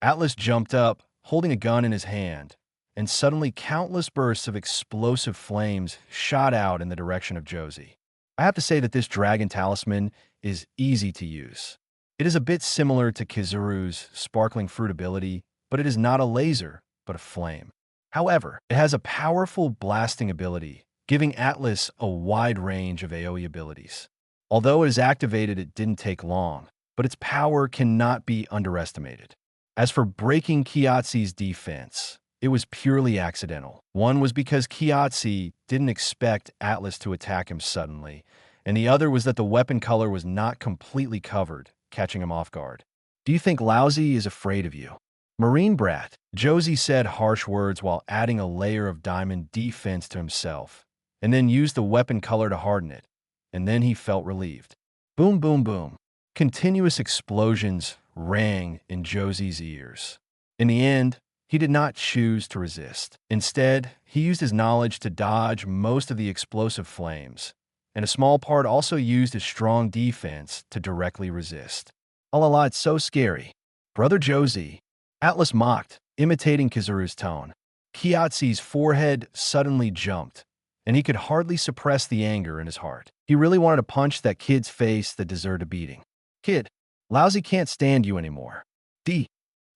S2: Atlas jumped up, holding a gun in his hand, and suddenly countless bursts of explosive flames shot out in the direction of Josie. I have to say that this dragon talisman is easy to use. It is a bit similar to Kizaru's sparkling fruit ability, but it is not a laser, but a flame. However, it has a powerful blasting ability, giving Atlas a wide range of AoE abilities. Although it is activated, it didn't take long, but its power cannot be underestimated. As for breaking Kiatsu's defense, it was purely accidental. One was because Kiatsu didn't expect Atlas to attack him suddenly, and the other was that the weapon color was not completely covered, catching him off guard. Do you think Lousy is afraid of you? Marine brat. Josie said harsh words while adding a layer of diamond defense to himself, and then used the weapon color to harden it, and then he felt relieved. Boom, boom, boom. Continuous explosions rang in Josie's ears. In the end, he did not choose to resist. Instead, he used his knowledge to dodge most of the explosive flames, and a small part also used his strong defense to directly resist. Oh la la, it's so scary. Brother Josie. Atlas mocked, imitating Kizaru's tone. Kiatsu's forehead suddenly jumped, and he could hardly suppress the anger in his heart. He really wanted to punch that kid's face that deserved a beating. Kid, Lousy can't stand you anymore. D.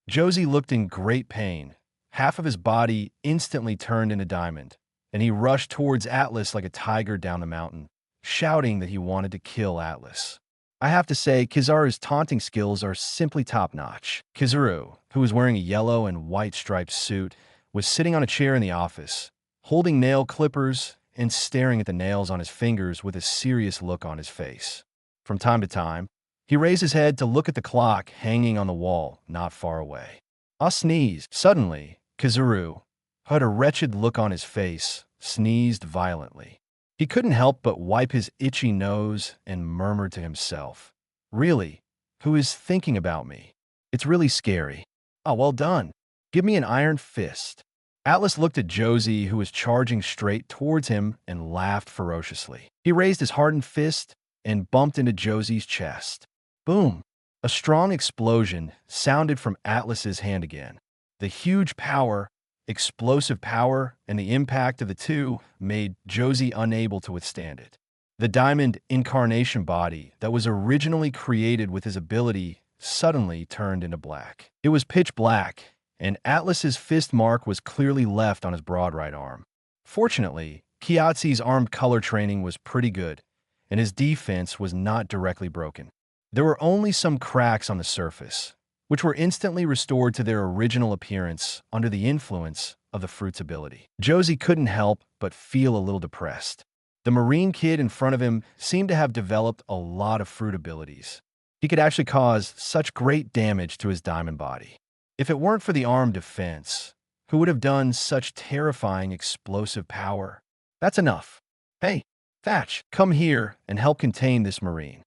S2: Josie looked in great pain. Half of his body instantly turned into diamond, and he rushed towards Atlas like a tiger down the mountain, shouting that he wanted to kill Atlas. I have to say, Kizaru's taunting skills are simply top-notch. Kizaru, who was wearing a yellow and white striped suit, was sitting on a chair in the office, holding nail clippers and staring at the nails on his fingers with a serious look on his face. From time to time, he raised his head to look at the clock hanging on the wall not far away. I sneezed. Suddenly, Kizaru, who had a wretched look on his face, sneezed violently. He couldn't help but wipe his itchy nose and murmured to himself, "Really? Who is thinking about me? It's really scary. Oh, well done. Give me an iron fist." Atlas looked at Josie, who was charging straight towards him, and laughed ferociously. He raised his hardened fist and bumped into Josie's chest. Boom! A strong explosion sounded from Atlas's hand again. The huge power, explosive power, and the impact of the two made Josie unable to withstand it. The diamond incarnation body that was originally created with his ability suddenly turned into black. It was pitch black, and Atlas's fist mark was clearly left on his broad right arm. Fortunately, Kiatsu's armed color training was pretty good, and his defense was not directly broken. There were only some cracks on the surface, which were instantly restored to their original appearance under the influence of the fruit's ability. Josie couldn't help but feel a little depressed. The marine kid in front of him seemed to have developed a lot of fruit abilities. He could actually cause such great damage to his diamond body. If it weren't for the armed defense, who would have done such terrifying explosive power? That's enough. Hey, Thatch, come here and help contain this marine.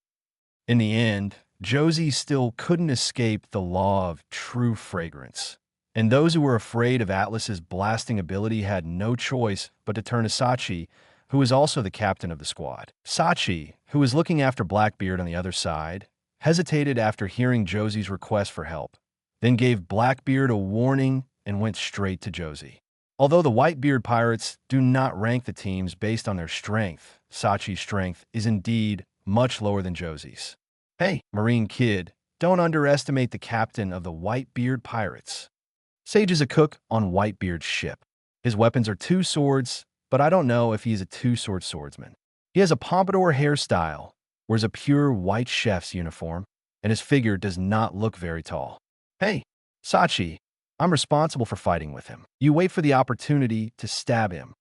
S2: In the end, Josie still couldn't escape the law of true fragrance, and those who were afraid of Atlas's blasting ability had no choice but to turn to Sachi, who was also the captain of the squad. Sachi, who was looking after Blackbeard on the other side, hesitated after hearing Josie's request for help, then gave Blackbeard a warning and went straight to Josie. Although the Whitebeard pirates do not rank the teams based on their strength, Sachi's strength is indeed much lower than Josie's. Hey, Marine kid, don't underestimate the captain of the Whitebeard pirates. Sage is a cook on Whitebeard's ship. His weapons are 2 swords, but I don't know if he's a 2-sword swordsman. He has a pompadour hairstyle, wears a pure white chef's uniform, and his figure does not look very tall. Hey, Sachi, I'm responsible for fighting with him. You wait for the opportunity to stab him.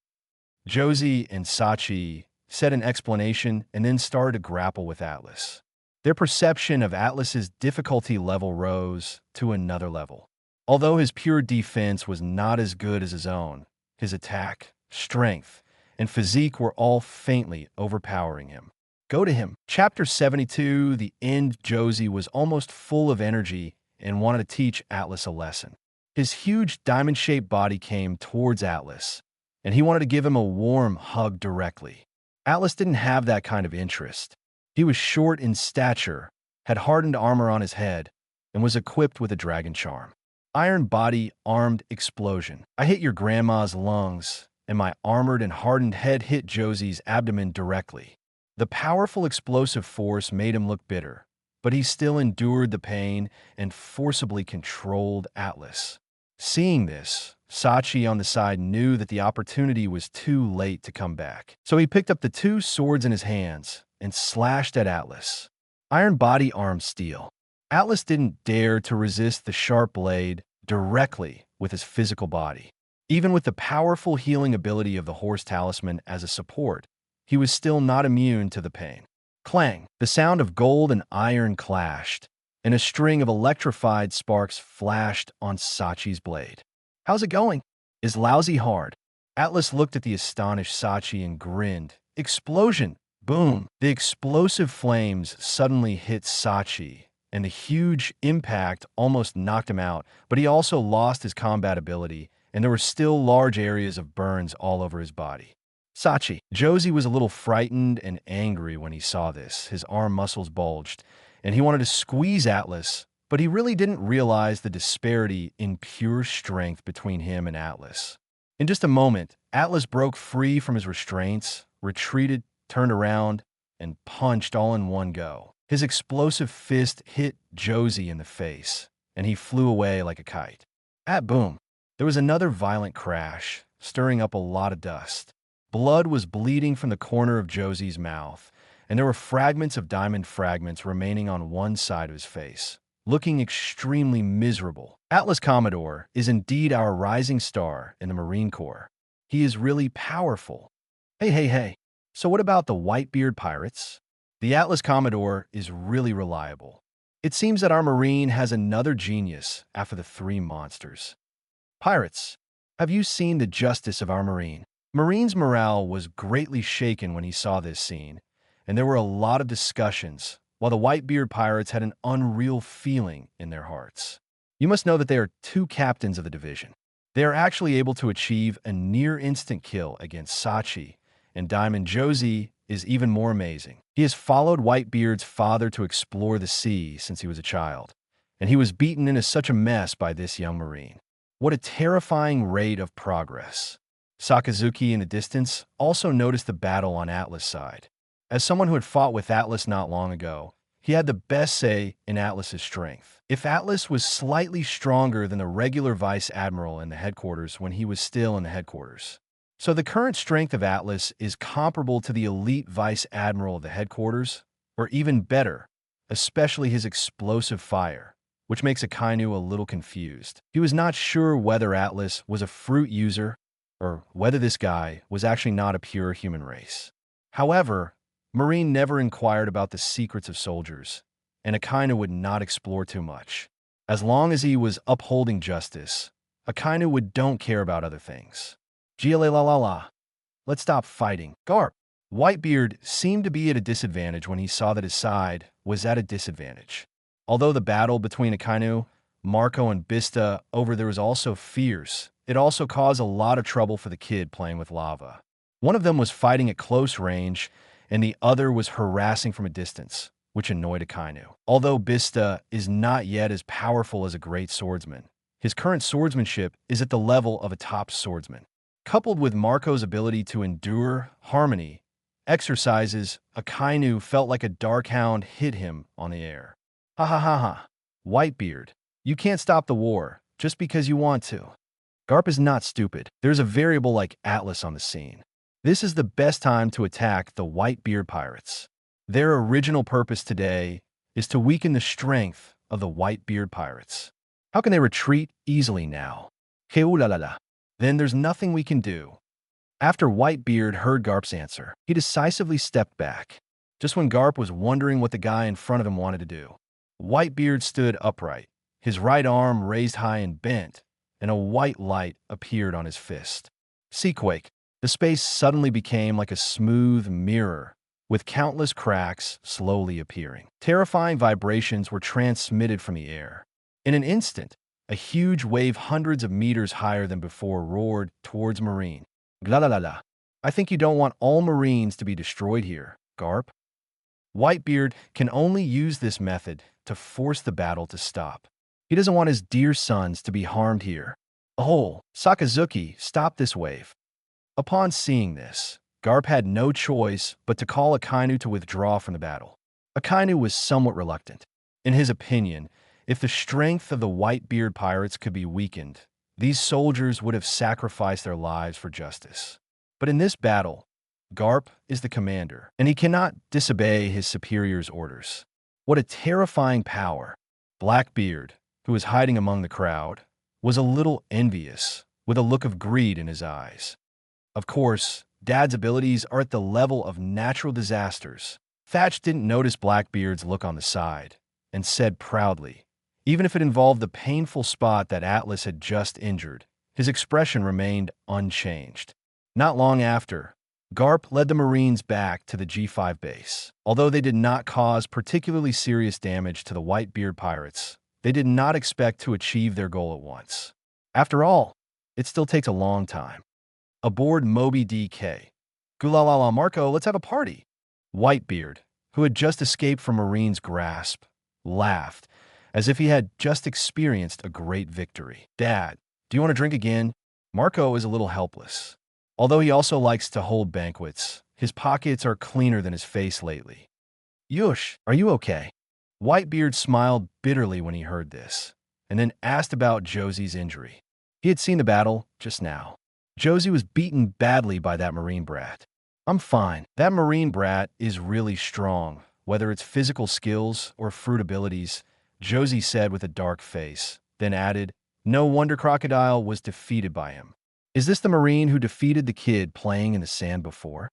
S2: Josie and Sachi said an explanation and then started to grapple with Atlas. Their perception of Atlas's difficulty level rose to another level. Although his pure defense was not as good as his own, his attack, strength, and physique were all faintly overpowering him. Go to him. Chapter 72, the end. Josie was almost full of energy and wanted to teach Atlas a lesson. His huge diamond-shaped body came towards Atlas, and he wanted to give him a warm hug directly. Atlas didn't have that kind of interest. He was short in stature, had hardened armor on his head, and was equipped with a dragon charm. Iron body, armed explosion. I hit your grandma's lungs, and my armored and hardened head hit Josie's abdomen directly. The powerful explosive force made him look bitter, but he still endured the pain and forcibly controlled Atlas. Seeing this, Sachi on the side knew that the opportunity was too late to come back. So he picked up the two swords in his hands and slashed at Atlas. Iron body, armed steel. Atlas didn't dare to resist the sharp blade directly with his physical body. Even with the powerful healing ability of the horse talisman as a support, he was still not immune to the pain. Clang! The sound of gold and iron clashed, and a string of electrified sparks flashed on Sachi's blade. How's it going? Is lousy hard. Atlas looked at the astonished Sachi and grinned. Explosion! Boom! The explosive flames suddenly hit Sachi, and the huge impact almost knocked him out, but he also lost his combat ability, and there were still large areas of burns all over his body. Sachi. Josie was a little frightened and angry when he saw this. His arm muscles bulged, and he wanted to squeeze Atlas, but he really didn't realize the disparity in pure strength between him and Atlas. In just a moment, Atlas broke free from his restraints, retreated, turned around, and punched all in one go. His explosive fist hit Josie in the face, and he flew away like a kite. Boom! There was another violent crash, stirring up a lot of dust. Blood was bleeding from the corner of Josie's mouth, and there were fragments of diamond fragments remaining on one side of his face, looking extremely miserable. Atlas Commodore is indeed our rising star in the Marine Corps. He is really powerful. Hey. So what about the Whitebeard pirates? The Atlas Commodore is really reliable. It seems that our Marine has another genius after the three monsters. Pirates, have you seen the justice of our Marine? Marine's morale was greatly shaken when he saw this scene, and there were a lot of discussions, while the Whitebeard pirates had an unreal feeling in their hearts. You must know that they are two captains of the division. They are actually able to achieve a near-instant kill against Sachi, and Diamond Josie is even more amazing. He has followed Whitebeard's father to explore the sea since he was a child, and he was beaten into such a mess by this young Marine. What a terrifying rate of progress. Sakazuki in the distance also noticed the battle on Atlas' side. As someone who had fought with Atlas not long ago, he had the best say in Atlas's strength. If Atlas was slightly stronger than the regular vice admiral in the headquarters when he was still in the headquarters. So the current strength of Atlas is comparable to the elite vice admiral of the headquarters, or even better, especially his explosive fire, which makes Akainu a little confused. He was not sure whether Atlas was a fruit user or whether this guy was actually not a pure human race. However, Marine never inquired about the secrets of soldiers, and Akainu would not explore too much. As long as he was upholding justice, Akainu don't care about other things. Gla. Let's stop fighting. Garp. Whitebeard seemed to be at a disadvantage when he saw that his side was at a disadvantage. Although the battle between Akainu, Marco, and Bista over there was also fierce, it also caused a lot of trouble for the kid playing with lava. One of them was fighting at close range, and the other was harassing from a distance, which annoyed Akainu. Although Bista is not yet as powerful as a great swordsman, his current swordsmanship is at the level of a top swordsman. Coupled with Marco's ability to endure harmony exercises, Akainu felt like a dark hound hit him on the air. Ha. Whitebeard, you can't stop the war just because you want to. Garp is not stupid. There's a variable like Atlas on the scene. This is the best time to attack the Whitebeard pirates. Their original purpose today is to weaken the strength of the Whitebeard pirates. How can they retreat easily now? Then there's nothing we can do. After Whitebeard heard Garp's answer, he decisively stepped back, just when Garp was wondering what the guy in front of him wanted to do. Whitebeard stood upright, his right arm raised high and bent, and a white light appeared on his fist. Seaquake. The space suddenly became like a smooth mirror, with countless cracks slowly appearing. Terrifying vibrations were transmitted from the air. In an instant, a huge wave hundreds of meters higher than before roared towards Marine. La la la la. I think you don't want all Marines to be destroyed here, Garp. Whitebeard can only use this method to force the battle to stop. He doesn't want his dear sons to be harmed here. Oh, Sakazuki, stop this wave. Upon seeing this, Garp had no choice but to call Akainu to withdraw from the battle. Akainu was somewhat reluctant. In his opinion, if the strength of the Whitebeard pirates could be weakened, these soldiers would have sacrificed their lives for justice. But in this battle, Garp is the commander, and he cannot disobey his superior's orders. What a terrifying power! Blackbeard, who was hiding among the crowd, was a little envious, with a look of greed in his eyes. Of course, Dad's abilities are at the level of natural disasters. Thatch didn't notice Blackbeard's look on the side, and said proudly, even if it involved the painful spot that Atlas had just injured, his expression remained unchanged. Not long after, Garp led the Marines back to the G5 base. Although they did not cause particularly serious damage to the Whitebeard pirates, they did not expect to achieve their goal at once. After all, it still takes a long time. Aboard Moby DK. Gulalala Marco, let's have a party. Whitebeard, who had just escaped from Marine's grasp, laughed, as if he had just experienced a great victory. Dad, do you want to drink again? Marco is a little helpless. Although he also likes to hold banquets, his pockets are cleaner than his face lately. Yush, are you okay? Whitebeard smiled bitterly when he heard this, and then asked about Josie's injury. He had seen the battle just now. Josie was beaten badly by that Marine brat. I'm fine. That Marine brat is really strong, whether it's physical skills or fruit abilities, Josie said with a dark face, then added, no wonder Crocodile was defeated by him. Is this the Marine who defeated the kid playing in the sand before?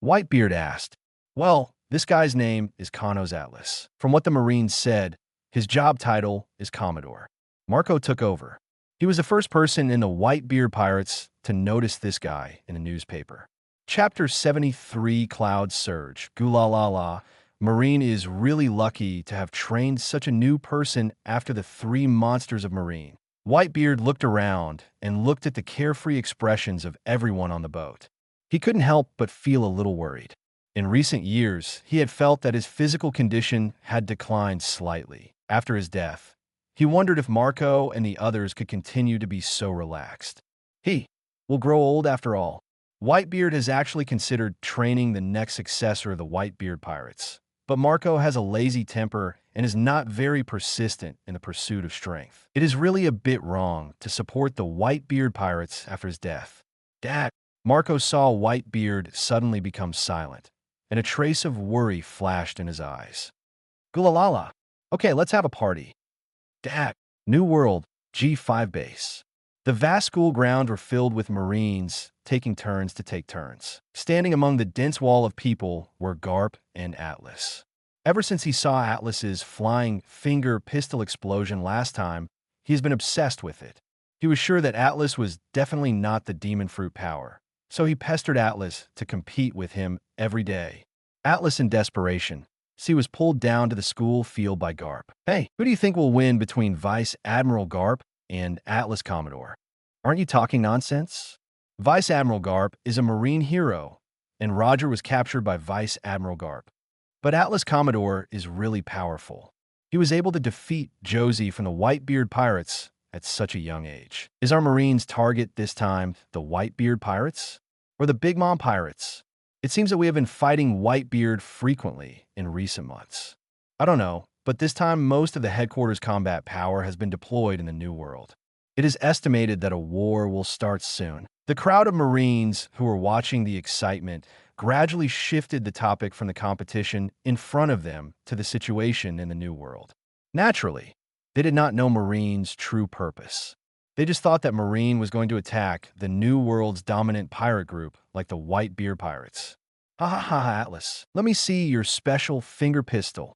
S2: Whitebeard asked. Well, this guy's name is Kano's Atlas. From what the Marines said, his job title is Commodore. Marco took over. He was the first person in the Whitebeard Pirates to notice this guy in a newspaper. Chapter 73, Cloud Surge. Gulalala. Marine is really lucky to have trained such a new person after the 3 monsters of Marine. Whitebeard looked around and looked at the carefree expressions of everyone on the boat. He couldn't help but feel a little worried. In recent years, he had felt that his physical condition had declined slightly. After his death, he wondered if Marco and the others could continue to be so relaxed. He will grow old after all. Whitebeard has actually considered training the next successor of the Whitebeard Pirates, but Marco has a lazy temper and is not very persistent in the pursuit of strength. It is really a bit wrong to support the Whitebeard Pirates after his death. Dad, Marco saw Whitebeard suddenly become silent, and a trace of worry flashed in his eyes. Gulalala. Okay, let's have a party. Dad, New World, G5 base. The vast school grounds were filled with Marines taking turns to take turns. Standing among the dense wall of people were Garp and Atlas. Ever since he saw Atlas's flying finger pistol explosion last time, he has been obsessed with it. He was sure that Atlas was definitely not the demon fruit power, so he pestered Atlas to compete with him every day. Atlas, in desperation, was pulled down to the school field by Garp. Hey, who do you think will win between Vice Admiral Garp and Atlas Commodore? Aren't you talking nonsense? Vice Admiral Garp is a Marine hero, and Roger was captured by Vice Admiral Garp. But Atlas Commodore is really powerful. He was able to defeat Josie from the Whitebeard Pirates at such a young age. Is our Marine's target this time the Whitebeard Pirates or the Big Mom Pirates? It seems that we have been fighting Whitebeard frequently in recent months. I don't know, but this time most of the headquarters combat power has been deployed in the New World. It is estimated that a war will start soon. The crowd of Marines who were watching the excitement gradually shifted the topic from the competition in front of them to the situation in the New World. Naturally, they did not know Marine's true purpose. They just thought that Marine was going to attack the New World's dominant pirate group like the Whitebeard Pirates. Ha ha ha, Atlas. Let me see your special finger pistol.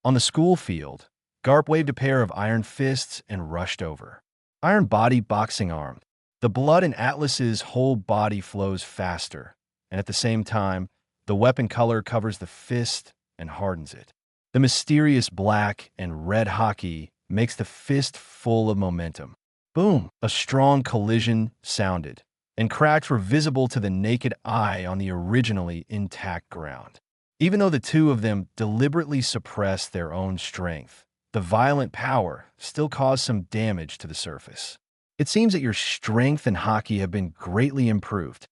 S2: On the school field, Garp waved a pair of iron fists and rushed over. Iron body boxing arm. The blood in Atlas's whole body flows faster, and at the same time, The weapon color covers the fist and hardens it. The mysterious black and red haki makes the fist full of momentum. Boom! A strong collision sounded, and cracks were visible to the naked eye on the originally intact ground. Even though the two of them deliberately suppressed their own strength, the violent power still caused some damage to the surface. It seems that your strength and haki have been greatly improved.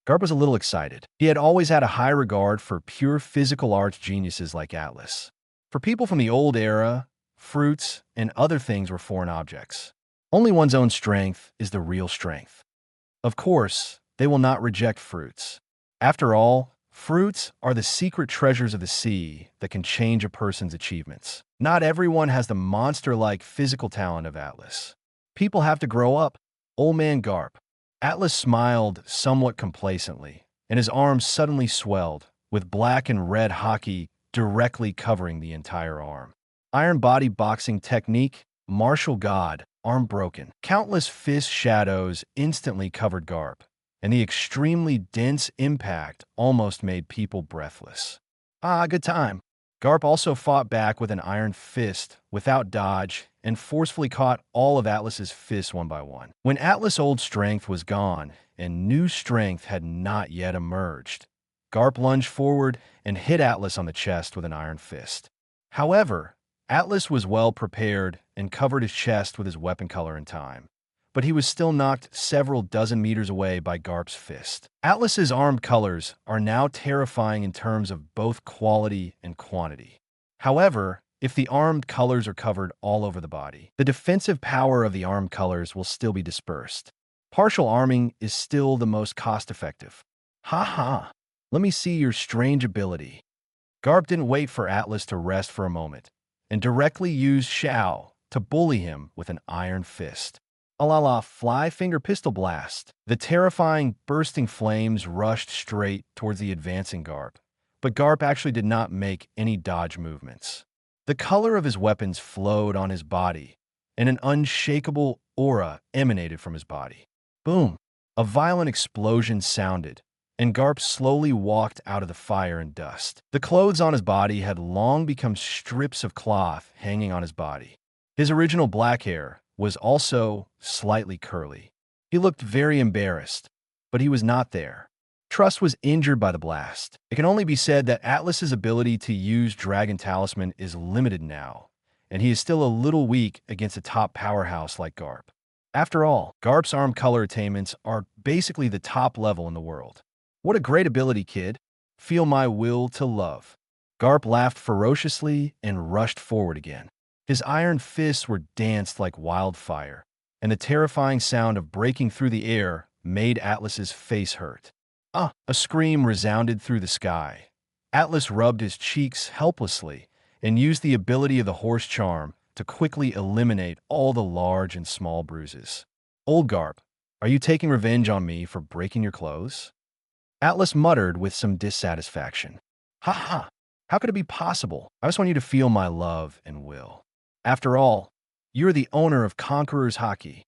S2: Garp was a little excited. He had always had a high regard for pure physical arts geniuses like Atlas. For people from the old era, fruits and other things were foreign objects. Only one's own strength is the real strength. Of course, they will not reject fruits. After all, fruits are the secret treasures of the sea that can change a person's achievements. Not everyone has the monster-like physical talent of Atlas. People have to grow up. Old man Garp. Atlas smiled somewhat complacently, and his arms suddenly swelled, with black and red haki directly covering the entire arm. Iron body boxing technique, martial god, arm broken. Countless fist shadows instantly covered Garp, and the extremely dense impact almost made people breathless. Good time. Garp also fought back with an iron fist without dodge and forcefully caught all of Atlas's fists one by one. When Atlas' old strength was gone and new strength had not yet emerged, Garp lunged forward and hit Atlas on the chest with an iron fist. However, Atlas was well prepared and covered his chest with his weapon color in time, but he was still knocked several dozen meters away by Garp's fist. Atlas's armed colors are now terrifying in terms of both quality and quantity. However, if the armed colors are covered all over the body, the defensive power of the armed colors will still be dispersed. Partial arming is still the most cost-effective. Ha! Let me see your strange ability. Garp didn't wait for Atlas to rest for a moment, and directly used Xiao to bully him with an iron fist. A fly finger pistol blast. The terrifying bursting flames rushed straight towards the advancing Garp, but Garp actually did not make any dodge movements. The color of his weapons flowed on his body, and an unshakable aura emanated from his body. Boom! A violent explosion sounded, and Garp slowly walked out of the fire and dust. The clothes on his body had long become strips of cloth hanging on his body. His original black hair was also slightly curly. He looked very embarrassed, but he was not there. Trust was injured by the blast. It can only be said that Atlas's ability to use Dragon Talisman is limited now, and he is still a little weak against a top powerhouse like Garp. After all, Garp's arm color attainments are basically the top level in the world. What a great ability, kid. Feel my will to love. Garp laughed ferociously and rushed forward again. His iron fists were danced like wildfire, and the terrifying sound of breaking through the air made Atlas's face hurt. A scream resounded through the sky. Atlas rubbed his cheeks helplessly and used the ability of the horse charm to quickly eliminate all the large and small bruises. Old Garp, are you taking revenge on me for breaking your clothes? Atlas muttered with some dissatisfaction. Ha! How could it be possible? I just want you to feel my love and will. After all, you're the owner of Conqueror's Haki.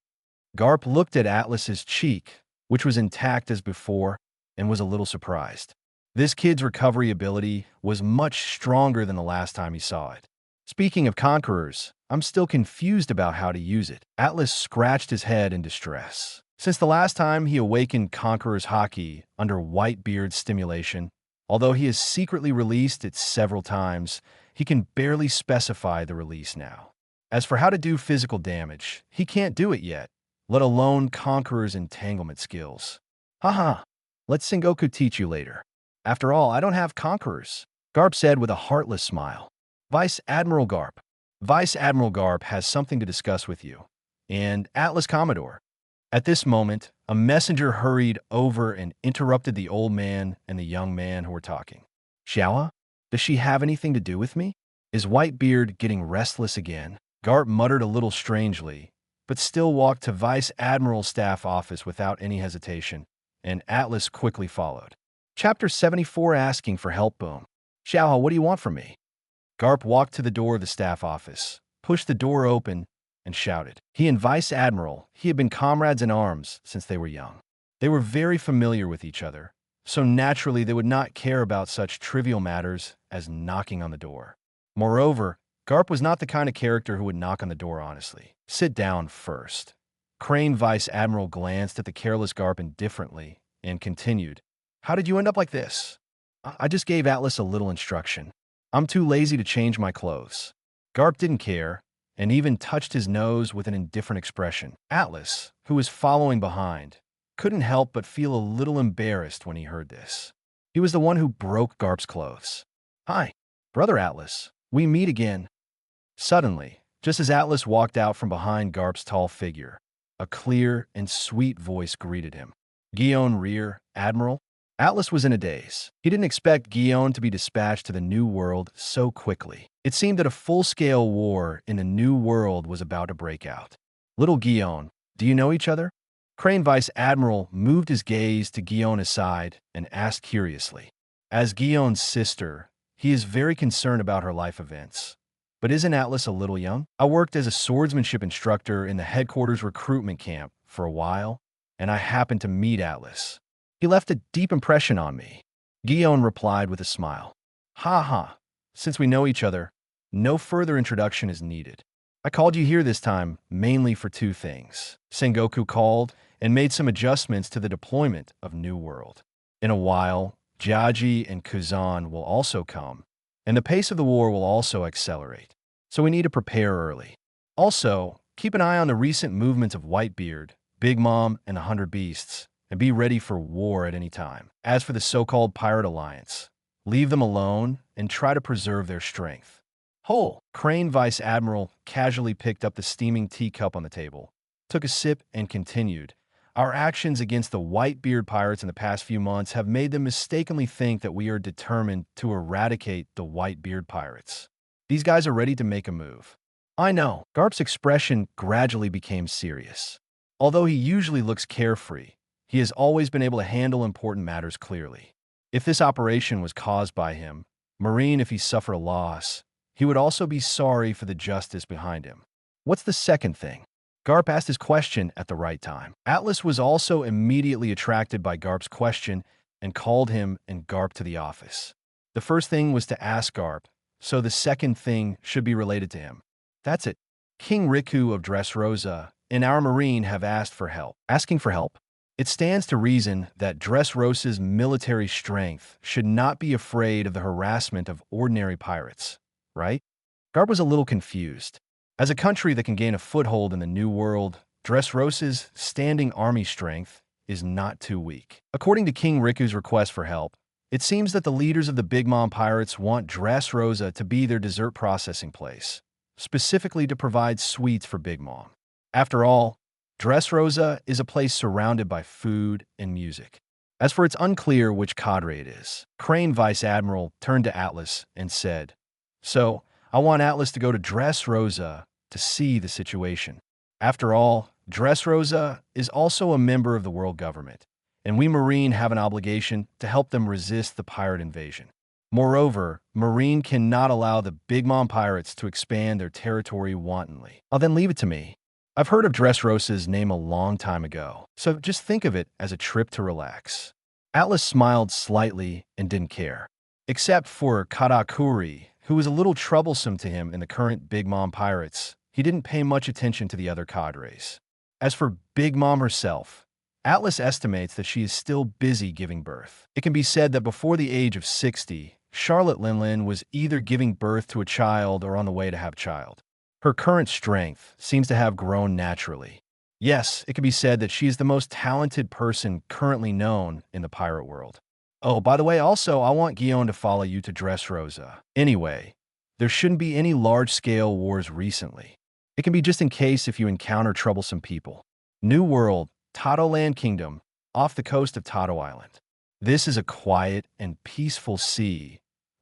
S2: Garp looked at Atlas's cheek, which was intact as before, and was a little surprised. This kid's recovery ability was much stronger than the last time he saw it. Speaking of Conquerors, I'm still confused about how to use it. Atlas scratched his head in distress. Since the last time he awakened Conqueror's Haki under Whitebeard's stimulation, although he has secretly released it several times, he can barely specify the release now. As for how to do physical damage, he can't do it yet, let alone Conqueror's entanglement skills. Let Sengoku teach you later. After all, I don't have Conquerors, Garp said with a heartless smile. Vice Admiral Garp. Vice Admiral Garp has something to discuss with you. And Atlas Commodore. At this moment, a messenger hurried over and interrupted the old man and the young man who were talking. Xiaoa? Does she have anything to do with me? Is Whitebeard getting restless again? Garp muttered a little strangely, but still walked to Vice Admiral's staff office without any hesitation, and Atlas quickly followed. Chapter 74 Asking for Help. Boom. Xiaoa, what do you want from me? Garp walked to the door of the staff office, pushed the door open, and shouted. He and Vice Admiral, he had been comrades in arms since they were young. They were very familiar with each other, so naturally they would not care about such trivial matters as knocking on the door. Moreover, Garp was not the kind of character who would knock on the door honestly. Sit down first. Crane Vice Admiral glanced at the careless Garp indifferently and continued, How did you end up like this? I just gave Atlas a little instruction. I'm too lazy to change my clothes. Garp didn't care, and even touched his nose with an indifferent expression. Atlas, who was following behind, couldn't help but feel a little embarrassed when he heard this. He was the one who broke Garp's clothes. Hi, Brother Atlas, we meet again. Suddenly, just as Atlas walked out from behind Garp's tall figure, a clear and sweet voice greeted him. Guillaume Rear, Admiral? Atlas was in a daze. He didn't expect Guillaume to be dispatched to the New World so quickly. It seemed that a full-scale war in the New World was about to break out. Little Guillaume, do you know each other? Crane Vice Admiral moved his gaze to Guillaume's side and asked curiously. As Guillaume's sister, he is very concerned about her life events. But isn't Atlas a little young? I worked as a swordsmanship instructor in the headquarters recruitment camp for a while, and I happened to meet Atlas. He left a deep impression on me. Guillaume replied with a smile. Ha ha, since we know each other, no further introduction is needed. I called you here this time mainly for two things. Sengoku called and made some adjustments to the deployment of New World. In a while, Jiaji and Kuzan will also come, and the pace of the war will also accelerate. So we need to prepare early. Also, keep an eye on the recent movements of Whitebeard, Big Mom, and 100 Beasts, and be ready for war at any time. As for the so-called Pirate Alliance, leave them alone and try to preserve their strength. Hole! Crane Vice Admiral casually picked up the steaming teacup on the table, took a sip, and continued. Our actions against the Whitebeard pirates in the past few months have made them mistakenly think that we are determined to eradicate the Whitebeard pirates. These guys are ready to make a move. I know. Garp's expression gradually became serious. Although he usually looks carefree, he has always been able to handle important matters clearly. If this operation was caused by him, Marine, if he suffered a loss, he would also be sorry for the justice behind him. What's the second thing? Garp asked his question at the right time. Atlas was also immediately attracted by Garp's question and called him and Garp to the office. The first thing was to ask Garp, so the second thing should be related to him. That's it. King Riku of Dressrosa and our Marine have asked for help. Asking for help? It stands to reason that Dressrosa's military strength should not be afraid of the harassment of ordinary pirates, right? Garp was a little confused. As a country that can gain a foothold in the New World, Dressrosa's standing army strength is not too weak. According to King Riku's request for help, it seems that the leaders of the Big Mom pirates want Dressrosa to be their dessert processing place, specifically to provide sweets for Big Mom. After all, Dressrosa is a place surrounded by food and music. As for it's unclear which cadre it is, Crane Vice Admiral turned to Atlas and said, So, I want Atlas to go to Dressrosa to see the situation. After all, Dressrosa is also a member of the world government, and we Marine have an obligation to help them resist the pirate invasion. Moreover, Marine cannot allow the Big Mom pirates to expand their territory wantonly. I'll then leave it to me. I've heard of Dressrosa's name a long time ago, so just think of it as a trip to relax. Atlas smiled slightly and didn't care. Except for Katakuri, who was a little troublesome to him in the current Big Mom pirates, he didn't pay much attention to the other cadres. As for Big Mom herself, Atlas estimates that she is still busy giving birth. It can be said that before the age of 60, Charlotte Linlin was either giving birth to a child or on the way to have a child. Her current strength seems to have grown naturally. Yes, it can be said that she is the most talented person currently known in the pirate world. Oh, by the way, also, I want Guillaume to follow you to Dressrosa. Anyway, there shouldn't be any large-scale wars recently. It can be just in case if you encounter troublesome people. New World, Tato Land Kingdom, off the coast of Tato Island. This is a quiet and peaceful sea,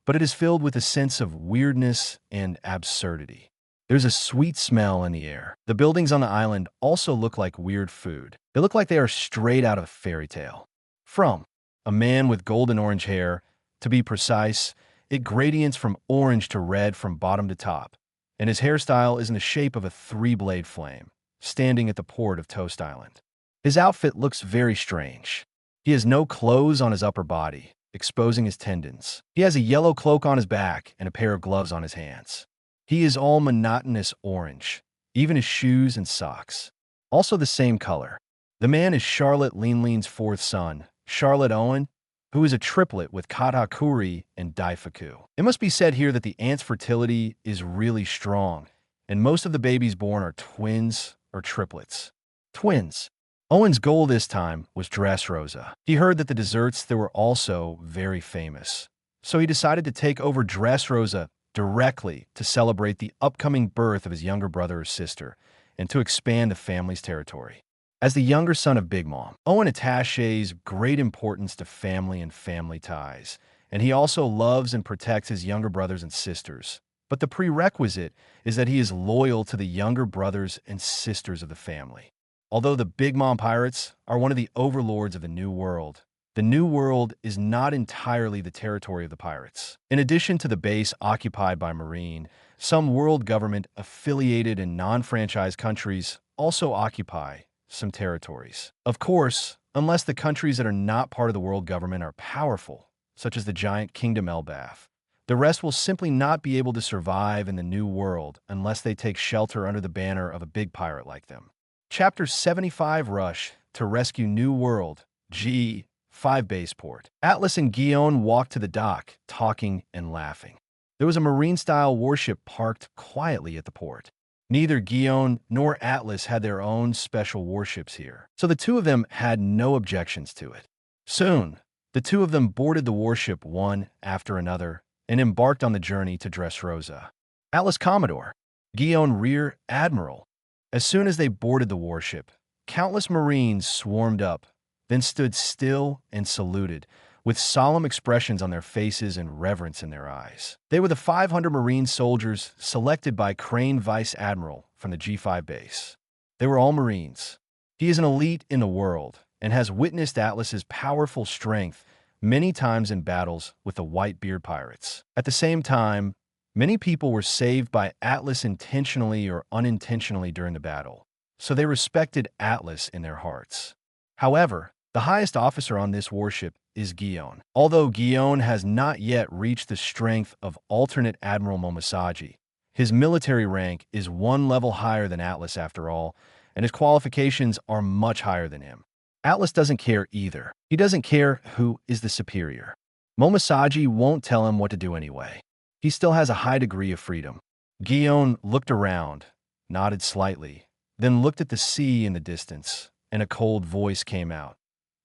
S2: but it is filled with a sense of weirdness and absurdity. There's a sweet smell in the air. The buildings on the island also look like weird food. They look like they are straight out of a fairy tale. From a man with golden orange hair, to be precise, it gradients from orange to red from bottom to top, and his hairstyle is in the shape of a three-blade flame, standing at the port of Toast Island. His outfit looks very strange. He has no clothes on his upper body, exposing his tendons. He has a yellow cloak on his back and a pair of gloves on his hands. He is all monotonous orange, even his shoes and socks. Also the same color. The man is Charlotte Leanlean's fourth son, Charlotte Owen, who is a triplet with Katakuri and Daifuku. It must be said here that the aunt's fertility is really strong, and most of the babies born are twins or triplets. Twins. Owen's goal this time was Dressrosa. He heard that the desserts there were also very famous, so he decided to take over Dressrosa directly to celebrate the upcoming birth of his younger brother or sister and to expand the family's territory. As the younger son of Big Mom, Owen attaches great importance to family and family ties, and he also loves and protects his younger brothers and sisters. But the prerequisite is that he is loyal to the younger brothers and sisters of the family. Although the Big Mom pirates are one of the overlords of the New World, the New World is not entirely the territory of the pirates. In addition to the base occupied by Marine, some world government-affiliated and non-franchise countries also occupy some territories. Of course, unless the countries that are not part of the world government are powerful, such as the giant Kingdom Elbaf, the rest will simply not be able to survive in the New World unless they take shelter under the banner of a big pirate like them. Chapter 75 Rush to Rescue New World, G5 Baseport. Atlas and Guion walked to the dock, talking and laughing. There was a marine-style warship parked quietly at the port. Neither Guion nor Atlas had their own special warships here, so the two of them had no objections to it. Soon, the two of them boarded the warship one after another and embarked on the journey to Dressrosa. Atlas Commodore, Guion Rear Admiral. As soon as they boarded the warship, countless Marines swarmed up, then stood still and saluted, with solemn expressions on their faces and reverence in their eyes. They were the 500 Marine soldiers selected by Crane Vice Admiral from the G5 base. They were all Marines. He is an elite in the world and has witnessed Atlas's powerful strength many times in battles with the Whitebeard pirates. At the same time, many people were saved by Atlas intentionally or unintentionally during the battle, so they respected Atlas in their hearts. However, the highest officer on this warship is Guion. Although Guion has not yet reached the strength of alternate Admiral Momonosuke, his military rank is one level higher than Atlas after all, and his qualifications are much higher than him. Atlas doesn't care either. He doesn't care who is the superior. Momonosuke won't tell him what to do anyway. He still has a high degree of freedom. Guion looked around, nodded slightly, then looked at the sea in the distance, and a cold voice came out.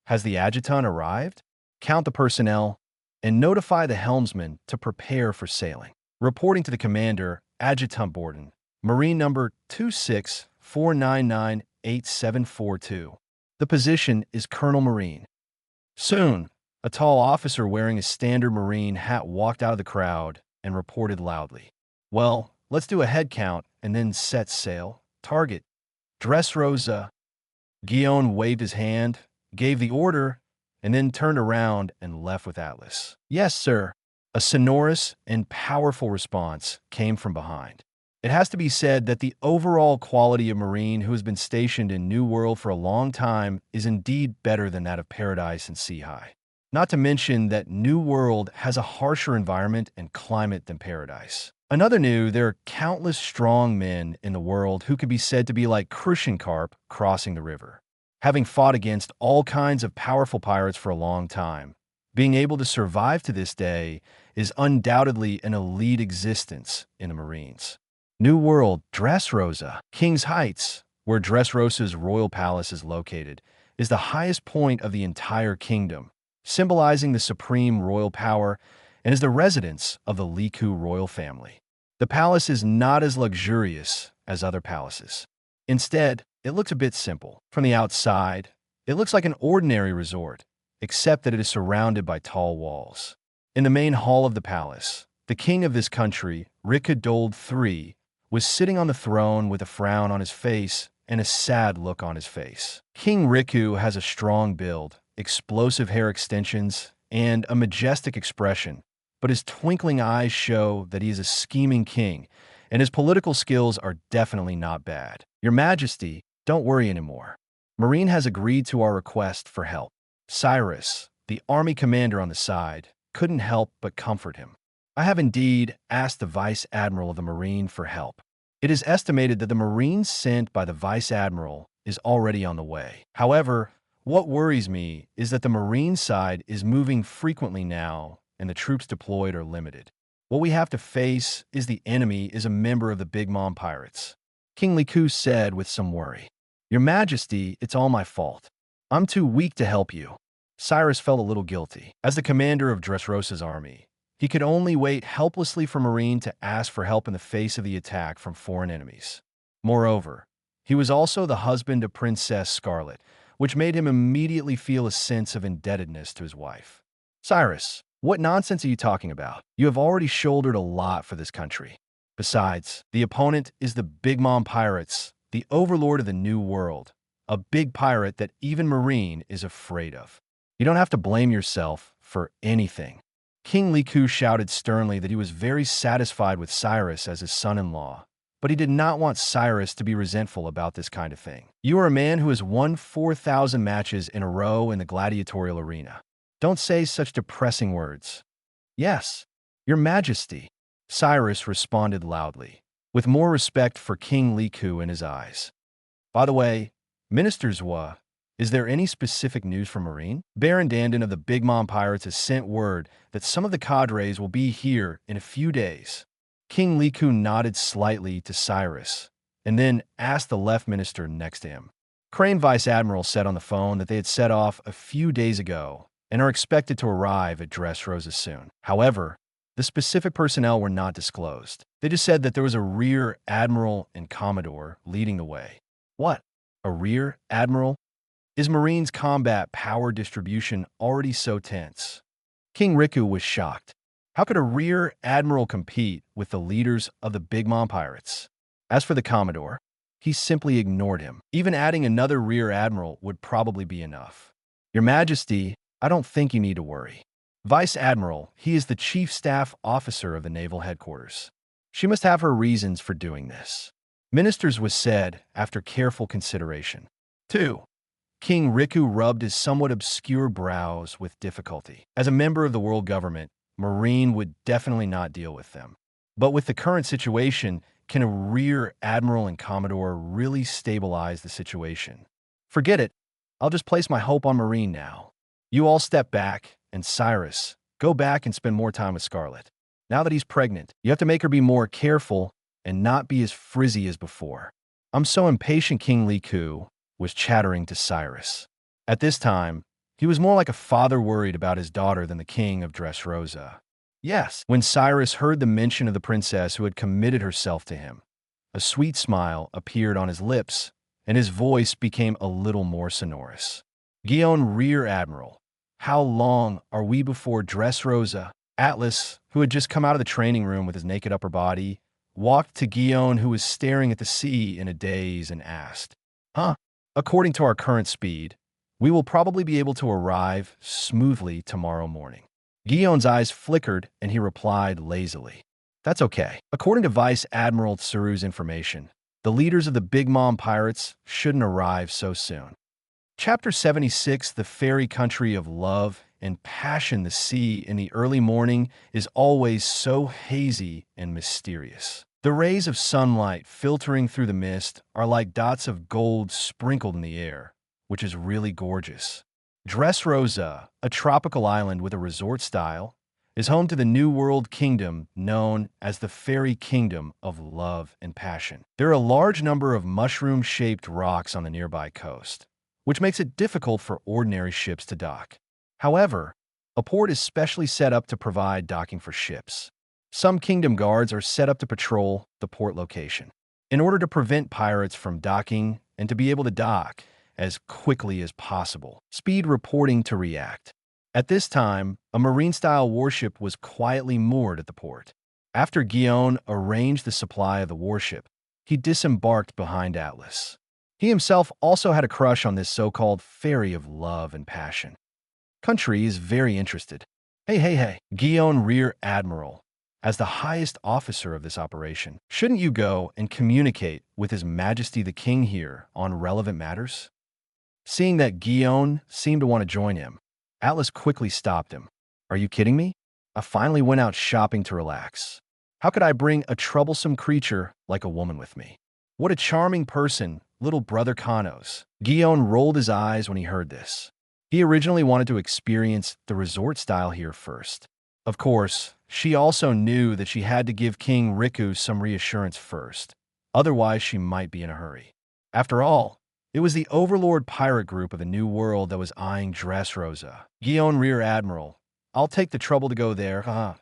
S2: Has the adjutant arrived? Count the personnel and notify the helmsman to prepare for sailing. Reporting to the commander, Adjutant Borden, Marine number 26499872. The position is Colonel Marine. Soon, a tall officer wearing a standard Marine hat walked out of the crowd and reported loudly. Well, let's do a head count and then set sail. Target. Dressrosa. Guion waved his hand, gave the order, and then turned around and left with Atlas. Yes, sir. A sonorous and powerful response came from behind. It has to be said that the overall quality of Marine who has been stationed in New World for a long time is indeed better than that of Paradise and Sea High. Not to mention that New World has a harsher environment and climate than Paradise. Another new, there are countless strong men in the world who could be said to be like crucian carp crossing the river. Having fought against all kinds of powerful pirates for a long time, being able to survive to this day is undoubtedly an elite existence in the Marines. New World, Dressrosa, King's Heights, where Dressrosa's royal palace is located, is the highest point of the entire kingdom, symbolizing the supreme royal power and is the residence of the Liku royal family. The palace is not as luxurious as other palaces. Instead, it looks a bit simple. From the outside, it looks like an ordinary resort, except that it is surrounded by tall walls. In the main hall of the palace, the king of this country, Rikadold III, was sitting on the throne with a frown on his face and a sad look on his face. King Riku has a strong build, explosive hair extensions, and a majestic expression, but his twinkling eyes show that he is a scheming king, and his political skills are definitely not bad. Your Majesty, don't worry anymore. Marine has agreed to our request for help. Cyrus, the army commander on the side, couldn't help but comfort him. I have indeed asked the Vice Admiral of the Marine for help. It is estimated that the Marines sent by the Vice Admiral is already on the way. However, what worries me is that the Marine side is moving frequently now and the troops deployed are limited. What we have to face is the enemy is a member of the Big Mom Pirates. King Liku said with some worry. Your Majesty, it's all my fault. I'm too weak to help you. Cyrus felt a little guilty. As the commander of Dressrosa's army, he could only wait helplessly for Marine to ask for help in the face of the attack from foreign enemies. Moreover, he was also the husband of Princess Scarlet, which made him immediately feel a sense of indebtedness to his wife. Cyrus, what nonsense are you talking about? You have already shouldered a lot for this country. Besides, the opponent is the Big Mom Pirates, the overlord of the New World, a big pirate that even Marine is afraid of. You don't have to blame yourself for anything. King Liku shouted sternly that he was very satisfied with Cyrus as his son-in-law, but he did not want Cyrus to be resentful about this kind of thing. You are a man who has won 4,000 matches in a row in the gladiatorial arena. Don't say such depressing words. Yes, Your Majesty, Cyrus responded loudly, with more respect for King Liku in his eyes. By the way, Minister Zwa, is there any specific news from Marine? Baron Dandan of the Big Mom Pirates has sent word that some of the cadres will be here in a few days. King Liku nodded slightly to Cyrus, and then asked the left minister next to him. Crane Vice Admiral said on the phone that they had set off a few days ago and are expected to arrive at Dressrosa soon. However, the specific personnel were not disclosed. They just said that there was a rear admiral and commodore leading the way. What? A rear admiral? Is Marine's combat power distribution already so tense? King Riku was shocked. How could a rear admiral compete with the leaders of the Big Mom Pirates? As for the Commodore, he simply ignored him. Even adding another rear admiral would probably be enough. Your Majesty, I don't think you need to worry. Vice Admiral, he is the Chief Staff Officer of the Naval Headquarters. She must have her reasons for doing this. Ministers was said after careful consideration. 2. King Riku rubbed his somewhat obscure brows with difficulty. As a member of the world government, Marine would definitely not deal with them. But with the current situation, can a rear admiral and commodore really stabilize the situation? Forget it. I'll just place my hope on Marine now. You all step back, and Cyrus, go back and spend more time with Scarlet. Now that he's pregnant, you have to make her be more careful and not be as frizzy as before. I'm so impatient, King Liku was chattering to Cyrus. At this time, he was more like a father worried about his daughter than the king of Dressrosa. Yes, when Cyrus heard the mention of the princess who had committed herself to him, a sweet smile appeared on his lips, and his voice became a little more sonorous. Guion Rear Admiral, how long are we before Dressrosa? Atlas, who had just come out of the training room with his naked upper body, walked to Guion, who was staring at the sea in a daze, and asked, Huh? According to our current speed, we will probably be able to arrive smoothly tomorrow morning. Guion's eyes flickered, and he replied lazily, That's okay. According to Vice Admiral Tsuru's information, the leaders of the Big Mom Pirates shouldn't arrive so soon. Chapter 76, The Fairy Country of Love and Passion. The sea in the early morning is always so hazy and mysterious. The rays of sunlight filtering through the mist are like dots of gold sprinkled in the air, which is really gorgeous. Dressrosa, a tropical island with a resort style, is home to the New World Kingdom known as the Fairy Kingdom of Love and Passion. There are a large number of mushroom-shaped rocks on the nearby coast, which makes it difficult for ordinary ships to dock. However, a port is specially set up to provide docking for ships. Some kingdom guards are set up to patrol the port location in order to prevent pirates from docking and to be able to dock as quickly as possible. Speed reporting to react. At this time, a marine-style warship was quietly moored at the port. After Guion arranged the supply of the warship, he disembarked behind Atlas. He himself also had a crush on this so-called fairy of love and passion. Country is very interested. Hey. Guion Rear Admiral, as the highest officer of this operation, shouldn't you go and communicate with His Majesty the King here on relevant matters? Seeing that Guion seemed to want to join him, Atlas quickly stopped him. Are you kidding me? I finally went out shopping to relax. How could I bring a troublesome creature like a woman with me? What a charming person, little brother Kanos. Guion rolled his eyes when he heard this. He originally wanted to experience the resort style here first. Of course, she also knew that she had to give King Riku some reassurance first. Otherwise, she might be in a hurry. After all, it was the Overlord pirate group of the New World that was eyeing Dressrosa. Guion Rear Admiral, I'll take the trouble to go there, haha.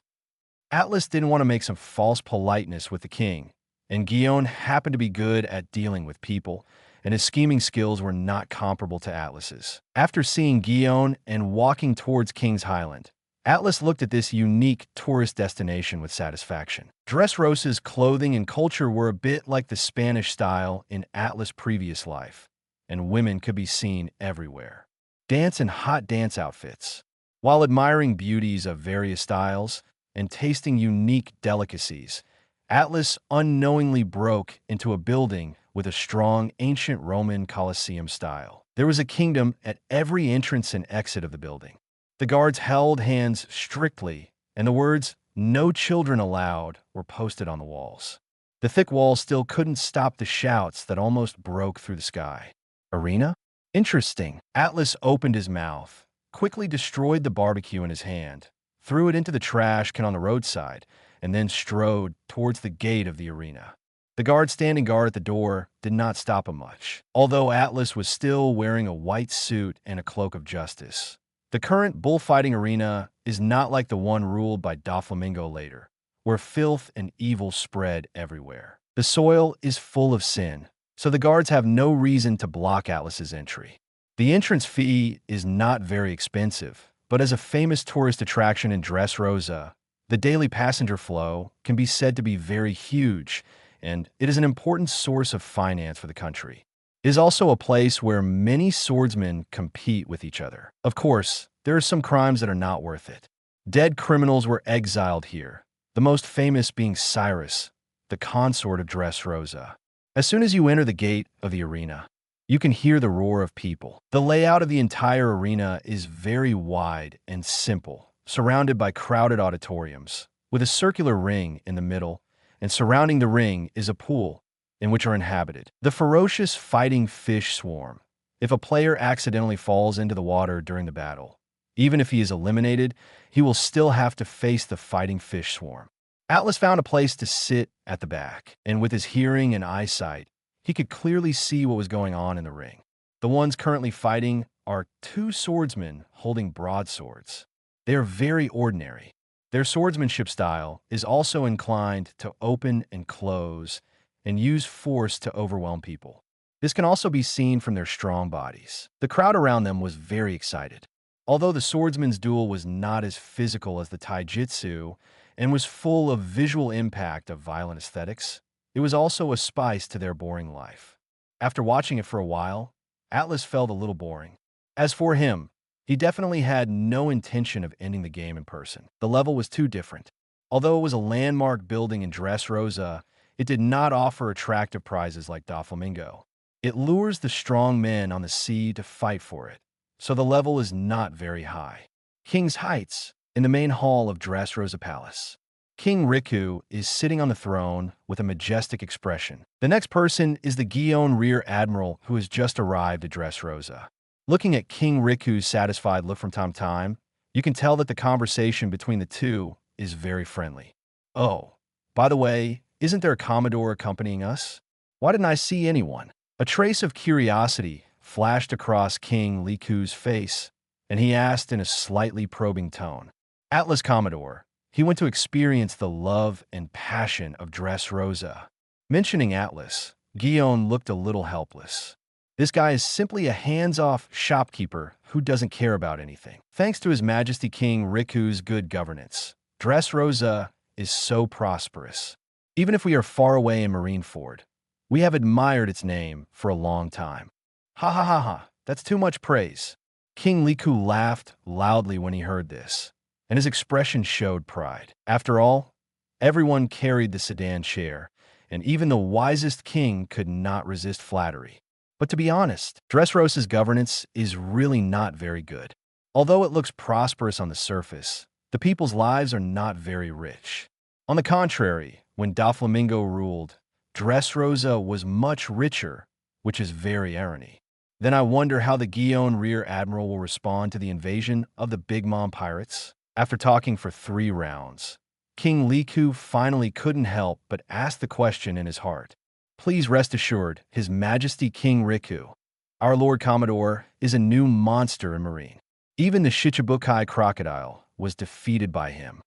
S2: Atlas didn't want to make some false politeness with the king, and Guion happened to be good at dealing with people, and his scheming skills were not comparable to Atlas's. After seeing Guion and walking towards King's Highland, Atlas looked at this unique tourist destination with satisfaction. Dressrosa's clothing and culture were a bit like the Spanish style in Atlas' previous life, and women could be seen everywhere. Dance in hot dance outfits. While admiring beauties of various styles and tasting unique delicacies, Atlas unknowingly broke into a building with a strong ancient Roman Colosseum style. There was a kingdom at every entrance and exit of the building. The guards held hands strictly, and the words, "No children allowed," were posted on the walls. The thick walls still couldn't stop the shouts that almost broke through the sky. Arena? Interesting. Atlas opened his mouth, quickly destroyed the barbecue in his hand, threw it into the trash can on the roadside, and then strode towards the gate of the arena. The guard standing guard at the door did not stop him much, although Atlas was still wearing a white suit and a cloak of justice. The current bullfighting arena is not like the one ruled by Doflamingo later, where filth and evil spread everywhere. The soil is full of sin, so the guards have no reason to block Atlas's entry. The entrance fee is not very expensive, but as a famous tourist attraction in Dressrosa, the daily passenger flow can be said to be very huge, and it is an important source of finance for the country. It is also a place where many swordsmen compete with each other. Of course, there are some crimes that are not worth it. Dead criminals were exiled here, the most famous being Cyrus, the consort of Dressrosa. As soon as you enter the gate of the arena, you can hear the roar of people. The layout of the entire arena is very wide and simple, surrounded by crowded auditoriums, with a circular ring in the middle, and surrounding the ring is a pool in which are inhabited the ferocious fighting fish swarm. If a player accidentally falls into the water during the battle, even if he is eliminated, he will still have to face the fighting fish swarm. Atlas found a place to sit at the back, and with his hearing and eyesight, he could clearly see what was going on in the ring. The ones currently fighting are two swordsmen holding broadswords. They are very ordinary. Their swordsmanship style is also inclined to open and close and use force to overwhelm people. This can also be seen from their strong bodies. The crowd around them was very excited. Although the swordsman's duel was not as physical as the taijutsu and was full of visual impact of violent aesthetics, it was also a spice to their boring life. After watching it for a while, Atlas felt a little boring. As for him, he definitely had no intention of ending the game in person. The level was too different. Although it was a landmark building in Dressrosa, it did not offer attractive prizes like Doflamingo. It lures the strong men on the sea to fight for it, so the level is not very high. King's Heights, in the main hall of Dressrosa Palace. King Riku is sitting on the throne with a majestic expression. The next person is the Guion Rear Admiral who has just arrived at Dressrosa. Looking at King Riku's satisfied look from time to time, you can tell that the conversation between the two is very friendly. Oh, by the way, isn't there a Commodore accompanying us? Why didn't I see anyone? A trace of curiosity flashed across King Riku's face, and he asked in a slightly probing tone. Atlas Commodore. He went to experience the love and passion of Dressrosa. Mentioning Atlas, Guion looked a little helpless. This guy is simply a hands-off shopkeeper who doesn't care about anything. Thanks to His Majesty King Riku's good governance, Dressrosa is so prosperous. Even if we are far away in Marineford, we have admired its name for a long time. Ha ha ha ha, that's too much praise. King Riku laughed loudly when he heard this, and his expression showed pride. After all, everyone carried the sedan chair, and even the wisest king could not resist flattery. But to be honest, Dressrosa's governance is really not very good. Although it looks prosperous on the surface, the people's lives are not very rich. On the contrary, when Doflamingo ruled, Dressrosa was much richer, which is very irony. Then I wonder how the Guion Rear Admiral will respond to the invasion of the Big Mom pirates. After talking for 3 rounds, King Liku finally couldn't help but ask the question in his heart. Please rest assured, His Majesty King Riku, our Lord Commodore, is a new monster in marine. Even the Shichibukai crocodile was defeated by him.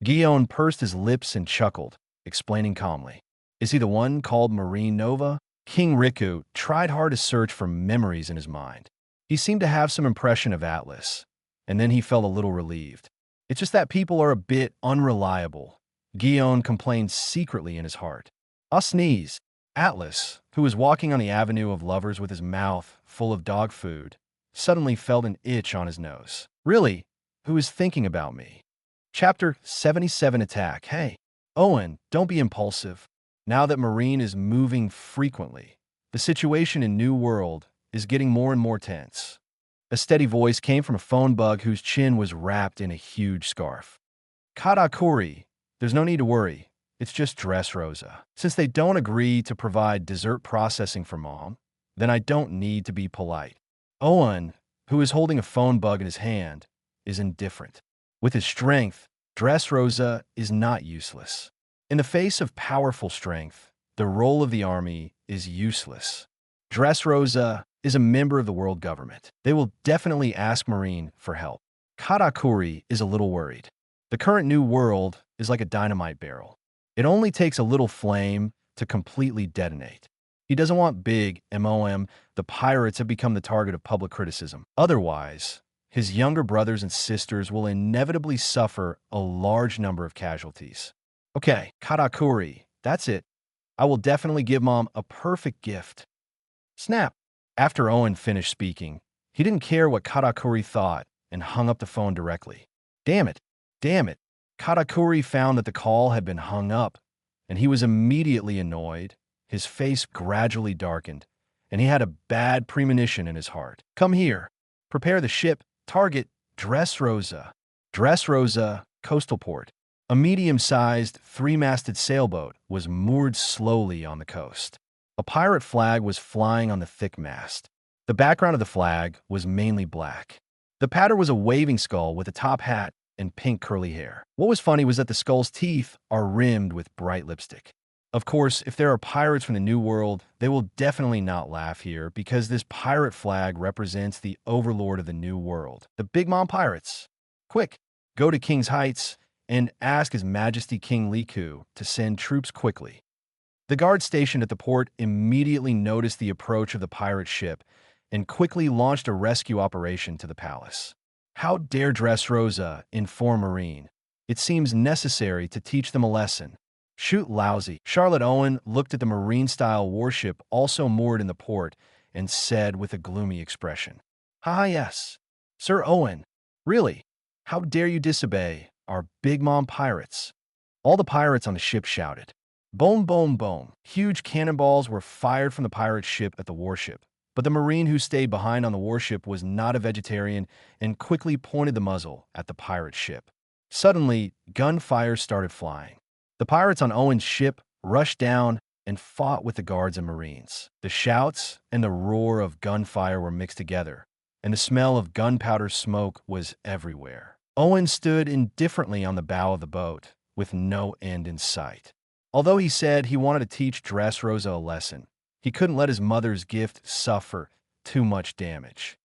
S2: Guion pursed his lips and chuckled, explaining calmly. Is he the one called Marine Nova? King Riku tried hard to search for memories in his mind. He seemed to have some impression of Atlas, and then he felt a little relieved. It's just that people are a bit unreliable, Guion complained secretly in his heart. I'll sneeze. Atlas, who was walking on the Avenue of Lovers with his mouth full of dog food, suddenly felt an itch on his nose. Really? Who is thinking about me? Chapter 77 Attack. Hey, Owen, don't be impulsive. Now that Marine is moving frequently, the situation in New World is getting more and more tense. A steady voice came from a phone bug whose chin was wrapped in a huge scarf. Katakuri, there's no need to worry. It's just Dressrosa. Since they don't agree to provide dessert processing for Mom, then I don't need to be polite. Owen, who is holding a phone bug in his hand, is indifferent. With his strength, Dressrosa is not useless. In the face of powerful strength, the role of the army is useless. Dressrosa is a member of the world government. They will definitely ask Marine for help. Katakuri is a little worried. The current New World is like a dynamite barrel. It only takes a little flame to completely detonate. He doesn't want big MOM. The pirates have become the target of public criticism. Otherwise, his younger brothers and sisters will inevitably suffer a large number of casualties. Okay, Katakuri, that's it. I will definitely give Mom a perfect gift. Snap. After Owen finished speaking, he didn't care what Katakuri thought and hung up the phone directly. Damn it. Damn it. Katakuri found that the call had been hung up, and he was immediately annoyed. His face gradually darkened, and he had a bad premonition in his heart. Come here. Prepare the ship. Target, Dressrosa. Dressrosa, coastal port. A medium-sized, 3-masted sailboat was moored slowly on the coast. A pirate flag was flying on the thick mast. The background of the flag was mainly black. The paddler was a waving skull with a top hat and pink curly hair. What was funny was that the skull's teeth are rimmed with bright lipstick. Of course, if there are pirates from the New World, they will definitely not laugh here because this pirate flag represents the overlord of the New World, the Big Mom Pirates. Quick, go to King's Heights and ask His Majesty King Liku to send troops quickly. The guard stationed at the port immediately noticed the approach of the pirate ship and quickly launched a rescue operation to the palace. How dare Dressrosa inform Marine? It seems necessary to teach them a lesson. Shoot lousy. Charlotte Owen looked at the Marine-style warship also moored in the port and said with a gloomy expression, "Ha yes. Sir Owen, really? How dare you disobey our Big Mom pirates?" All the pirates on the ship shouted. Boom, boom, boom. Huge cannonballs were fired from the pirate ship at the warship, but the Marine who stayed behind on the warship was not a vegetarian and quickly pointed the muzzle at the pirate ship. Suddenly, gunfire started flying. The pirates on Owen's ship rushed down and fought with the guards and Marines. The shouts and the roar of gunfire were mixed together, and the smell of gunpowder smoke was everywhere. Owen stood indifferently on the bow of the boat, with no end in sight. Although he said he wanted to teach Dressrosa a lesson, he couldn't let his mother's gift suffer too much damage.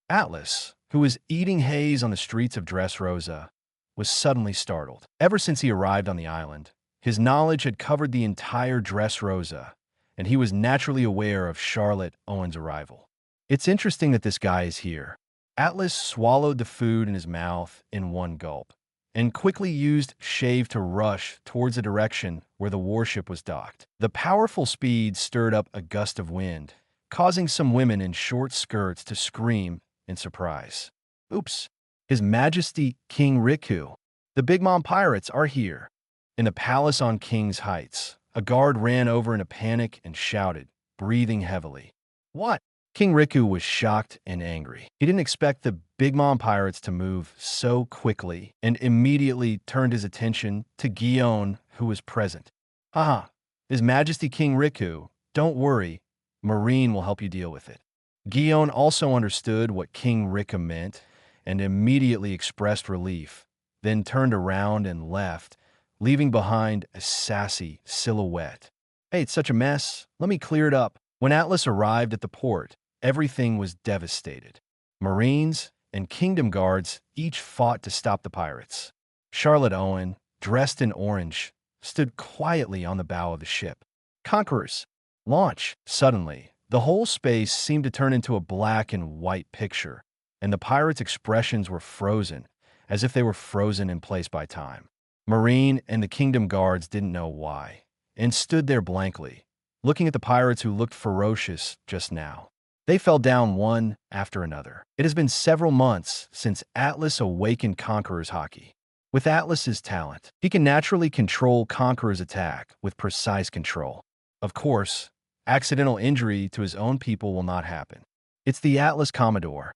S2: Atlas, who was eating haze on the streets of Dressrosa, was suddenly startled. Ever since he arrived on the island, his knowledge had covered the entire Dressrosa, and he was naturally aware of Charlotte Owen's arrival. It's interesting that this guy is here. Atlas swallowed the food in his mouth in one gulp, and quickly used Shave to rush towards the direction where the warship was docked. The powerful speed stirred up a gust of wind, causing some women in short skirts to scream in surprise. Oops. His Majesty King Riku. The Big Mom Pirates are here. In the palace on King's Heights, a guard ran over in a panic and shouted, breathing heavily. What? King Riku was shocked and angry. He didn't expect the Big Mom pirates to move so quickly and immediately turned his attention to Gion, who was present. Haha, His Majesty King Riku, don't worry, Marine will help you deal with it. Gion also understood what King Riku meant and immediately expressed relief, then turned around and left, leaving behind a sassy silhouette. Hey, it's such a mess. Let me clear it up. When Atlas arrived at the port, everything was devastated. Marines and Kingdom Guards each fought to stop the pirates. Charlotte Owen, dressed in orange, stood quietly on the bow of the ship. Conquerors, launch! Suddenly, the whole space seemed to turn into a black and white picture, and the pirates' expressions were frozen, as if they were frozen in place by time. Marine and the Kingdom Guards didn't know why, and stood there blankly, looking at the pirates who looked ferocious just now. They fell down one after another. It has been several months since Atlas awakened Conqueror's haki. With Atlas's talent, he can naturally control Conqueror's attack with precise control. Of course, accidental injury to his own people will not happen. It's the Atlas Commodore.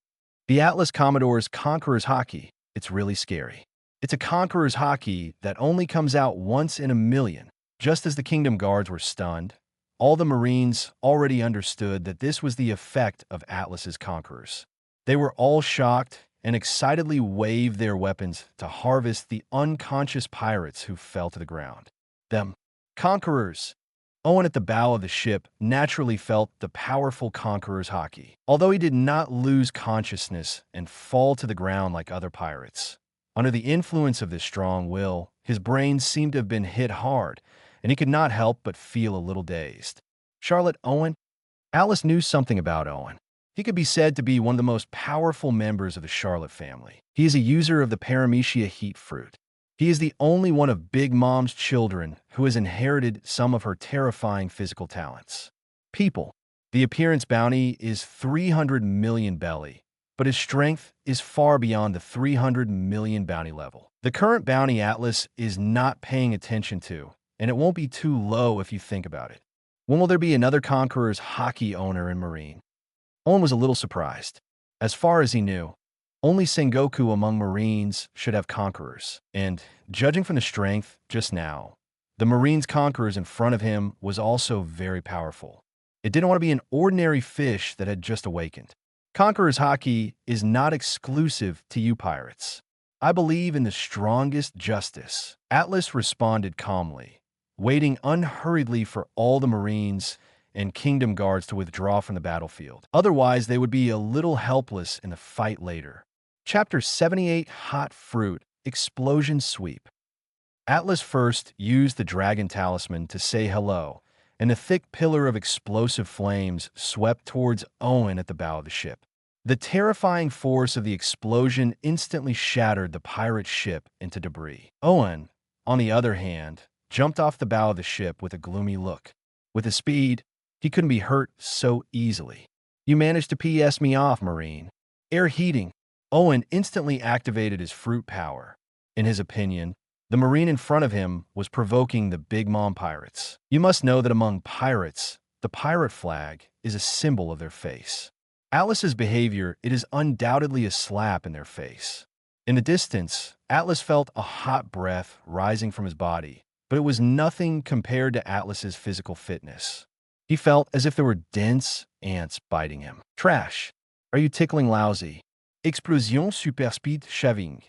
S2: The Atlas Commodore's Conqueror's haki. It's really scary. It's a Conqueror's haki that only comes out once in a million. Just as the Kingdom Guards were stunned, all the Marines already understood that this was the effect of Atlas's Conquerors. They were all shocked and excitedly waved their weapons to harvest the unconscious pirates who fell to the ground. Them Conquerors! Owen at the bow of the ship naturally felt the powerful Conqueror's haki, although he did not lose consciousness and fall to the ground like other pirates. Under the influence of this strong will, his brain seemed to have been hit hard, and he could not help but feel a little dazed. Charlotte Owen? Alice knew something about Owen. He could be said to be one of the most powerful members of the Charlotte family. He is a user of the Paramecia heat fruit. He is the only one of Big Mom's children who has inherited some of her terrifying physical talents. People. The appearance bounty is 300 million belly, but his strength is far beyond the 300 million bounty level. The current bounty Atlas is not paying attention to, and it won't be too low if you think about it. When will there be another Conqueror's haki owner in Marine? Owen was a little surprised. As far as he knew, only Sengoku among Marines should have Conquerors, and, judging from the strength just now, the Marines' Conquerors in front of him was also very powerful. It didn't want to be an ordinary fish that had just awakened. Conqueror's haki is not exclusive to you pirates. I believe in the strongest justice. Atlas responded calmly, waiting unhurriedly for all the Marines and Kingdom Guards to withdraw from the battlefield. Otherwise, they would be a little helpless in the fight later. Chapter 78, Hot Fruit, Explosion Sweep. Atlas first used the Dragon Talisman to say hello, and a thick pillar of explosive flames swept towards Owen at the bow of the ship. The terrifying force of the explosion instantly shattered the pirate ship into debris. Owen, on the other hand, jumped off the bow of the ship with a gloomy look. With his speed, he couldn't be hurt so easily. You managed to PS me off, Marine. Air heating. Owen instantly activated his fruit power. In his opinion, the Marine in front of him was provoking the Big Mom pirates. You must know that among pirates, the pirate flag is a symbol of their face. Atlas's behavior, it is undoubtedly a slap in their face. In the distance, Atlas felt a hot breath rising from his body, but it was nothing compared to Atlas's physical fitness. He felt as if there were dense ants biting him. Trash. Are you tickling lousy? Explosion super speed shaving.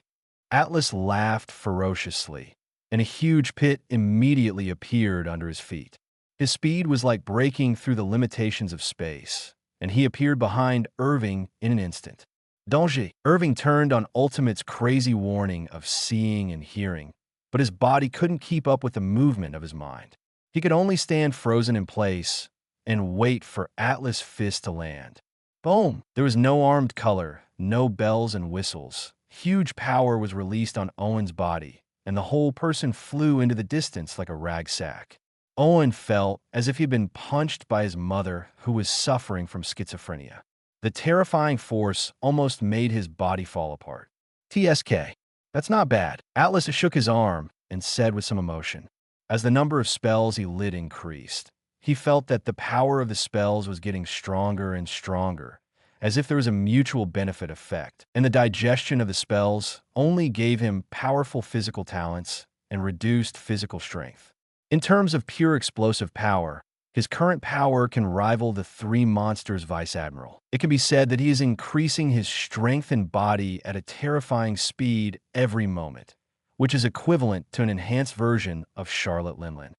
S2: Atlas laughed ferociously, and a huge pit immediately appeared under his feet. His speed was like breaking through the limitations of space, and he appeared behind Irving in an instant. Danger. Irving turned on Ultimate's crazy warning of seeing and hearing, but his body couldn't keep up with the movement of his mind. He could only stand frozen in place and wait for Atlas' fist to land. Boom! There was no armed color, no bells and whistles. Huge power was released on Owen's body, and the whole person flew into the distance like a rag sack. Owen felt as if he'd been punched by his mother, who was suffering from schizophrenia. The terrifying force almost made his body fall apart. TSK. That's not bad. Atlas shook his arm and said with some emotion. As the number of spells he lit increased, He felt that the power of the spells was getting stronger and stronger, as if there was a mutual benefit effect, and the digestion of the spells only gave him powerful physical talents and reduced physical strength. In terms of pure explosive power, his current power can rival the Three Monsters Vice Admiral. It can be said that he is increasing his strength and body at a terrifying speed every moment, which is equivalent to an enhanced version of Charlotte Limlin.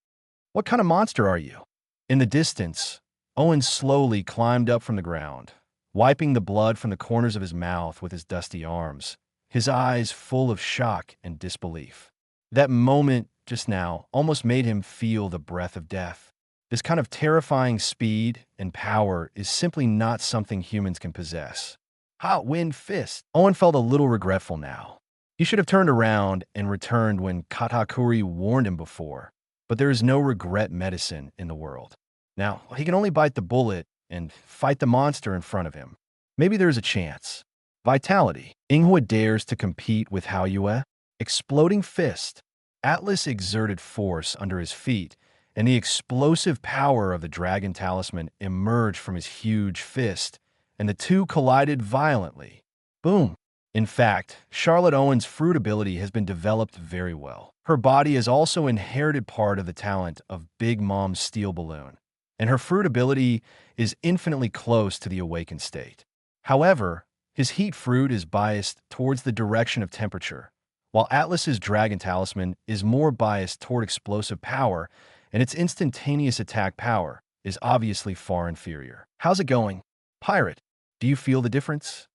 S2: What kind of monster are you? In the distance, Owen slowly climbed up from the ground, wiping the blood from the corners of his mouth with his dusty arms, his eyes full of shock and disbelief. That moment just now almost made him feel the breath of death. This kind of terrifying speed and power is simply not something humans can possess. Hot Wind Fist. Owen felt a little regretful now. He should have turned around and returned when Katakuri warned him before, but there is no regret medicine in the world. Now, he can only bite the bullet and fight the monster in front of him. Maybe there's a chance. Vitality. Inghua dares to compete with Haoyue. Exploding Fist. Atlas exerted force under his feet, and the explosive power of the dragon talisman emerged from his huge fist, and the two collided violently. Boom! In fact, Charlotte Owen's fruit ability has been developed very well. Her body has also inherited part of the talent of Big Mom's steel balloon, and her fruit ability is infinitely close to the awakened state. However, his heat fruit is biased towards the direction of temperature, while Atlas's dragon talisman is more biased toward explosive power, and its instantaneous attack power is obviously far inferior. How's it going? Pirate, do you feel the difference?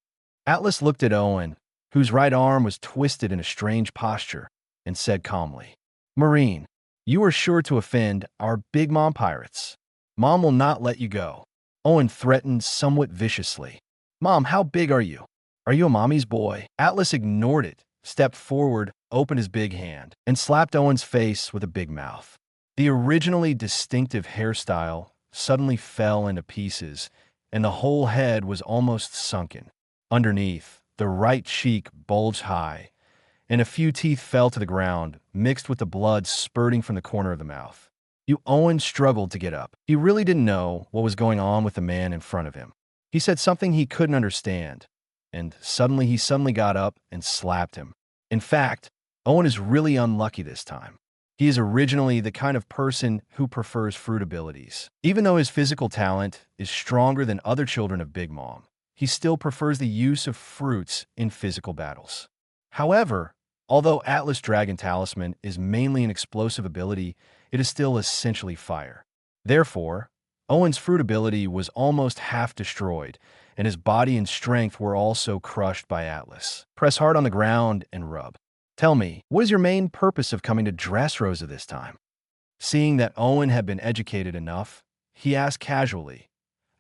S2: Atlas looked at Owen, whose right arm was twisted in a strange posture, and said calmly, Marine, you are sure to offend our Big Mom pirates. Mom will not let you go. Owen threatened somewhat viciously. Mom, how big are you? Are you a mommy's boy? Atlas ignored it, stepped forward, opened his big hand, and slapped Owen's face with a big mouth. The originally distinctive hairstyle suddenly fell into pieces, and the whole head was almost sunken. Underneath, the right cheek bulged high, and a few teeth fell to the ground, mixed with the blood spurting from the corner of the mouth. Owen struggled to get up. He really didn't know what was going on with the man in front of him. He said something he couldn't understand, and he suddenly got up and slapped him. In fact, Owen is really unlucky this time. He is originally the kind of person who prefers fruit abilities. Even though his physical talent is stronger than other children of Big Mom, he still prefers the use of fruits in physical battles. However, although Atlas Dragon Talisman is mainly an explosive ability, it is still essentially fire. Therefore, Owen's fruit ability was almost half destroyed, and his body and strength were also crushed by Atlas. Press hard on the ground and rub. Tell me, what is your main purpose of coming to Dressrosa this time? Seeing that Owen had been educated enough, he asked casually,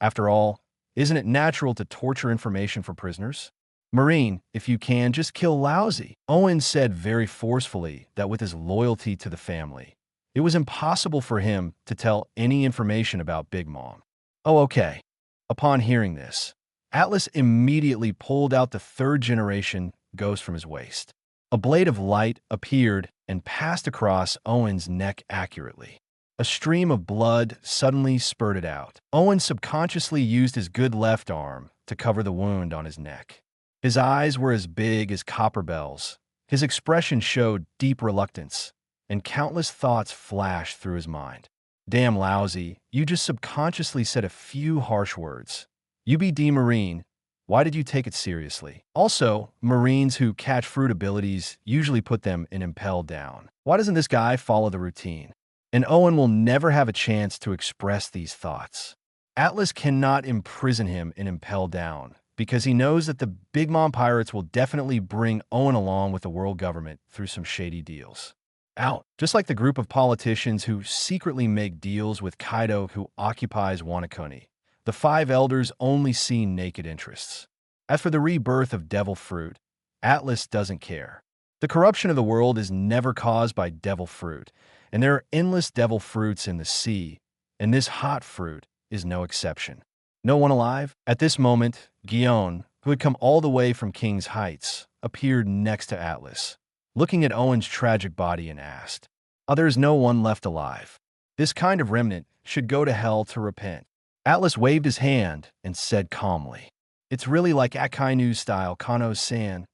S2: After all, isn't it natural to torture information for prisoners? Marine, if you can, just kill Lousy. Owen said very forcefully that with his loyalty to the family, it was impossible for him to tell any information about Big Mom. Oh, okay. Upon hearing this, Atlas immediately pulled out the third-generation ghost from his waist. A blade of light appeared and passed across Owen's neck accurately. A stream of blood suddenly spurted out. Owen subconsciously used his good left arm to cover the wound on his neck. His eyes were as big as copper bells. His expression showed deep reluctance, and countless thoughts flashed through his mind. Damn Lousy, you just subconsciously said a few harsh words. UBD Marine, why did you take it seriously? Also, Marines who catch fruit abilities usually put them in Impel Down. Why doesn't this guy follow the routine? And Owen will never have a chance to express these thoughts. Atlas cannot imprison him in Impel Down, because he knows that the Big Mom pirates will definitely bring Owen along with the world government through some shady deals. Out. Just like the group of politicians who secretly make deals with Kaido who occupies Wanakuni, the five elders only see naked interests. As for the rebirth of Devil Fruit, Atlas doesn't care. The corruption of the world is never caused by Devil Fruit, and there are endless Devil Fruits in the sea, and this hot fruit is no exception. No one alive? At this moment, Guion, who had come all the way from King's Heights, appeared next to Atlas, looking at Owen's tragic body and asked, there is no one left alive. This kind of remnant should go to hell to repent. Atlas waved his hand and said calmly, "It's really like Akainu style, Kano-san."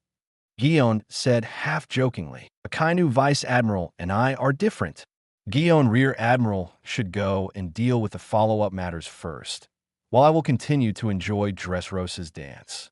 S2: Gion said half-jokingly, "Akainu Vice Admiral and I are different. Gion Rear Admiral should go and deal with the follow-up matters first, while I will continue to enjoy Dressrosa's dance."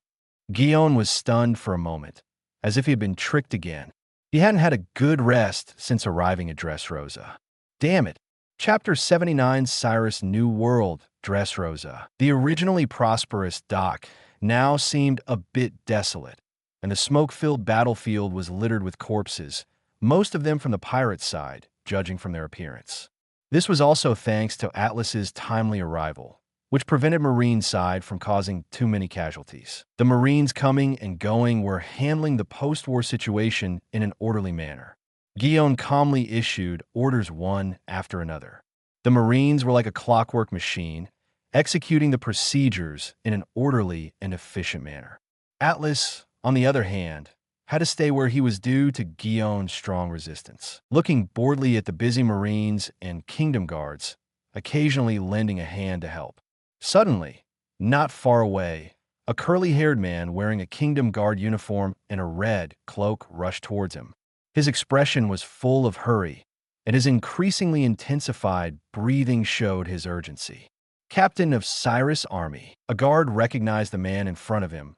S2: Gion was stunned for a moment, as if he had been tricked again. He hadn't had a good rest since arriving at Dressrosa. Damn it. Chapter 79, Cyrus' New World, Dressrosa. The originally prosperous dock now seemed a bit desolate, and the smoke-filled battlefield was littered with corpses, most of them from the pirate side, judging from their appearance. This was also thanks to Atlas's timely arrival, which prevented Marine's side from causing too many casualties. The Marines coming and going were handling the post-war situation in an orderly manner. Gion calmly issued orders one after another. The Marines were like a clockwork machine, executing the procedures in an orderly and efficient manner. Atlas, on the other hand, had to stay where he was due to Gion's strong resistance, looking boredly at the busy Marines and Kingdom Guards, occasionally lending a hand to help. Suddenly, not far away, a curly-haired man wearing a Kingdom Guard uniform and a red cloak rushed towards him. His expression was full of hurry, and his increasingly intensified breathing showed his urgency. Captain of Cyrus' army. A guard recognized the man in front of him,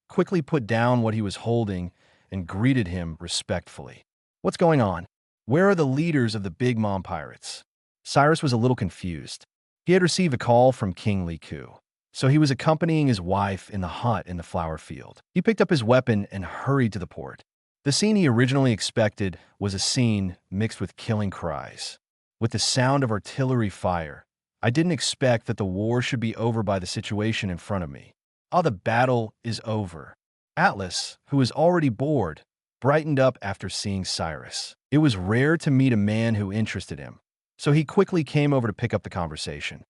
S2: quickly put down what he was holding, and greeted him respectfully. "What's going on? Where are the leaders of the Big Mom pirates?" Cyrus was a little confused. He had received a call from King Liku, so he was accompanying his wife in the hut in the flower field. He picked up his weapon and hurried to the port. The scene he originally expected was a scene mixed with killing cries. With the sound of artillery fire, I didn't expect that the war should be over by the situation in front of me. "Ah, the battle is over." Atlas, who was already bored, brightened up after seeing Cyrus. It was rare to meet a man who interested him, so he quickly came over to pick up the conversation.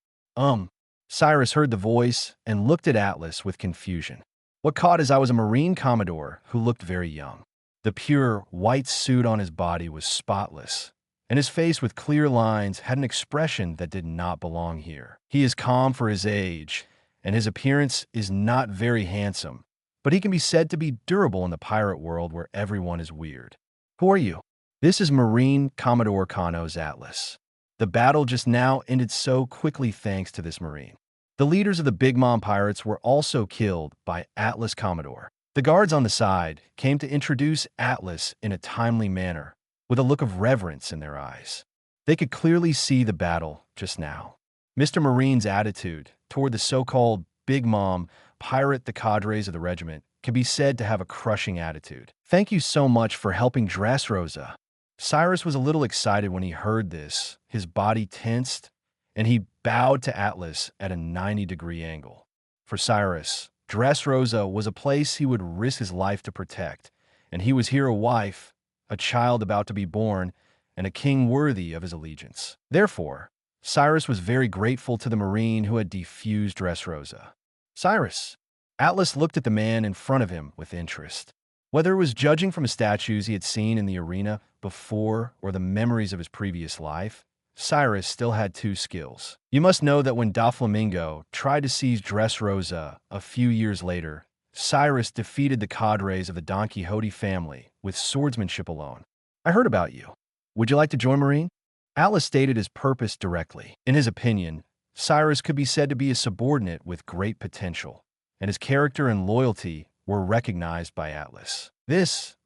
S2: Cyrus heard the voice and looked at Atlas with confusion. What caught his eye was a Marine Commodore who looked very young. The pure, white suit on his body was spotless, and his face with clear lines had an expression that did not belong here. He is calm for his age, and his appearance is not very handsome, but he can be said to be durable in the pirate world where everyone is weird. "Who are you?" "This is Marine Commodore Kano's Atlas. The battle just ended ended so quickly thanks to this Marine." The leaders of the Big Mom pirates were also killed by Atlas Commodore. The guards on the side came to introduce Atlas in a timely manner, with a look of reverence in their eyes. They could clearly see the battle just now. Mr. Marine's attitude toward the so-called Big Mom pirate, the cadres of the regiment, can be said to have a crushing attitude. "Thank you so much for helping Dressrosa." Cyrus was a little excited when he heard this. His body tensed, and he bowed to Atlas at a 90-degree angle. For Cyrus, Dressrosa was a place he would risk his life to protect, and he was here a wife, a child about to be born, and a king worthy of his allegiance. Therefore, Cyrus was very grateful to the Marine who had defused Dressrosa. "Cyrus." Atlas looked at the man in front of him with interest. Whether it was judging from the statues he had seen in the arena before or the memories of his previous life, Cyrus still had two skills. You must know that when Doflamingo tried to seize Dressrosa a few years later, Cyrus defeated the cadres of the Don Quixote family with swordsmanship alone. "I heard about you. Would you like to join Marine?" Atlas stated his purpose directly. In his opinion, Cyrus could be said to be a subordinate with great potential, and his character and loyalty were recognized by Atlas.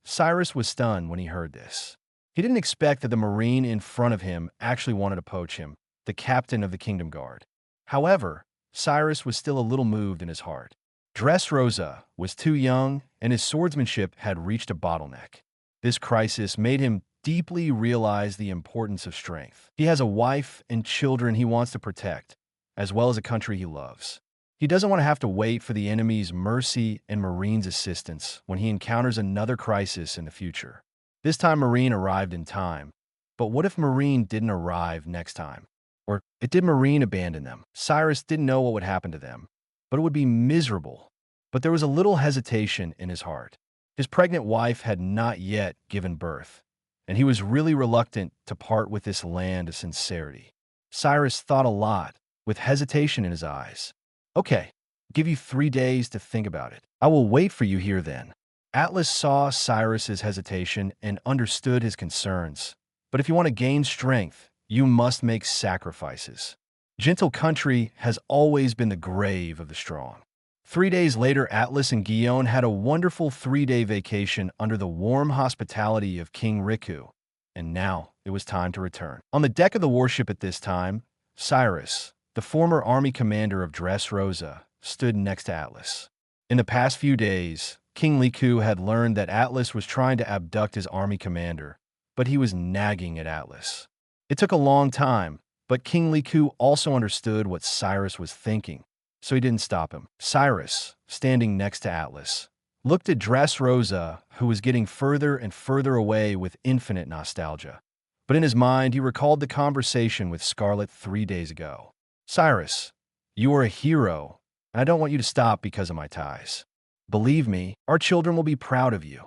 S2: Cyrus was stunned when he heard this. He didn't expect that the Marine in front of him actually wanted to poach him, the captain of the Kingdom Guard. However, Cyrus was still a little moved in his heart. Dressrosa was too young, and his swordsmanship had reached a bottleneck. This crisis made him deeply realize the importance of strength. He has a wife and children he wants to protect, as well as a country he loves. He doesn't want to have to wait for the enemy's mercy and Marine's assistance when he encounters another crisis in the future. This time Marine arrived in time, but what if Marine didn't arrive next time? Or did Marine abandon them? Cyrus didn't know what would happen to them, but it would be miserable. But there was a little hesitation in his heart. His pregnant wife had not yet given birth, and he was really reluctant to part with this land of sincerity. Cyrus thought a lot, with hesitation in his eyes. Okay, give you 3 days to think about it. I will wait for you here then. Atlas saw Cyrus's hesitation and understood his concerns. But if you want to gain strength, you must make sacrifices. Gentle country has always been the grave of the strong. 3 days later, Atlas and Guillaume had a wonderful 3-day vacation under the warm hospitality of King Riku. And now it was time to return. On the deck of the warship at this time, Cyrus, the former army commander of Dressrosa, stood next to Atlas. In the past few days, King Riku had learned that Atlas was trying to abduct his army commander, but he was nagging at Atlas. It took a long time, but King Riku also understood what Cyrus was thinking, so he didn't stop him. Cyrus, standing next to Atlas, looked at Dressrosa, who was getting further and further away with infinite nostalgia. But in his mind, he recalled the conversation with Scarlet 3 days ago. Cyrus, you are a hero, and I don't want you to stop because of my ties. Believe me, our children will be proud of you.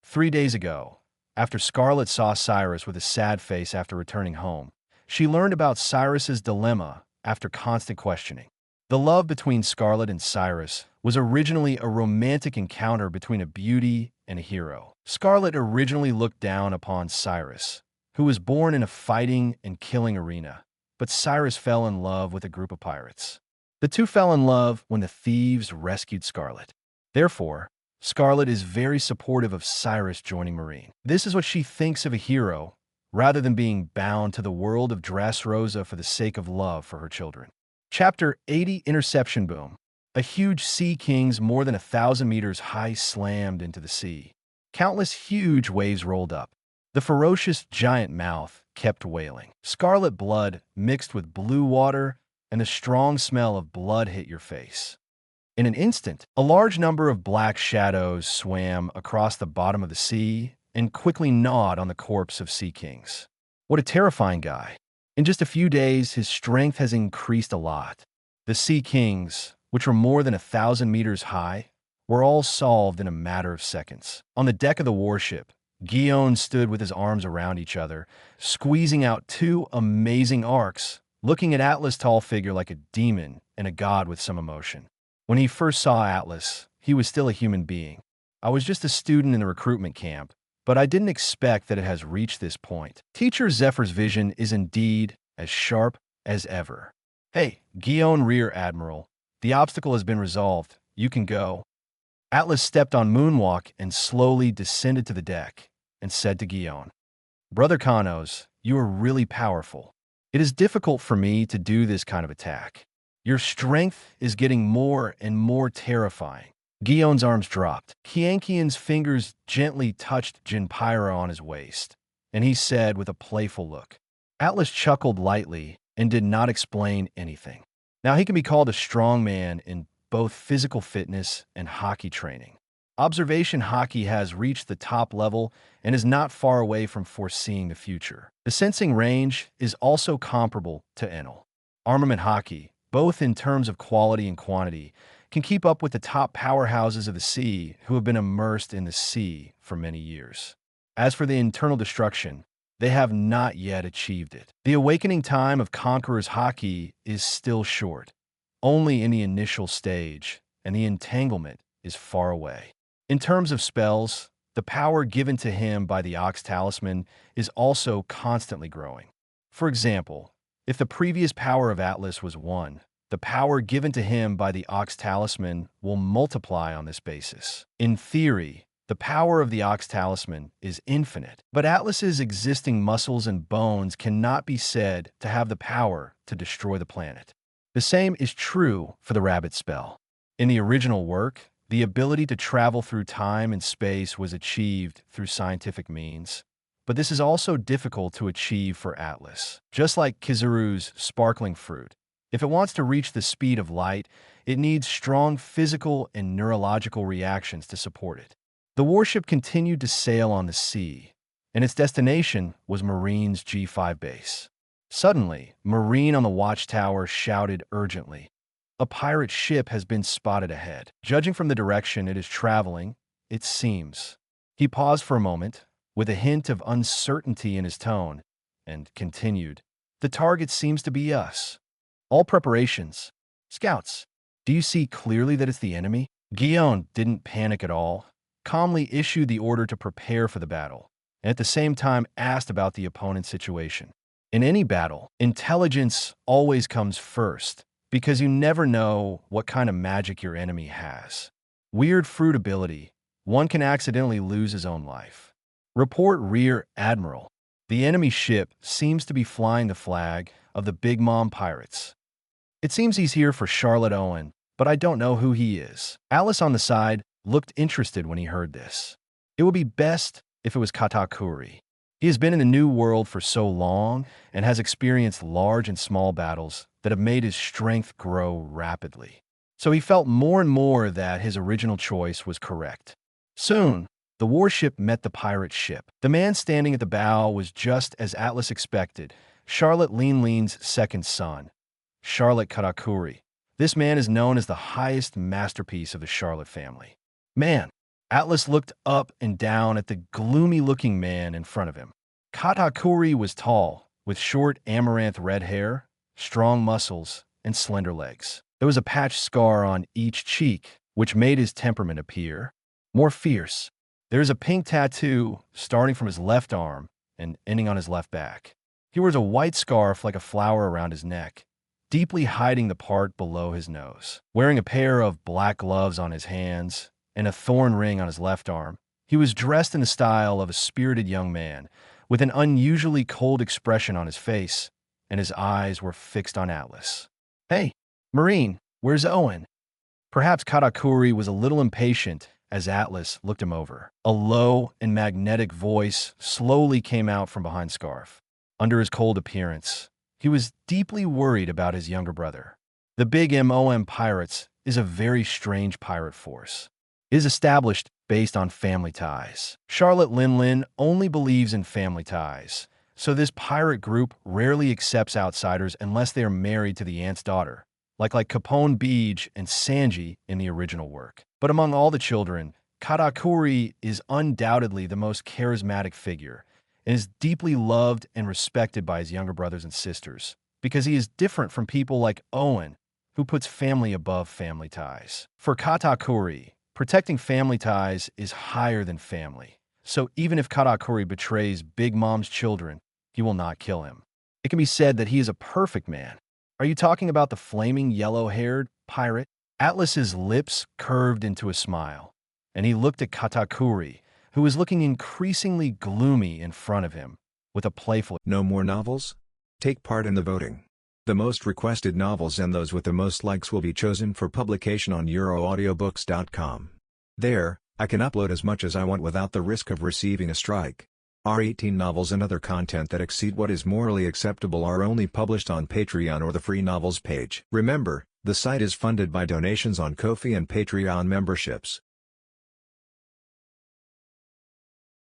S2: 3 days ago, after Scarlet saw Cyrus with a sad face after returning home, she learned about Cyrus's dilemma after constant questioning. The love between Scarlet and Cyrus was originally a romantic encounter between a beauty and a hero. Scarlet originally looked down upon Cyrus, who was born in a fighting and killing arena, but Cyrus fell in love with a group of pirates. The two fell in love when the thieves rescued Scarlet. Therefore, Scarlet is very supportive of Cyrus joining Marine. This is what she thinks of a hero, rather than being bound to the world of Dressrosa for the sake of love for her children. Chapter 80 Interception Boom. A huge sea king's more than 1,000 meters high slammed into the sea. Countless huge waves rolled up. The ferocious giant mouth kept wailing. Scarlet blood mixed with blue water, and the strong smell of blood hit your face. In an instant, a large number of black shadows swam across the bottom of the sea and quickly gnawed on the corpse of Sea Kings. What a terrifying guy. In just a few days, his strength has increased a lot. The Sea Kings, which were more than 1,000 meters high, were all solved in a matter of seconds. On the deck of the warship, Guillaume stood with his arms around each other, squeezing out 2 amazing arcs, looking at Atlas' tall figure like a demon and a god with some emotion. When he first saw Atlas, he was still a human being. I was just a student in the recruitment camp, but I didn't expect that it has reached this point. Teacher Zephyr's vision is indeed as sharp as ever. Hey, Guillaume Rear Admiral, the obstacle has been resolved. You can go. Atlas stepped on Moonwalk and slowly descended to the deck and said to Guillaume, Brother Kanos, you are really powerful. It is difficult for me to do this kind of attack. Your strength is getting more and more terrifying. Guillaume's arms dropped. Kiankian's fingers gently touched Jinpyra on his waist, and he said with a playful look. Atlas chuckled lightly and did not explain anything. Now he can be called a strong man in both physical fitness and hockey training. Observation hockey has reached the top level and is not far away from foreseeing the future. The sensing range is also comparable to Enel. Armament hockey, both in terms of quality and quantity, can keep up with the top powerhouses of the sea who have been immersed in the sea for many years. As for the internal destruction, they have not yet achieved it. The awakening time of Conqueror's hockey is still short, only in the initial stage, and the entanglement is far away. In terms of spells, the power given to him by the Ox Talisman is also constantly growing. For example, if the previous power of Atlas was 1, the power given to him by the Ox Talisman will multiply on this basis. In theory, the power of the Ox Talisman is infinite, but Atlas's existing muscles and bones cannot be said to have the power to destroy the planet. The same is true for the Rabbit spell. In the original work, the ability to travel through time and space was achieved through scientific means, but this is also difficult to achieve for Atlas. Just like Kizaru's sparkling fruit, if it wants to reach the speed of light, it needs strong physical and neurological reactions to support it. The warship continued to sail on the sea, and its destination was Marine's G5 base. Suddenly, Marine on the watchtower shouted urgently, "A pirate ship has been spotted ahead." Judging from the direction it is traveling, it seems. He paused for a moment, with a hint of uncertainty in his tone, and continued, The target seems to be us. All preparations. Scouts, do you see clearly that it's the enemy? Guillaume didn't panic at all, calmly issued the order to prepare for the battle, and at the same time asked about the opponent's situation. In any battle, intelligence always comes first, because you never know what kind of magic your enemy has. Weird fruit ability, one can accidentally lose his own life. Report Rear Admiral. The enemy ship seems to be flying the flag of the Big Mom Pirates. It seems he's here for Charlotte Owen, but I don't know who he is. Alice on the side looked interested when he heard this. It would be best if it was Katakuri. He has been in the New World for so long and has experienced large and small battles that have made his strength grow rapidly. So he felt more and more that his original choice was correct. Soon, the warship met the pirate ship. The man standing at the bow was just as Atlas expected, Charlotte Lean's second son, Charlotte Katakuri. This man is known as the highest masterpiece of the Charlotte family. Man, Atlas looked up and down at the gloomy-looking man in front of him. Katakuri was tall, with short amaranth red hair, strong muscles, and slender legs. There was a patched scar on each cheek, which made his temperament appear more fierce. There is a pink tattoo starting from his left arm and ending on his left back. He wears a white scarf like a flower around his neck, deeply hiding the part below his nose. Wearing a pair of black gloves on his hands and a thorn ring on his left arm, he was dressed in the style of a spirited young man, with an unusually cold expression on his face, and his eyes were fixed on Atlas. "Hey, Marine, where's Owen?" Perhaps Katakuri was a little impatient as Atlas looked him over. A low and magnetic voice slowly came out from behind scarf. Under his cold appearance, he was deeply worried about his younger brother. The Big MOM Pirates is a very strange pirate force. It is established based on family ties. Charlotte Lin only believes in family ties, so this pirate group rarely accepts outsiders unless they are married to the aunt's daughter, like Capone Beej and Sanji in the original work. But among all the children, Katakuri is undoubtedly the most charismatic figure and is deeply loved and respected by his younger brothers and sisters, because he is different from people like Owen, who puts family above family ties. For Katakuri, protecting family ties is higher than family. So even if Katakuri betrays Big Mom's children, he will not kill him. It can be said that he is a perfect man. Are you talking about the flaming yellow-haired pirate? Atlas's lips curved into a smile, and he looked at Katakuri, who was looking increasingly gloomy in front of him, with a playful,
S1: "No more novels? Take part in the voting. The most requested novels and those with the most likes will be chosen for publication on euroaudiobooks.com. There, I can upload as much as I want without the risk of receiving a strike. Our 18 novels and other content that exceed what is morally acceptable are only published on Patreon or the free novels page. Remember, the site is funded by donations on Ko-fi and Patreon memberships.